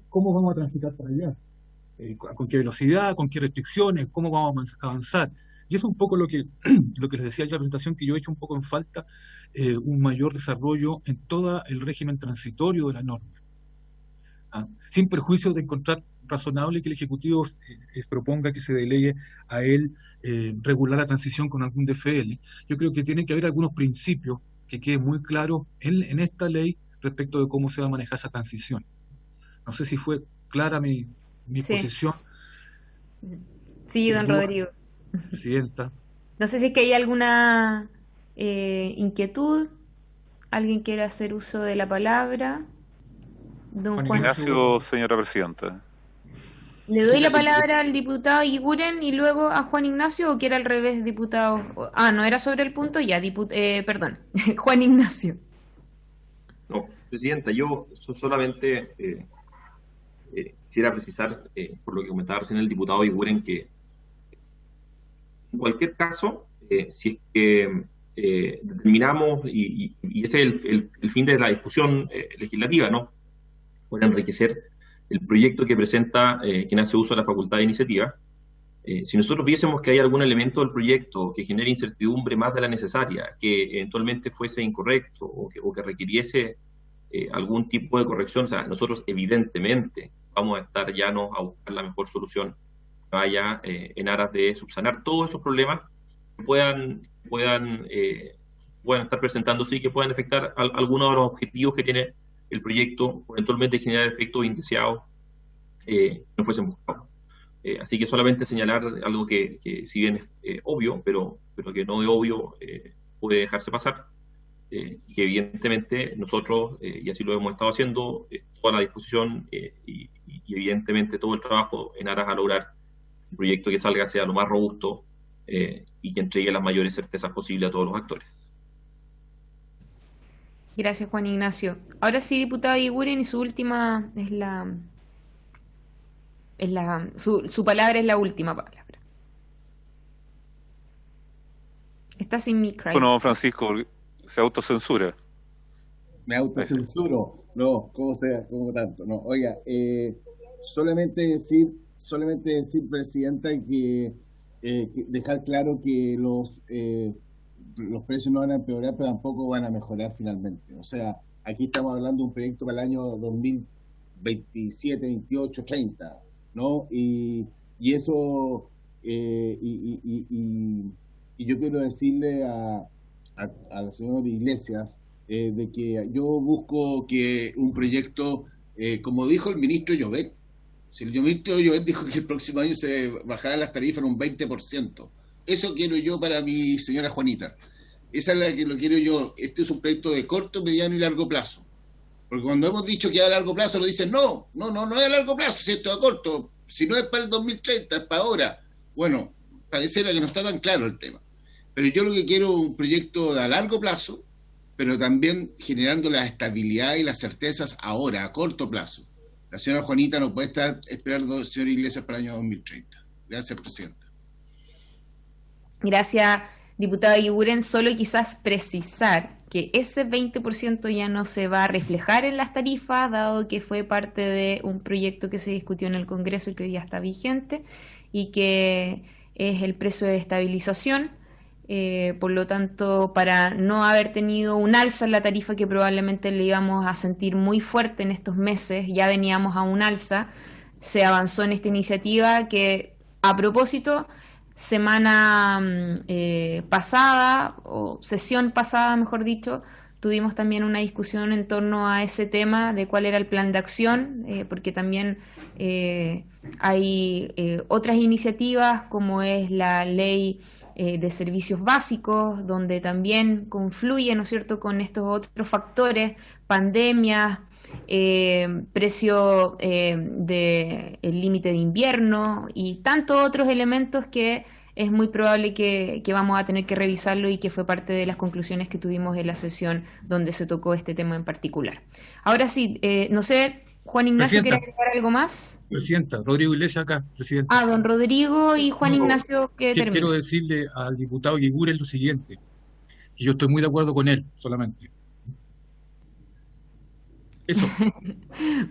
[SPEAKER 8] ¿cómo vamos a transitar para allá? ¿Con qué velocidad? ¿Con qué restricciones? ¿Cómo vamos a avanzar? Y eso es un poco lo que les decía en la presentación, que yo he hecho un poco en falta un mayor desarrollo en todo el régimen transitorio de la norma, sin perjuicio de encontrar razonable que el Ejecutivo proponga que se delegue a él regular la transición con algún DFL. Yo creo que tiene que haber algunos principios que queden muy claros en esta ley respecto de cómo se va a manejar esa transición. No sé si fue clara mi
[SPEAKER 1] Sí.
[SPEAKER 8] posición.
[SPEAKER 1] Sí, don Rodrigo.
[SPEAKER 8] Presidenta.
[SPEAKER 1] No sé si es que hay alguna inquietud. ¿Alguien quiere hacer uso de la palabra? Don
[SPEAKER 8] Juan
[SPEAKER 1] Juan.
[SPEAKER 2] Ignacio, señora presidenta.
[SPEAKER 1] ¿Le doy la palabra al diputado Iguren y luego a Juan Ignacio, o quiere al revés, diputado? No era sobre el punto, ya, perdón. Juan Ignacio.
[SPEAKER 10] No, presidenta, yo solamente quisiera precisar, por lo que comentaba recién el diputado Iguren, que en cualquier caso, si es que determinamos, y ese es el fin de la discusión legislativa, ¿no? Por enriquecer el proyecto que presenta quien hace uso de la facultad de iniciativa. Si nosotros viésemos que hay algún elemento del proyecto que genere incertidumbre más de la necesaria, que eventualmente fuese incorrecto o que requiriese algún tipo de corrección, o sea, nosotros evidentemente vamos a estar llanos a buscar la mejor solución que vaya en aras de subsanar todos esos problemas que puedan estar presentándose y que puedan afectar algunos de los objetivos que tiene el proyecto, o eventualmente generar efectos indeseados no fuesen buscados. Así que solamente señalar algo que si bien es obvio, pero que no de obvio puede dejarse pasar, que evidentemente nosotros, y así lo hemos estado haciendo, toda la disposición y evidentemente todo el trabajo en aras a lograr un proyecto que salga sea lo más robusto y que entregue las mayores certezas posibles a todos los actores.
[SPEAKER 1] Gracias, Juan Ignacio. Ahora sí, diputado Iguren, y su última su palabra es la última palabra. Está sin micro.
[SPEAKER 2] Bueno, Francisco, se autocensura.
[SPEAKER 3] Me autocensuro. No, ¿cómo tanto? No, oiga, solamente decir, presidenta, que dejar claro que los precios no van a empeorar, pero tampoco van a mejorar finalmente. O sea, aquí estamos hablando de un proyecto para el año 2027, 28, 30, ¿no? Y eso, y yo quiero decirle al señor Iglesias de que yo busco que un proyecto, como dijo el ministro Llobet, si el ministro Llobet dijo que el próximo año se bajarán las tarifas en un 20%. Eso quiero yo para mi señora Juanita. Esa es la que lo quiero yo. Este es un proyecto de corto, mediano y largo plazo. Porque cuando hemos dicho que es a largo plazo, nos dicen, no es a largo plazo, si esto es a corto. Si no es para el 2030, es para ahora. Bueno, pareciera que no está tan claro el tema. Pero yo lo que quiero es un proyecto a largo plazo, pero también generando la estabilidad y las certezas ahora, a corto plazo. La señora Juanita no puede estar esperando, señora Iglesias, para el año 2030. Gracias, presidenta.
[SPEAKER 1] Gracias, diputado Iguren. Solo quizás precisar que ese 20% ya no se va a reflejar en las tarifas, dado que fue parte de un proyecto que se discutió en el Congreso y que hoy ya está vigente, y que es el precio de estabilización. Por lo tanto, para no haber tenido un alza en la tarifa que probablemente le íbamos a sentir muy fuerte en estos meses, ya veníamos a un alza, se avanzó en esta iniciativa que, a propósito, semana pasada, o sesión pasada, mejor dicho, tuvimos también una discusión en torno a ese tema de cuál era el plan de acción, porque también hay otras iniciativas como es la ley de servicios básicos, donde también confluye, ¿no es cierto?, con estos otros factores, pandemias, precio del límite de invierno y tantos otros elementos que es muy probable que vamos a tener que revisarlo y que fue parte de las conclusiones que tuvimos en la sesión donde se tocó este tema en particular. Ahora sí, no sé, Juan Ignacio, ¿quiere agregar algo más?
[SPEAKER 8] Presidenta, Rodrigo Iglesias acá, presidente.
[SPEAKER 1] Don Rodrigo y Juan Ignacio, que termine.
[SPEAKER 8] Quiero decirle al diputado Eguiguren lo siguiente, que yo estoy muy de acuerdo con él, solamente. Eso.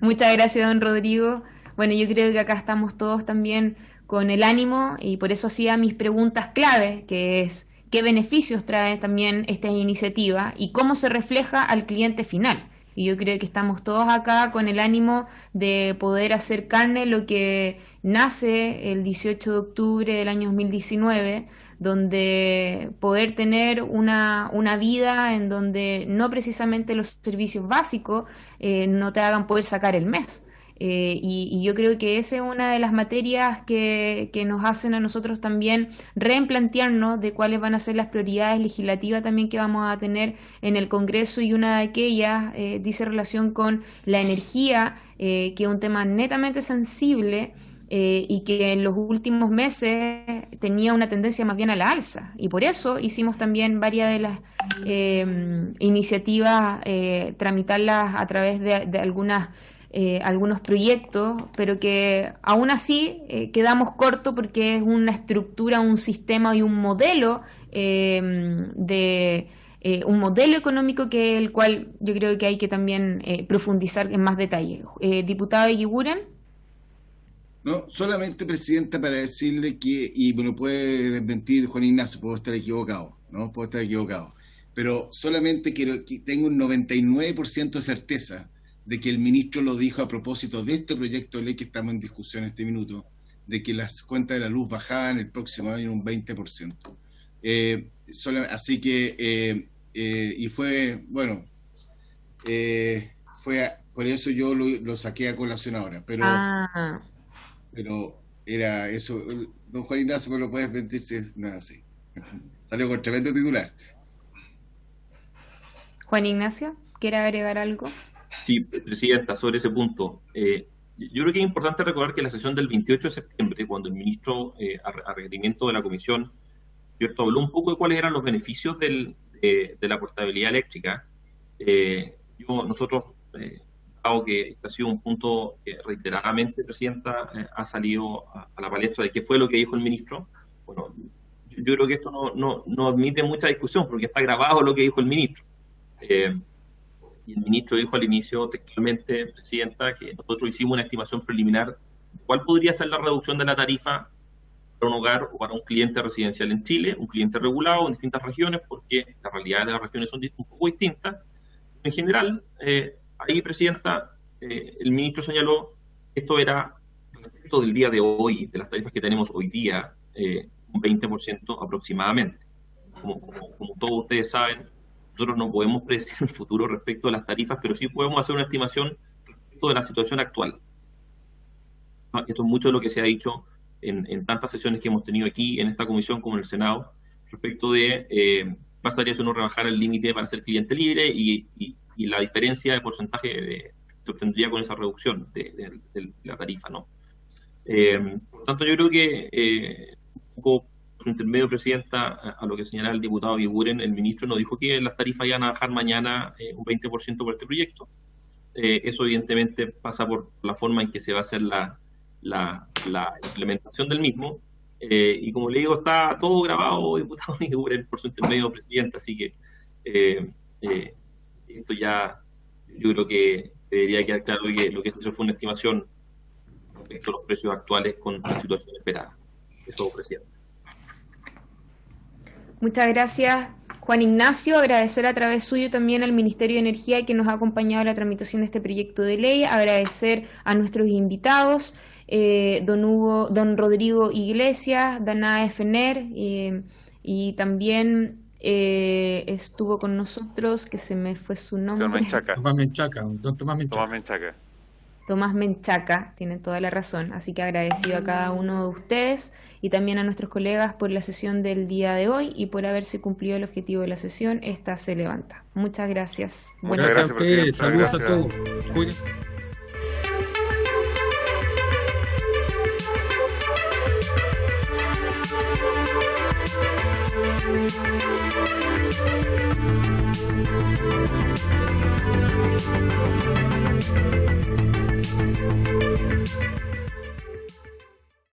[SPEAKER 1] Muchas gracias, don Rodrigo. Bueno, yo creo que acá estamos todos también con el ánimo y por eso hacía mis preguntas clave, que es qué beneficios trae también esta iniciativa y cómo se refleja al cliente final. Y yo creo que estamos todos acá con el ánimo de poder hacer carne lo que nace el 18 de octubre del año 2019, donde poder tener una vida en donde no precisamente los servicios básicos no te hagan poder sacar el mes. Y yo creo que esa es una de las materias que nos hacen a nosotros también replantearnos de cuáles van a ser las prioridades legislativas también que vamos a tener en el Congreso, y una de aquellas dice relación con la energía, que es un tema netamente sensible y que en los últimos meses tenía una tendencia más bien a la alza, y por eso hicimos también varias de las iniciativas, tramitarlas a través de algunos proyectos, pero que aún así quedamos cortos porque es una estructura, un sistema y un modelo un modelo económico que el cual yo creo que hay que también profundizar en más detalle. Diputado Eguiguren.
[SPEAKER 3] No, solamente, presidenta, para decirle que, y me lo puede desmentir Juan Ignacio, puedo estar equivocado, pero solamente quiero que tengo un 99% de certeza de que el ministro lo dijo a propósito de este proyecto de ley que estamos en discusión en este minuto, de que las cuentas de la luz bajaban el próximo año un 20%. Así que, y fue, bueno, por eso yo lo saqué a colación ahora, pero era eso. Don Juan Ignacio, ¿me lo puedes mentir si no es así? Salió con tremendo titular.
[SPEAKER 1] Juan Ignacio, ¿quiere agregar algo?
[SPEAKER 10] Sí, presidenta, sobre ese punto. Yo creo que es importante recordar que la sesión del 28 de septiembre, cuando el ministro, a requerimiento de la comisión, ¿cierto?, habló un poco de cuáles eran los beneficios de la portabilidad eléctrica. Nosotros, dado que este ha sido un punto que reiteradamente, presidenta, ha salido a la palestra de qué fue lo que dijo el ministro, bueno, yo creo que esto no admite mucha discusión porque está grabado lo que dijo el ministro. Y el ministro dijo al inicio textualmente, presidenta, que nosotros hicimos una estimación preliminar de cuál podría ser la reducción de la tarifa para un hogar o para un cliente residencial en Chile, un cliente regulado en distintas regiones, porque las realidades de las regiones son un poco distintas. En general, ahí, presidenta, el ministro señaló que esto era, respecto del día de hoy, de las tarifas que tenemos hoy día, un 20% aproximadamente. Como todos ustedes saben, nosotros no podemos predecir el futuro respecto de las tarifas, pero sí podemos hacer una estimación respecto de la situación actual. Esto es mucho de lo que se ha dicho en tantas sesiones que hemos tenido aquí, en esta comisión como en el Senado, respecto de pasaría si uno rebajar el límite para ser cliente libre y la diferencia de porcentaje se obtendría con esa reducción de la tarifa, ¿no? Por tanto, yo creo que un poco por su intermedio, presidenta, a lo que señalaba el diputado Eguiguren, el ministro nos dijo que las tarifas iban a bajar mañana un 20% por este proyecto. Eso evidentemente pasa por la forma en que se va a hacer la implementación del mismo. Y como le digo, está todo grabado, diputado Eguiguren, por su intermedio, presidenta, así que esto ya, yo creo que debería quedar claro que lo que se hizo fue una estimación respecto a los precios actuales con la situación esperada. Eso, presidente.
[SPEAKER 1] Muchas gracias, Juan Ignacio. Agradecer a través suyo también al Ministerio de Energía que nos ha acompañado en la tramitación de este proyecto de ley. Agradecer a nuestros invitados. don Rodrigo Iglesias, Danae Fener, y también estuvo con nosotros, que se me fue su nombre.
[SPEAKER 8] Don Tomás
[SPEAKER 2] Menchaca.
[SPEAKER 1] Tomás Menchaca, tienen toda la razón, así que agradecido a cada uno de ustedes y también a nuestros colegas por la sesión del día de hoy y por haberse cumplido el objetivo de la sesión. Esta se levanta. Muchas gracias.
[SPEAKER 8] Muchas gracias a ustedes, saludos a todos. Cuídense.